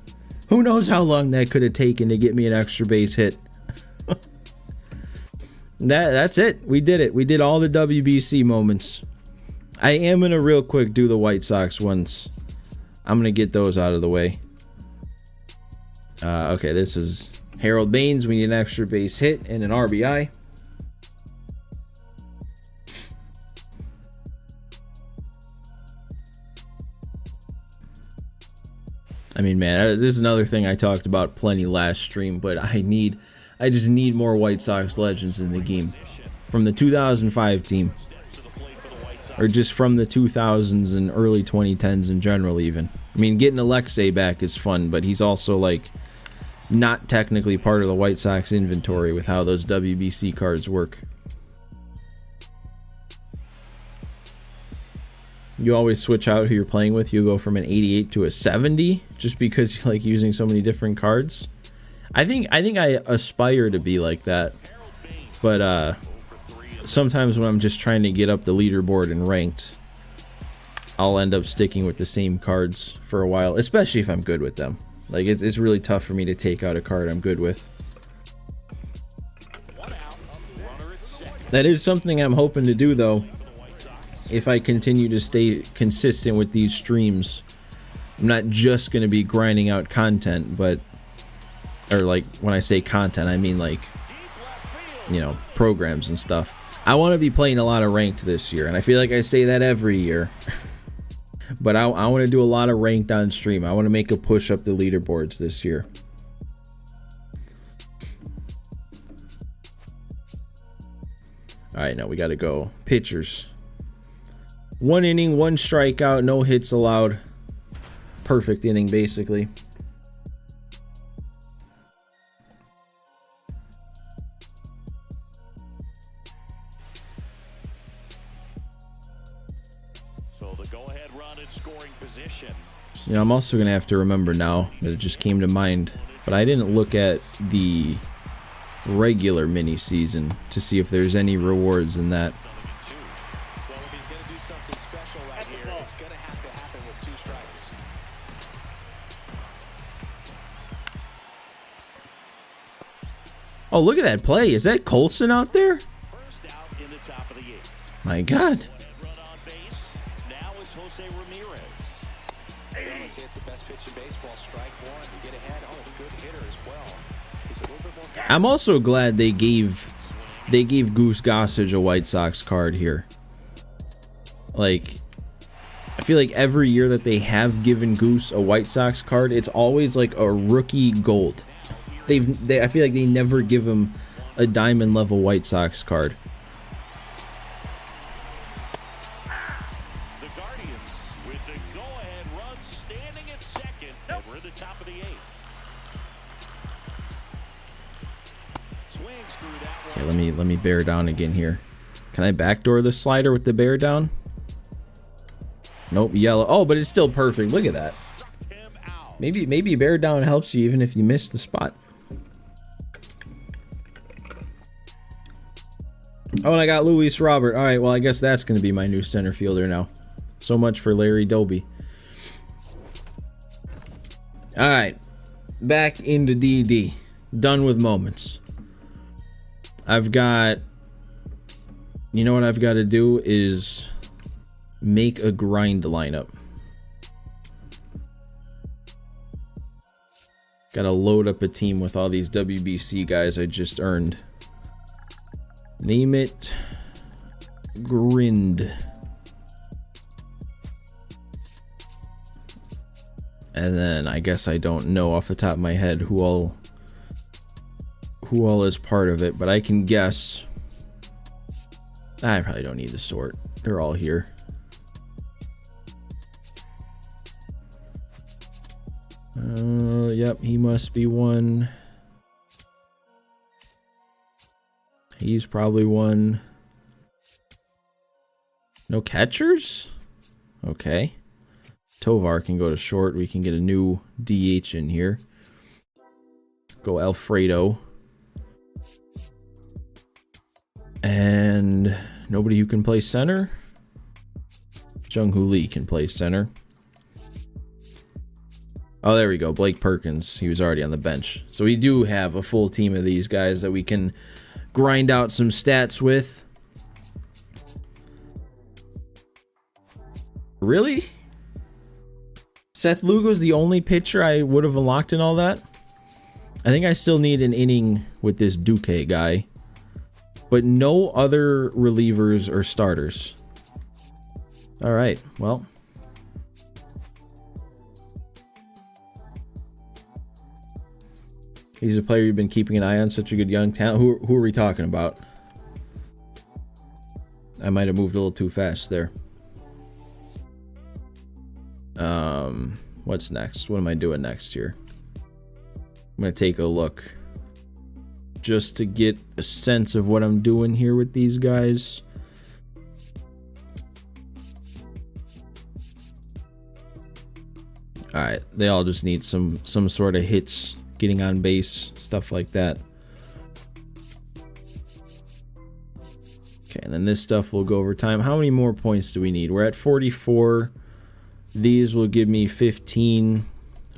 Who knows how long that could have taken to get me an extra base hit. That's it. We did it. We did all the WBC moments. I am going to real quick do the White Sox ones. I'm going to get those out of the way. Okay, this is Harold Baines. We need an extra base hit and an RBI. I mean, man, this is another thing I talked about plenty last stream, but I just need more White Sox legends in the game. From the 2005 team. Or just from the 2000s and early 2010s in general even. I mean, getting Alexei back is fun, but he's also, like, not technically part of the White Sox inventory with how those WBC cards work. You always switch out who you're playing with. You go from an 88 to a 70 just because you like using so many different cards. I think I aspire to be like that. But sometimes when I'm just trying to get up the leaderboard and ranked, I'll end up sticking with the same cards for a while, especially if I'm good with them. Like it's really tough for me to take out a card I'm good with. That is something I'm hoping to do though. If I continue to stay consistent with these streams, I'm not just going to be grinding out content, but, or like when I say content, I mean like, you know, programs and stuff. I want to be playing a lot of ranked this year, and I feel like I say that every year. But I want to do a lot of ranked on stream. I want to make a push up the leaderboards this year. All right, now we got to go pitchers. 1 inning, 1 strikeout, no hits allowed. Perfect inning, basically. So the go-ahead run in scoring position. You know, I'm also going to have to remember now that it just came to mind, but I didn't look at the regular mini season to see if there's any rewards in that. Oh, look at that play. Is that Colson out there? First out in the top of the 8th. My God. Run on base. Now it's Jose Ramirez. I say it's the best pitch in baseball. Strike one. You get ahead. Oh, a good hitter as well. He's a little bit more. I'm also glad they gave Goose Gossage a White Sox card here. Like, I feel like every year that they have given Goose a White Sox card, it's always like a rookie gold. I feel like they never give him a diamond level White Sox card. The Guardians with the go-ahead run standing at second. And we're at the top of the 8th. Swings through that one. Okay, let me bear down again here. Can I backdoor the slider with the bear down? Nope, yellow. Oh, but it's still perfect. Look at that. Maybe bear down helps you even if you miss the spot. Oh, and I got Luis Robert. All right, well, I guess that's going to be my new center fielder now. So much for Larry Doby. All right. back into DD. Done with moments. I've got... You know what I've got to do is make a grind lineup. Gotta load up a team with all these WBC guys I just earned. Name it Grind. And then I guess I don't know off the top of my head who all is part of it, but I can guess. I probably don't need to sort. They're all here. Yep, he must be one. He's probably one. No catchers? Okay. Tovar can go to short. We can get a new DH in here. Go Alfredo. And nobody who can play center. Jung-Hoo Lee can play center. Oh, there we go. Blake Perkins. He was already on the bench. So we do have a full team of these guys that we can grind out some stats with. Really? Seth Lugo's the only pitcher I would have unlocked in all that? I think I still need an inning with this Duque guy. But no other relievers or starters. Alright, well. He's a player you've been keeping an eye on, such a good young talent. Who are we talking about? I might have moved a little too fast there. What's next? What am I doing next here? I'm going to take a look. Just to get a sense of what I'm doing here with these guys. Alright, they all just need some sort of hits, getting on base, stuff like that. Okay, and then this stuff will go over time. How many more points do we need? We're at 44. These will give me 15.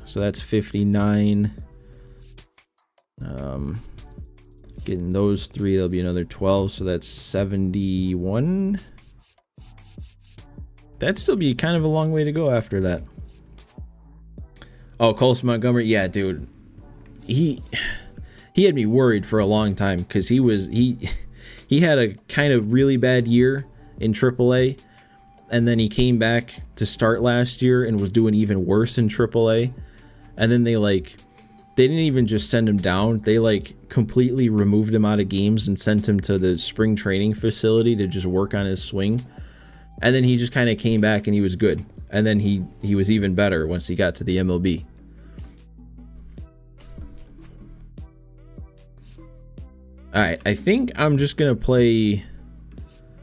So that's 59. Getting those three, there'll be another 12. So that's 71. That'd still be kind of a long way to go after that. Oh, Colson Montgomery. Yeah, dude. He had me worried for a long time because he had a kind of really bad year in AAA, and then he came back to start last year and was doing even worse in AAA, and then they didn't even just send him down, they completely removed him out of games and sent him to the spring training facility to just work on his swing, and then he just kind of came back and he was good, and then he was even better once he got to the MLB. Alright, I think I'm just going to play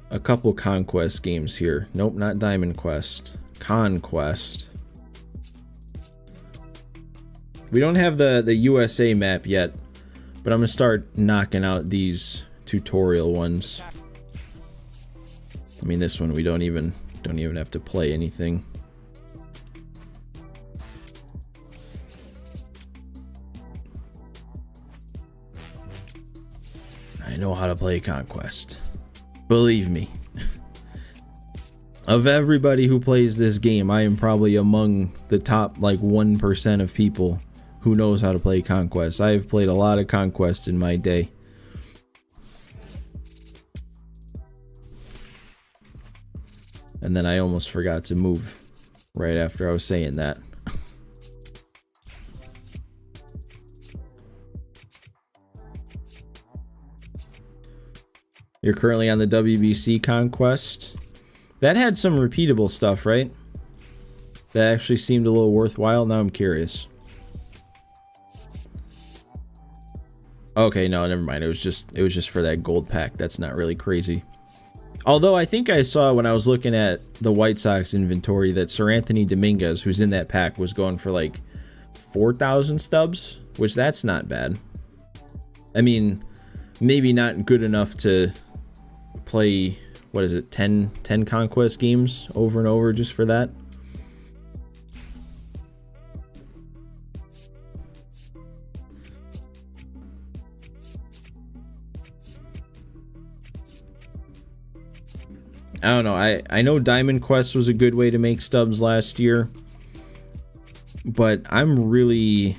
a couple Conquest games here. Nope, not Diamond Quest. Conquest. We don't have the USA map yet, but I'm going to start knocking out these tutorial ones. I mean, this one we don't even have to play anything. I know how to play Conquest. Believe me. Of everybody who plays this game, I am probably among the top 1% of people who knows how to play Conquest. I have played a lot of Conquest in my day. And then I almost forgot to move right after I was saying that. You're currently on the WBC Conquest. That had some repeatable stuff, right? That actually seemed a little worthwhile. Now I'm curious. Okay, no, never mind. It was just for that gold pack. That's not really crazy. Although I think I saw when I was looking at the White Sox inventory that Sir Anthony Dominguez, who's in that pack, was going for 4,000 stubs, which that's not bad. I mean, maybe not good enough to play, what is it, 10 Conquest games over and over just for that. I don't know. I know Diamond Quest was a good way to make stubs last year, but I'm really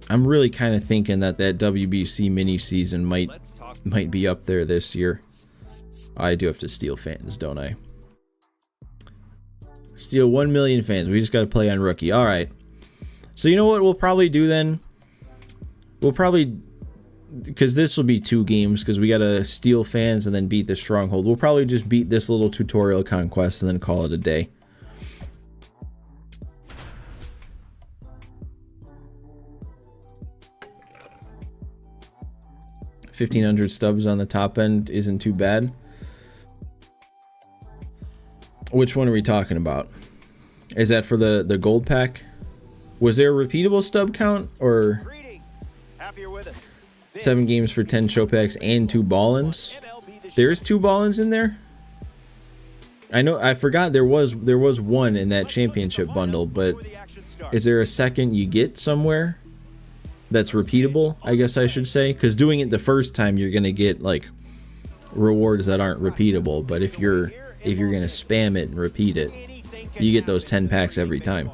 kind of thinking that WBC mini season might be up there this year. I do have to steal fans, don't I? Steal 1 million fans. We just got to play on rookie. All right. So you know what we'll probably do then? We'll probably, because this will be 2 games, because we got to steal fans and then beat the stronghold. We'll probably just beat this little tutorial conquest and then call it a day. $1,500 stubs on the top end isn't too bad. Which one are we talking about? Is that for the gold pack? Was there a repeatable stub count, or 7 games for 10 show packs and 2 ball-ins? There's 2 ball-ins in there? I forgot there was one in that championship bundle, but is there a second you get somewhere that's repeatable, I guess I should say? Because doing it the first time, you're gonna get like rewards that aren't repeatable, but if you're gonna spam it and repeat it, you get those 10 packs every time.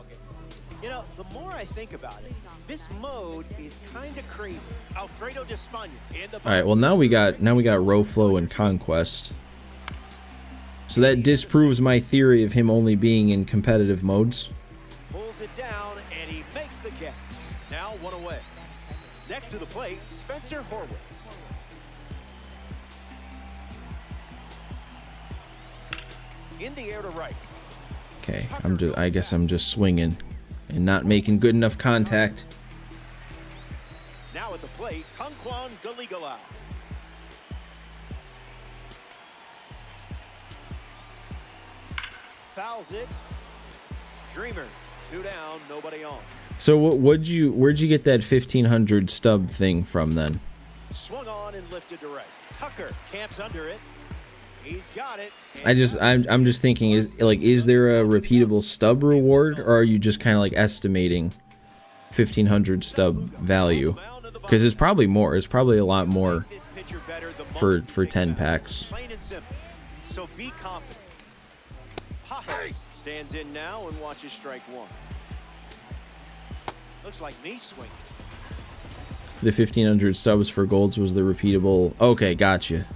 You know, the more I think about it, this mode is kind of crazy. Alfredo Despaigne in the. All right, well now we got row flow and conquest. So that disproves my theory of him only being in competitive modes. Pulls it down and he makes the catch. Now 1 away. Next to the plate, Spencer Horwitz. In the air to right. Okay, I guess I'm just swinging and not making good enough contact. Now at the plate, Kangkwan Galigala. Fouls it. Dreamer, 2 down, nobody on. So where'd you get that 1,500 stub thing from then? Swung on and lifted to right. Tucker camps under it. He's got it. I'm just thinking, is there a repeatable stub reward, or are you just kind of like estimating 1,500 stub value? Because it's probably more. It's probably a lot more for 10 packs. Plain and simple. So be confident. Pajas stands in now and watches strike 1. Looks like me swinging. The 1,500 subs for golds was the repeatable. Okay, gotcha.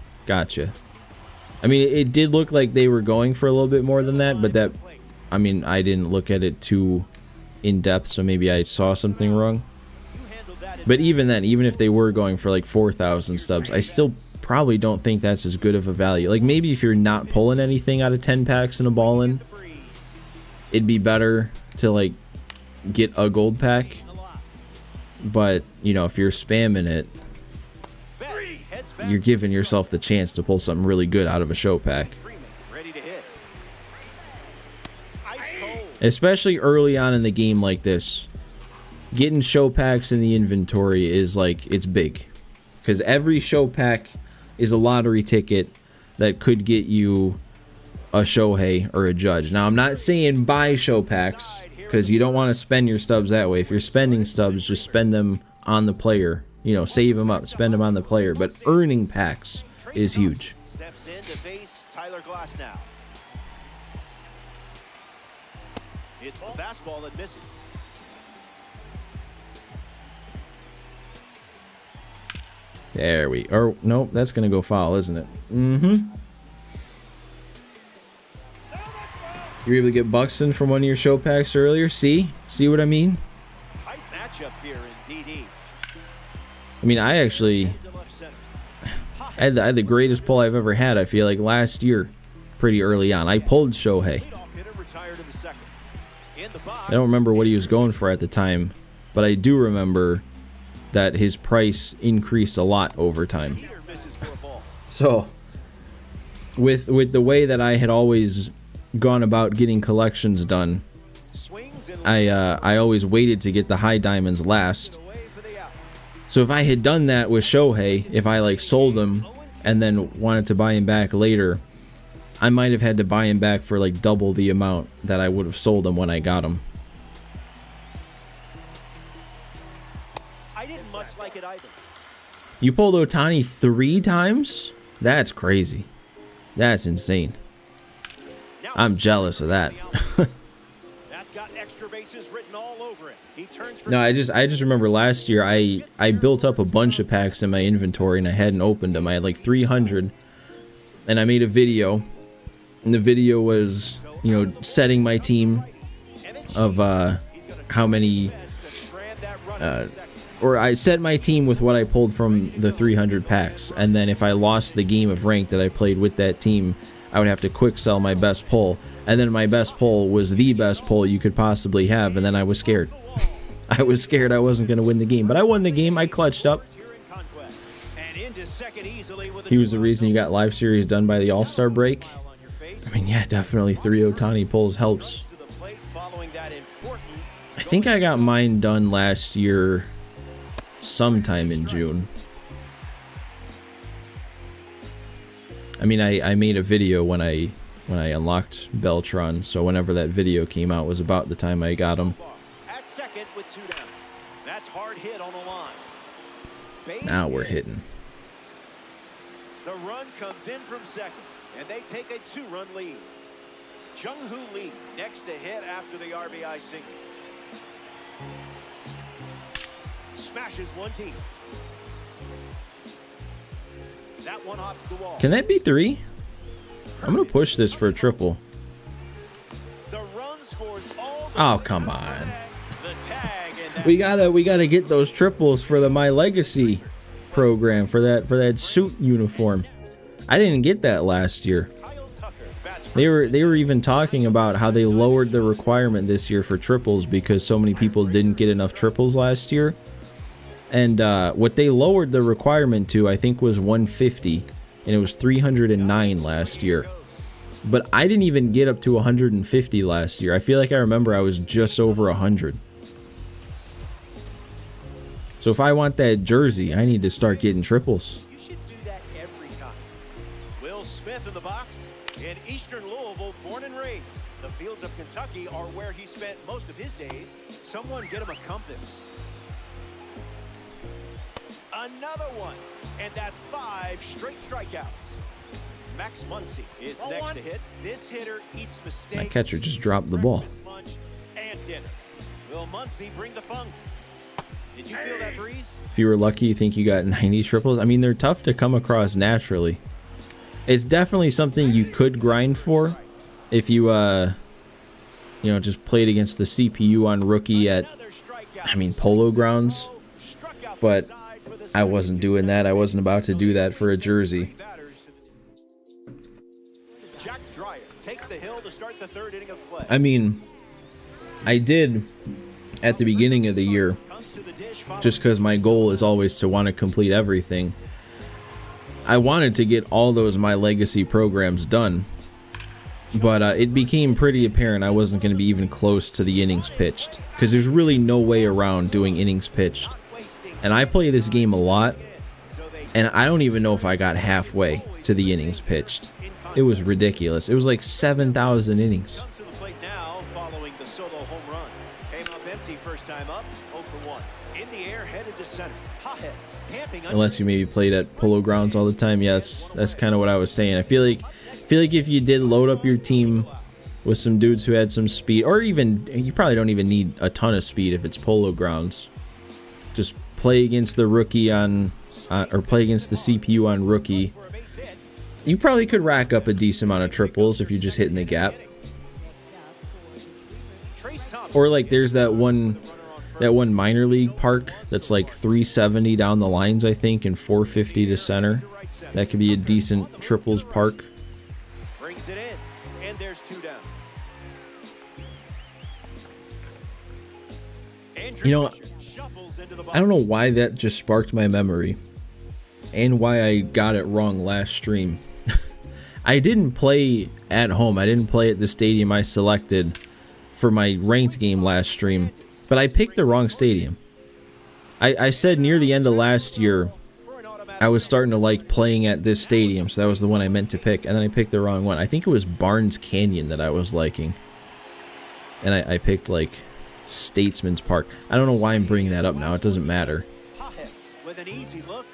I mean, it did look like they were going for a little bit more than that, but that, I mean, I didn't look at it too in depth, so maybe I saw something wrong. But even then, even if they were going for like 4,000 stubs, I still probably don't think that's as good of a value. Like, maybe if you're not pulling anything out of 10 packs in a ball-in, it'd be better to like get a gold pack. But, you know, if you're spamming it, you're giving yourself the chance to pull something really good out of a show pack. Especially early on in the game like this, getting show packs in the inventory is like, it's big. Because every show pack is a lottery ticket that could get you a Shohei or a Judge. Now, I'm not saying buy show packs, because you don't want to spend your stubs that way. If you're spending stubs, just spend them on the player. You know, save them up, spend them on the player. But earning packs is huge. Steps in to face Tyler Glass now. It's the fastball that misses. There we are. Nope, that's going to go foul, isn't it? Mm-hmm. You were able to get Buxton from one of your show packs earlier. See what I mean? Tight matchup here in DD. I mean, I actually had the greatest pull I've ever had, I feel like, last year, pretty early on. I pulled Shohei. I don't remember what he was going for at the time, but I do remember that his price increased a lot over time. So, with the way that I had always gone about getting collections done, I always waited to get the high diamonds last. So if I had done that with Shohei, if I like sold him and then wanted to buy him back later, I might have had to buy him back for like double the amount that I would have sold him when I got him. I didn't much like it either. You pulled Ohtani 3 times? That's crazy. That's insane. I'm jealous of that. That's got extra bases written all over it. He turns for No, I just remember last year I built up a bunch of packs in my inventory and I hadn't opened them. I had like 300, and I made a video, and the video was, you know, setting my team of how many or I set my team with what I pulled from the 300 packs, and then if I lost the game of rank that I played with that team, I would have to quick sell my best pull, and then my best pull was the best pull you could possibly have, and then I was scared. I was scared I wasn't going to win the game, but I won the game. I clutched up. He was the reason you got live series done by the All-Star break. I mean, yeah, definitely 3 Ohtani pulls helps. I think I got mine done last year sometime in June. I mean, I made a video when I unlocked Beltron, so whenever that video came out was about the time I got him. At second with 2 down. That's hard hit on the line. Now we're hitting. The run comes in from second, and they take a 2-run lead. Jung-Hoo Lee next to hit after the RBI single. Smashes one team. That one hops the wall. Can that be 3? I'm gonna push this for a triple. The run scores all the Oh, come on. the tag, and We gotta get those triples for the My Legacy program for that suit uniform. I didn't get that last year. Kyle Tucker bats They were even talking about how they lowered the requirement this year for triples because so many people didn't get enough triples last year. And what they lowered the requirement to, I think, was 150, and it was 309 last year. But I didn't even get up to 150 last year. I feel like I remember I was just over 100. So if I want that jersey, I need to start getting triples. You should do that every time. Will Smith in the box. In eastern Louisville, born and raised. The fields of Kentucky are where he spent most of his days. Someone get him a compass. Another one, and that's 5 straight strikeouts. Max Muncy is next to hit. This hitter eats mistakes. That catcher just dropped the ball. Breakfast, lunch, and dinner. Will Muncy bring the funk? Did you feel that breeze? If you were lucky, you think you got 90 triples. I mean, they're tough to come across naturally. It's definitely something you could grind for if you, you know, just played against the CPU on rookie at, I mean, Polo Grounds. But I wasn't doing that. I wasn't about to do that for a jersey. Jack Dreyer takes the hill to start the 3rd inning of play. I mean, I did at the beginning of the year, just because my goal is always to want to complete everything. I wanted to get all those My Legacy programs done, but it became pretty apparent I wasn't going to be even close to the innings pitched, because there's really no way around doing innings pitched. And I play this game a lot, and I don't even know if I got halfway to the innings pitched. It was ridiculous. It was like 7,000 innings. Comes to the plate now following the solo home run. Came up empty first time up, 0 for 1. In the air, headed to center. Pajes camping Unless you maybe played at Polo Grounds all the time. Yeah, that's kind of what I was saying. I feel like if you did load up your team with some dudes who had some speed, or even, you probably don't even need a ton of speed if it's Polo Grounds. Just play against the rookie on, or play against the CPU on rookie. You probably could rack up a decent amount of triples if you're just hitting the gap. Or like there's that one minor league park that's like 370 down the lines, I think, and 450 to center. That could be a decent triples park. brings it in, and there's 2 down. You know, I don't know why that just sparked my memory and why I got it wrong last stream. I didn't play at home. I didn't play at the stadium I selected for my ranked game last stream, but I picked the wrong stadium. I said near the end of last year I was starting to like playing at this stadium, so that was the one I meant to pick, and then I picked the wrong one. I think it was Barnes Canyon that I was liking, and I picked like Statesman's Park. I don't know why I'm bringing that up now. It doesn't matter.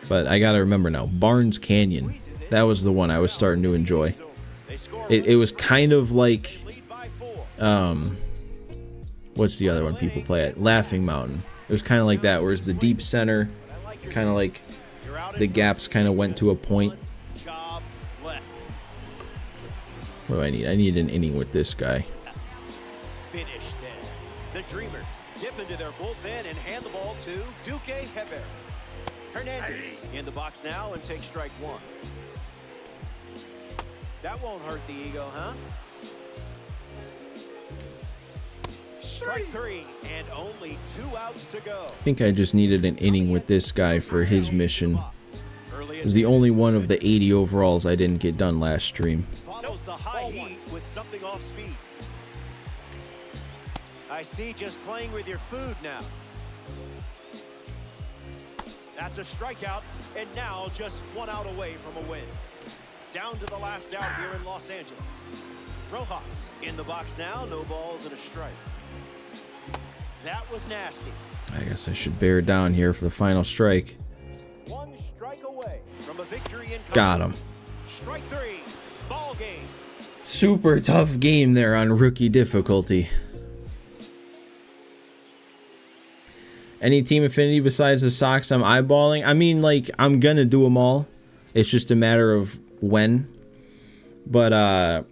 But I gotta remember now. Barnes Canyon. That was the one I was starting to enjoy. It was kind of like, Lead by 4. what's the other one people play at? Laughing Mountain. It was kind of like that, whereas the deep center, kind of like the gaps kind of went to a point. Job left. What do I need? I need an inning with this guy. Finish there. The Dreamers dip into their bullpen and hand the ball to Duque Heber. Hernandez in the box now and takes strike 1. That won't hurt the ego, huh? Strike 3 and only 2 outs to go. I think I just needed an inning with this guy for his mission. It was the only one of the 80 overalls I didn't get done last stream. Follows the high heat with something off speed. I see, just playing with your food now. That's a strikeout, and now just 1 out away from a win. Down to the last out here in Los Angeles. Rojas in the box now, no balls and a strike. That was nasty. I guess I should bear down here for the final strike. 1 strike away from a victory in Got him. Strike 3, ball game. Super tough game there on rookie difficulty. Any team affinity besides the Sox I'm eyeballing? I mean, like, I'm gonna do them all. It's just a matter of when. But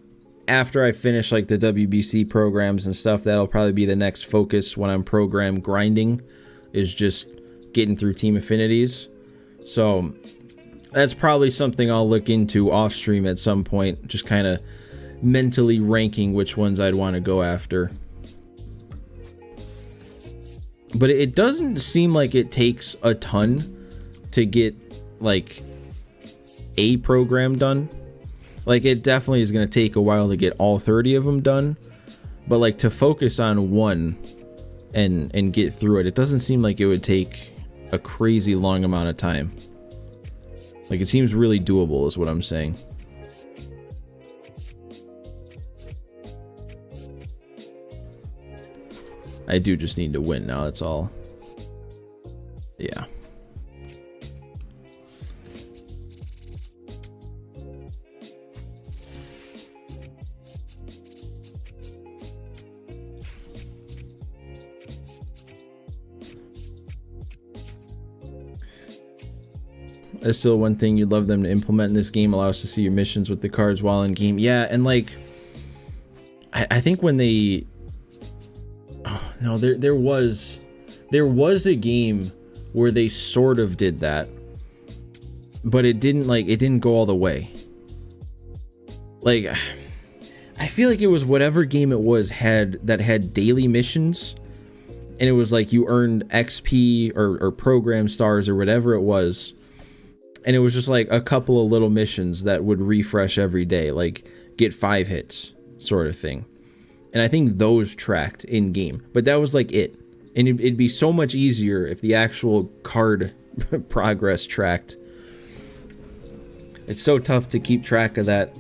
after I finish like the WBC programs and stuff, that'll probably be the next focus when I'm program grinding, is just getting through team affinities. So that's probably something I'll look into off stream at some point, just kind of mentally ranking which ones I'd want to go after. But it doesn't seem like it takes a ton to get like a program done. Like, it definitely is going to take a while to get all 30 of them done, but like to focus on one and get through it, it doesn't seem like it would take a crazy long amount of time. Like, it seems really doable is what I'm saying. I do just need to win now, that's all. Yeah. That's still one thing you'd love them to implement in this game, allow us to see your missions with the cards while in game. Yeah, and like, I think when they... Oh, no, there was a game where they sort of did that, but it didn't go all the way. Like, I feel like it was whatever game it was that had daily missions, and it was like you earned XP or program stars or whatever it was. And it was just like a couple of little missions that would refresh every day, like get 5 hits sort of thing. And I think those tracked in game, but that was like it. And it'd be so much easier if the actual card progress tracked. It's so tough to keep track of that.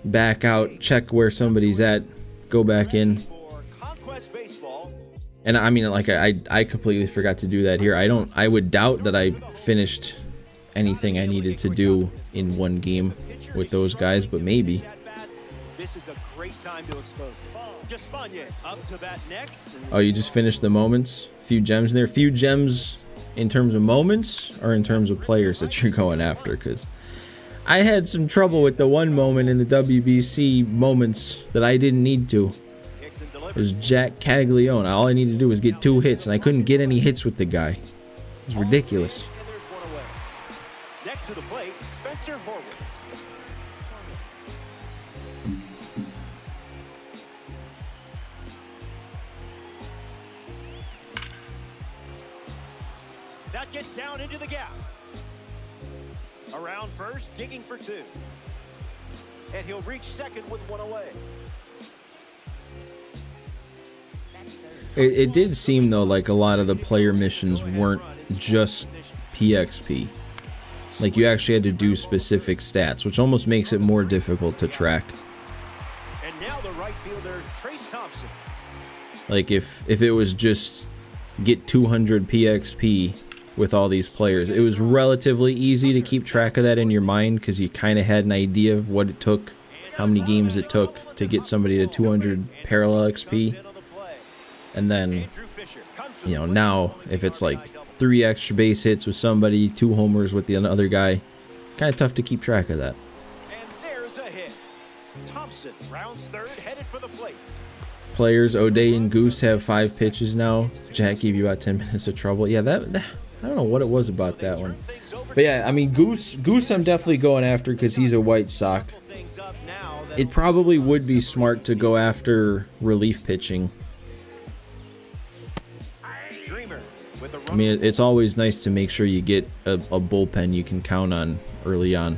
Back out, check where somebody's at, go back in. And I mean, like, I completely forgot to do that here. I would doubt that I finished anything I needed to do in one game with those guys, but maybe. This is a great time to expose it. Despaigne up to bat next. Oh, you just finished the moments? Few gems in there. Few gems in terms of moments or in terms of players that you're going after? Because I had some trouble with the one moment in the WBC moments that I didn't need to. It was Jack Caglione. All I needed to do was get 2 hits, and I couldn't get any hits with the guy. It was ridiculous. Next to the plate, Spencer Horwitz. That gets down into the gap. Around first, digging for 2. And he'll reach second with 1 away. It did seem, though, like a lot of the player missions weren't just PXP. Like, you actually had to do specific stats, which almost makes it more difficult to track. And now the right fielder, Trace Thompson. Like, if it was just get 200 PXP with all these players, it was relatively easy to keep track of that in your mind because you kind of had an idea of what it took how many games it took to get somebody to 200 parallel XP. And then, you know, now if it's like 3 extra base hits with somebody, 2 homers with the other guy, kind of tough to keep track of that. And there's a hit. Thompson rounds third, headed for the plate. Players O'Day and Goose have 5 pitches now. Jack gave you about 10 minutes of trouble. Yeah, that I don't know what it was about that one. But yeah, I mean, Goose I'm definitely going after because he's a White Sox. It probably would be smart to go after relief pitching. I mean, it's always nice to make sure you get a bullpen you can count on early on.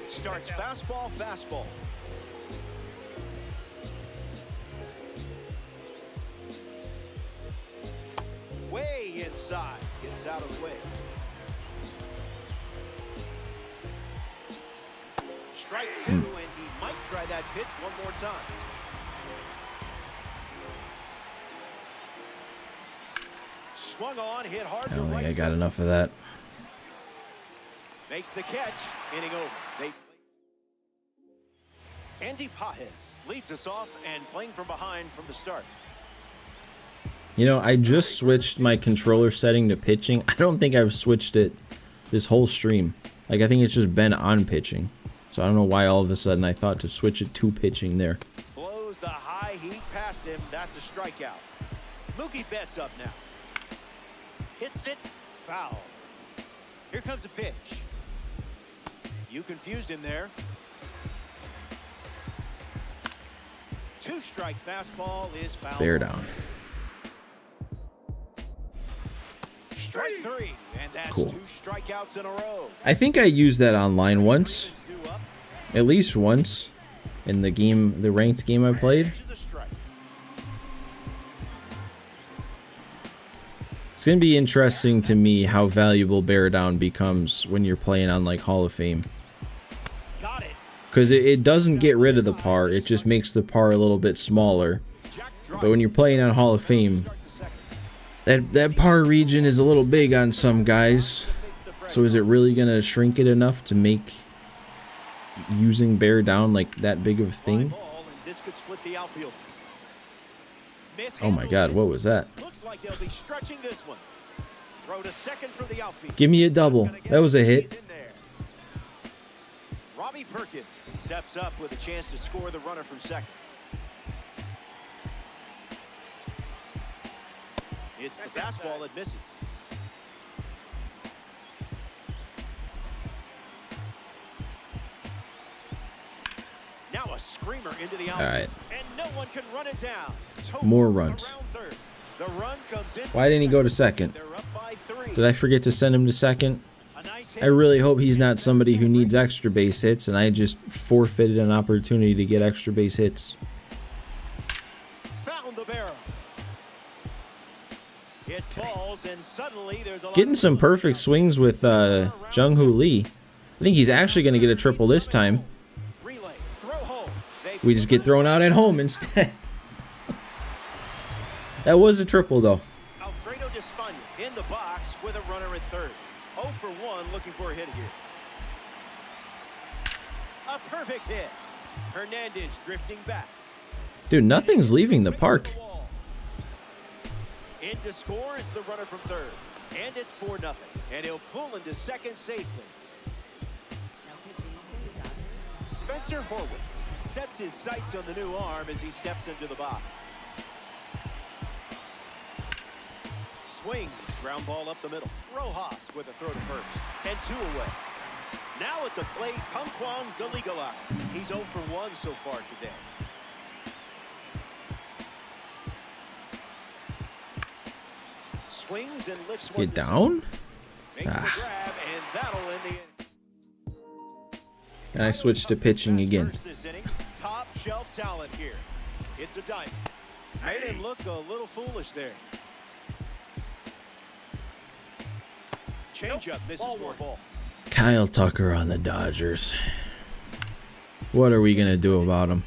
Starts fastball. Way inside. Gets out of the way. Strike 2, and he might try that pitch one more time. Swung on, hit hard. I don't think I got enough of that. Makes the catch, inning over. Andy Pajes leads us off and playing from behind from the start. You know, I just switched my controller setting to pitching. I don't think I've switched it this whole stream. Like, I think it's just been on pitching. So I don't know why all of a sudden I thought to switch it to pitching there. Blows the high heat past him. That's a strikeout. Mookie Betts up now. Hits it, foul. Here comes a pitch. You confused him there. 2-strike fastball is foul. Bear down. Strike 3, and that's cool. 2 strikeouts in a row. I think I used that online once. At least once. In the game, the ranked game I played. It's going to be interesting to me how valuable bear down becomes when you're playing on like Hall of Fame. Because it doesn't get rid of the par, it just makes the par a little bit smaller. But when you're playing on Hall of Fame, that par region is a little big on some guys. So is it really going to shrink it enough to make using bear down like that big of a thing? Oh my god, what was that? They'll be stretching this one. Throw to second for the outfield. Give me a double. That was a hit. Robbie Perkins steps up with a chance to score the runner from second. It's the fastball that misses. Now a screamer into the outfield. All right. And no one can run it down. More runs. The run comes in. Why didn't he go to second? Did I forget to send him to second? I really hope he's not somebody who needs extra base hits, and I just forfeited an opportunity to get extra base hits. Found the barrel. It falls, and suddenly there's a getting some perfect swings with Jung-Hoo Lee. I think he's actually going to get a triple this time. We just get thrown out at home instead. That was a triple, though. Alfredo Despaigne in the box with a runner at third. 0 for 1, looking for a hit here. A perfect hit. Hernandez drifting back. Dude, nothing's leaving the park. In to score is the runner from third. And it's 4-0. And he'll pull into second safely. Spencer Horwitz sets his sights on the new arm as he steps into the box. Swings, ground ball up the middle. Rojas with a throw to first. And 2 away. Now at the plate, Pumquan Galigala. He's 0 for 1 so far today. Swings and lifts one. Get down? Makes the grab, and that'll end the inning. And I switched to pitching again. Top shelf talent here. It's a dive. Made him look a little foolish there. Changeup misses for a ball. Kyle Tucker on the Dodgers. What are we going to do about him?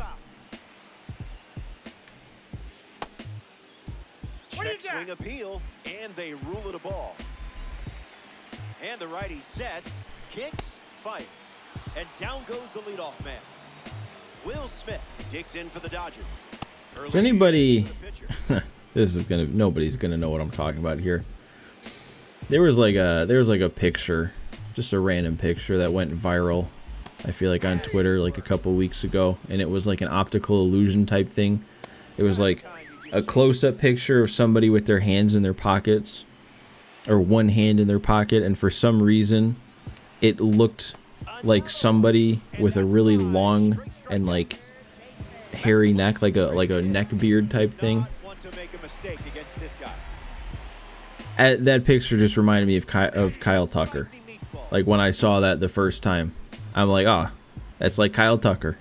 Check swing appeal, and they rule it a ball. And the righty sets, kicks, fires. And down goes the leadoff man. Will Smith digs in for the Dodgers. Is anybody nobody's gonna know what I'm talking about here. There was like a picture, just a random picture that went viral, I feel like on Twitter like a couple weeks ago, and it was like an optical illusion type thing. It was like a close-up picture of somebody with their hands in their pockets, or one hand in their pocket, and for some reason it looked like somebody with a really long and like hairy neck, like a neck beard type thing. That picture just reminded me of Kyle Tucker. Like when I saw that the first time, I'm like, ah, that's like Kyle Tucker.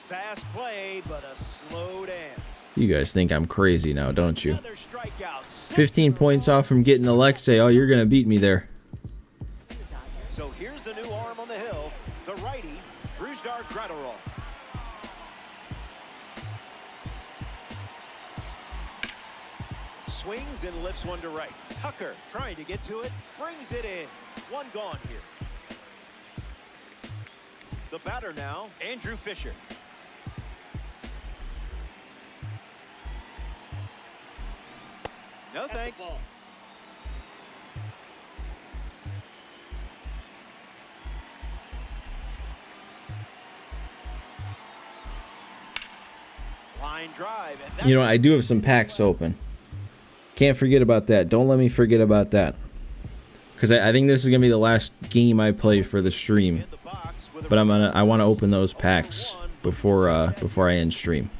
Fast play, but a slow dance. You guys think I'm crazy now, don't you? 15 points off from getting Alexei. Oh, you're gonna beat me there. So here's the new arm on the hill, the righty, Brusdar Graterol. Swings and lifts one to right. Tucker trying to get to it, brings it in. One gone here. The batter now, Andrew Fisher. No thanks. Line drive. You know, I do have some packs open. Can't forget about that. Don't let me forget about that. Because I think this is gonna be the last game I play for the stream. But I want to open those packs before I end stream.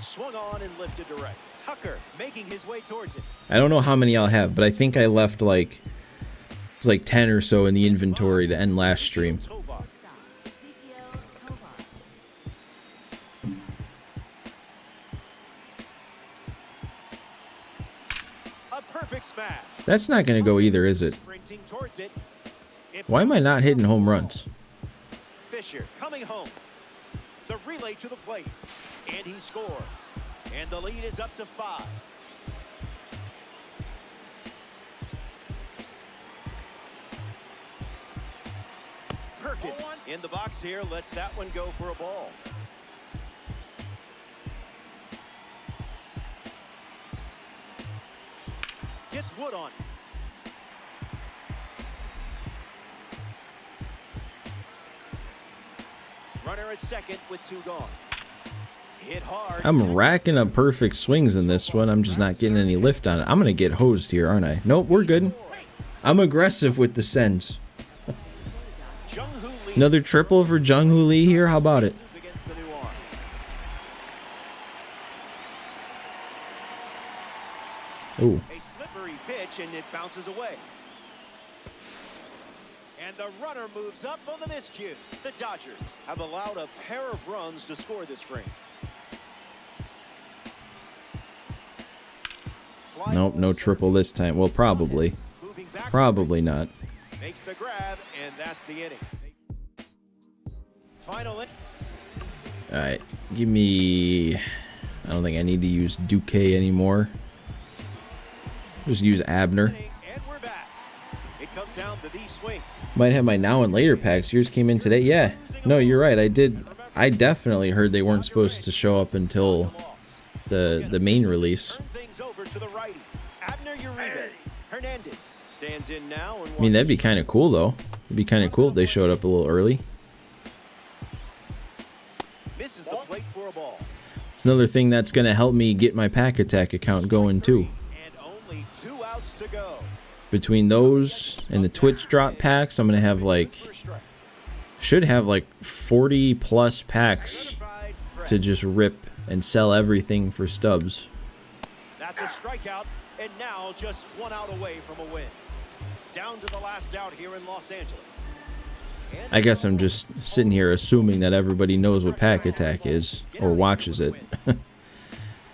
Swung on and lifted to right. Tucker making his way towards it. I don't know how many I'll have, but I think I left like it was like 10 or so in the inventory to end last stream. A perfect smash. That's not gonna go either, is it? Sprinting towards it. Why am I not hitting home runs? Fisher coming home. The relay to the plate. And he scores. And the lead is up to 5. Perkins in the box here lets that one go for a ball. Gets Wood on. Runner at second with 2 gone. Hit hard. I'm racking up perfect swings in this one. I'm just not getting any lift on it. I'm gonna get hosed here, aren't I? Nope, we're good. I'm aggressive with the sends. Another triple for Jung-Hoo Lee here. How about it? Ooh. A slippery pitch and it bounces away. And the runner moves up on the miscue. The Dodgers have allowed a pair of runs to score this frame. Nope, no triple this time. Well, probably. Probably not. Makes the grab, and that's the inning. Final inning. Alright, give me... I don't think I need to use Duque anymore. Just use Abner. And we're back. It comes down to these swings. Might have my now and later packs. Yours came in today. Yeah. No, you're right. I did. I definitely heard they weren't supposed to show up until the main release. I mean, that'd be kind of cool, though. It'd be kind of cool if they showed up a little early. Misses the plate for a ball. It's another thing that's going to help me get my Pack Attack account going, too. And only 2 outs to go. Between those and the Twitch drop packs, I'm going to have like... should have like 40 plus packs to just rip and sell everything for stubs. That's a strikeout, and now just 1 out away from a win. Down to the last out here in Los Angeles. I guess I'm just sitting here assuming that everybody knows what Pack Attack is or watches it.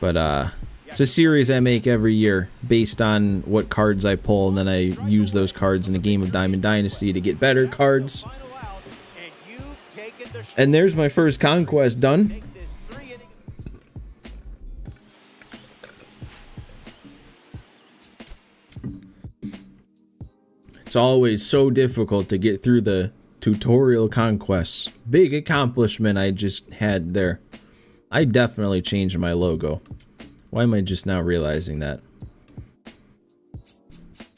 But it's a series I make every year based on what cards I pull, and then I use those cards in the game of Diamond Dynasty to get better cards. And there's my first conquest done. It's always so difficult to get through the tutorial conquests. Big accomplishment I just had there. I definitely changed my logo. Why am I just now realizing that?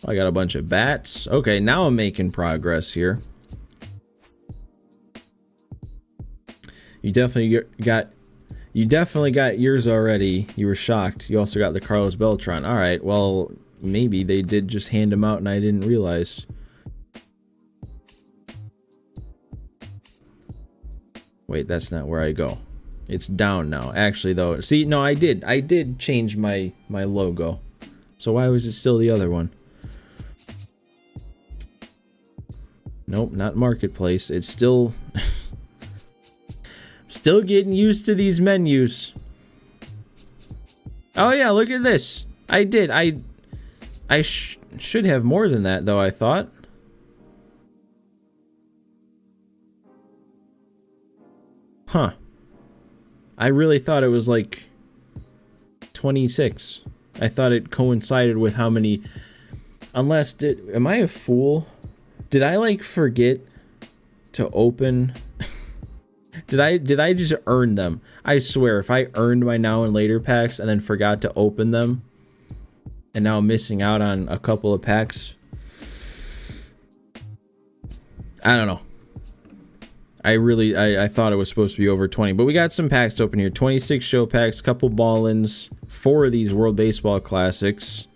I got a bunch of bats. Okay, now I'm making progress here. You definitely got yours already. You were shocked. You also got the Carlos Beltran. All right, well, maybe they did just hand them out and I didn't realize. Wait, that's not where I go. It's down now. Actually, though, see, no, I did change my logo. So why was it still the other one? Nope, not Marketplace. It's still still getting used to these menus. Oh yeah, look at this. I did. I should have more than that, though, I thought. Huh. I really thought it was like 26. I thought it coincided with how many... Unless, am I a fool? Did I, like, forget to open... Did I just earn them? I swear, if I earned my now and later packs and then forgot to open them, and now I'm missing out on a couple of packs, I don't know. I thought it was supposed to be over 20, but we got some packs to open here. 26 show packs, couple ball-ins, 4 of these World Baseball Classics,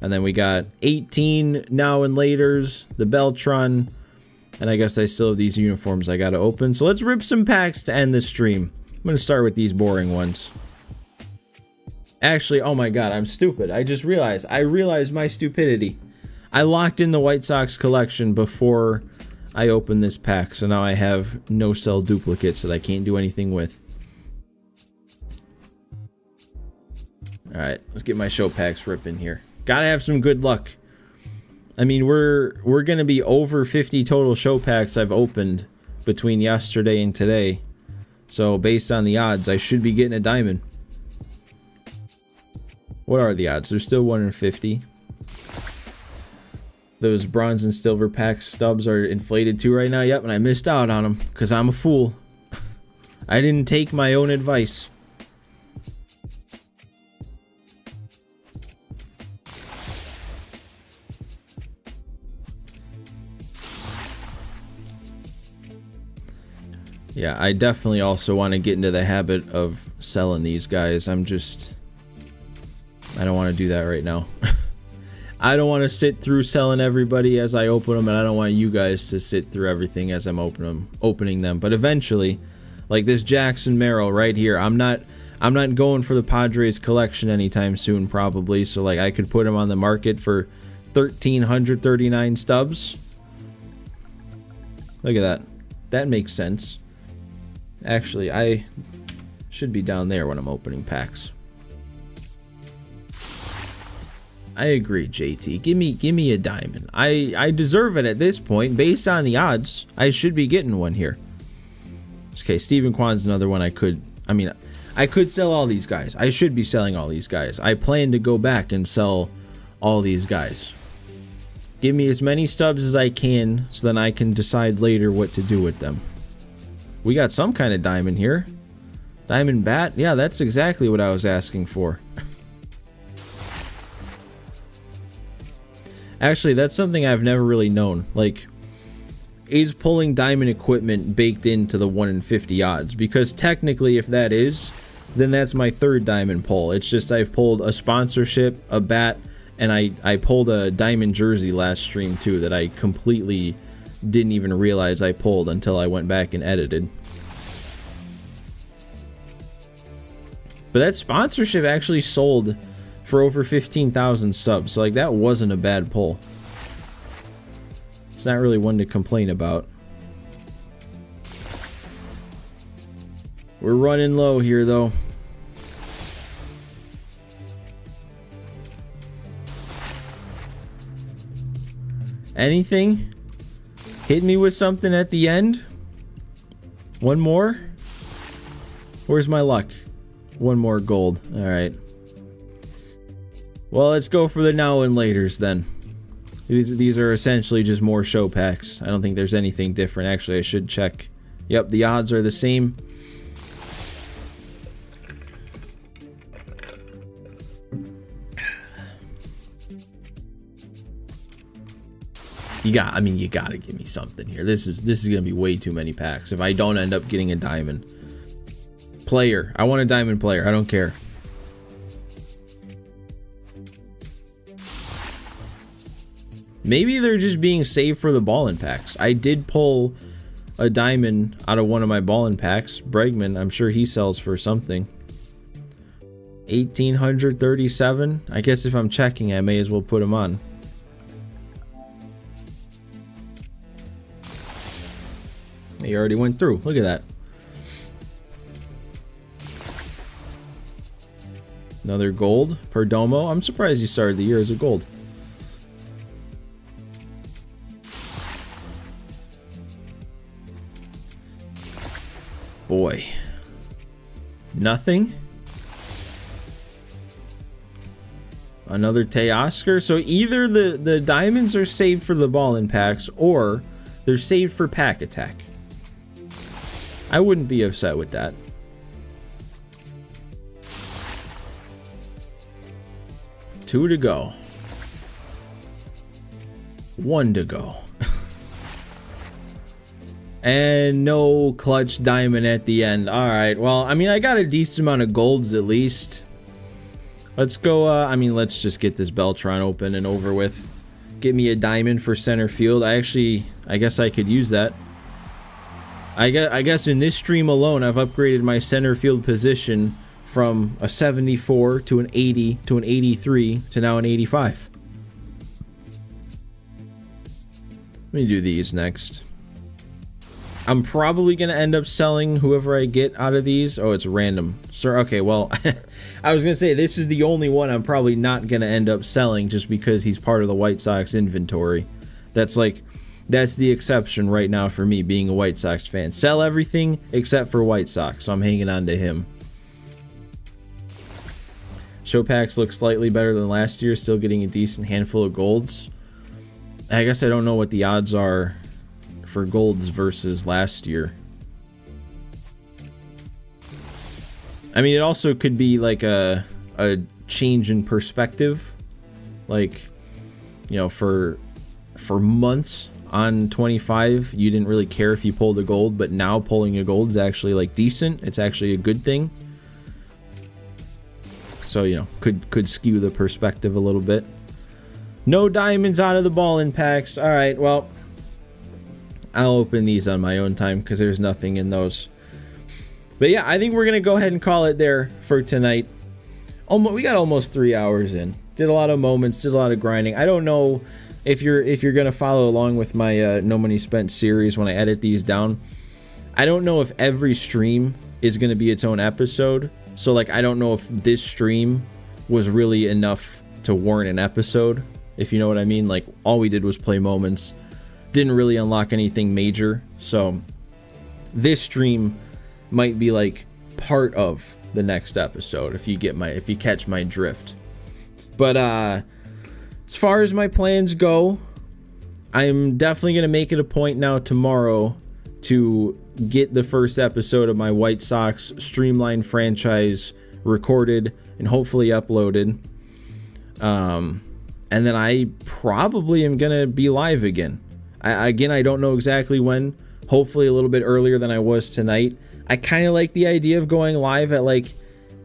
and then we got 18 now and laters, the Beltran, and I guess I still have these uniforms I gotta open. So let's rip some packs to end the stream. I'm gonna start with these boring ones. Actually, oh my god, I'm stupid. I just realized. I realized my stupidity. I locked in the White Sox collection before I opened this pack, so now I have no-sell duplicates that I can't do anything with. Alright, let's get my show packs ripping here. Gotta have some good luck. I mean, we're gonna be over 50 total show packs I've opened between yesterday and today. So based on the odds, I should be getting a diamond. What are the odds? They're still 1 in 50. Those bronze and silver pack stubs are inflated too right now. Yep, and I missed out on them because I'm a fool. I didn't take my own advice. Yeah, I definitely also want to get into the habit of selling these guys. I don't want to do that right now. I don't want to sit through selling everybody as I open them, and I don't want you guys to sit through everything as I'm opening them. But eventually, like this Jackson Merrill right here, I'm not going for the Padres collection anytime soon, probably. So like I could put him on the market for 1,339 stubs. Look at that. That makes sense. Actually, I should be down there when I'm opening packs. I agree, JT. Give me a diamond. I deserve it at this point. Based on the odds, I should be getting one here. Okay, Stephen Kwan's another one I could sell all these guys. I should be selling all these guys. I plan to go back and sell all these guys. Give me as many stubs as I can so then I can decide later what to do with them. We got some kind of diamond here. Diamond bat? Yeah, that's exactly what I was asking for. Actually, that's something I've never really known. Like, is pulling diamond equipment baked into the 1 in 50 odds? Because technically, if that is, then that's my 3rd diamond pull. It's just I've pulled a sponsorship, a bat, and I pulled a diamond jersey last stream too that I completely didn't even realize I pulled until I went back and edited. But that sponsorship actually sold for over 15,000 subs, so like that wasn't a bad pull. It's not really one to complain about. We're running low here though. Anything? Hit me with something at the end? One more? Where's my luck? One more gold. Alright. Well, let's go for the now and laters then. These are essentially just more show packs. I don't think there's anything different. Actually, I should check. Yep, the odds are the same. You gotta give me something here. This is gonna be way too many packs if I don't end up getting a diamond player. I want a diamond player. I don't care. Maybe they're just being saved for the ball-in packs. I did pull a diamond out of one of my ball-in packs. Bregman, I'm sure he sells for something. 1,837. I guess if I'm checking, I may as well put him on. He already went through. Look at that. Another gold. Perdomo. I'm surprised he started the year as a gold. Boy. Nothing. Another Teoscar. So either the diamonds are saved for the ball-in packs or they're saved for pack attack. I wouldn't be upset with that. Two to go. One to go. And no clutch diamond at the end. Alright, well, I mean, I got a decent amount of golds at least. Let's go, let's just get this Beltron open and over with. Get me a diamond for center field. I guess I could use that. I guess in this stream alone, I've upgraded my center field position from a 74 to an 80 to an 83 to now an 85. Let me do these next. I'm probably going to end up selling whoever I get out of these. Oh, it's random. Sir, okay, well, I was going to say this is the only one I'm probably not going to end up selling just because he's part of the White Sox inventory. That's the exception right now for me being a White Sox fan. Sell everything except for White Sox, so I'm hanging on to him. Show packs look slightly better than last year, still getting a decent handful of golds. I guess I don't know what the odds are for golds versus last year. I mean, it also could be like a change in perspective. Like, you know, for months on 25, you didn't really care if you pulled a gold, but now pulling a gold is actually like decent. It's actually a good thing. So, you know, could skew the perspective a little bit. No diamonds out of the ball-in packs. All right, well, I'll open these on my own time because there's nothing in those. But yeah, I think we're gonna go ahead and call it there for tonight. We got almost 3 hours in. Did a lot of moments. Did a lot of grinding. I don't know if you're gonna follow along with my No Money Spent series when I edit these down. I don't know if every stream is gonna be its own episode. So like, I don't know if this stream was really enough to warrant an episode, if you know what I mean. Like, all we did was play moments, didn't really unlock anything major. So this stream might be like part of the next episode if you catch my drift. But as far as my plans go, I'm definitely gonna make it a point now tomorrow to get the first episode of my White Sox Streamline franchise recorded and hopefully uploaded. And then I probably am gonna be live again. I don't know exactly when. Hopefully a little bit earlier than I was tonight. I kind of like the idea of going live at like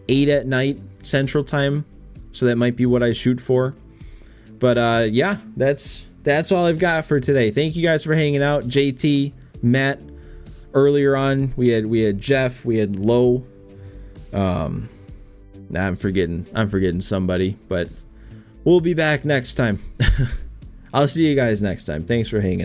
8 at night Central Time, so that might be what I shoot for. But yeah, that's all I've got for today. Thank you guys for hanging out. JT, Matt. Earlier on, we had Jeff, we had Lowe. I'm forgetting somebody, but we'll be back next time. I'll see you guys next time. Thanks for hanging out.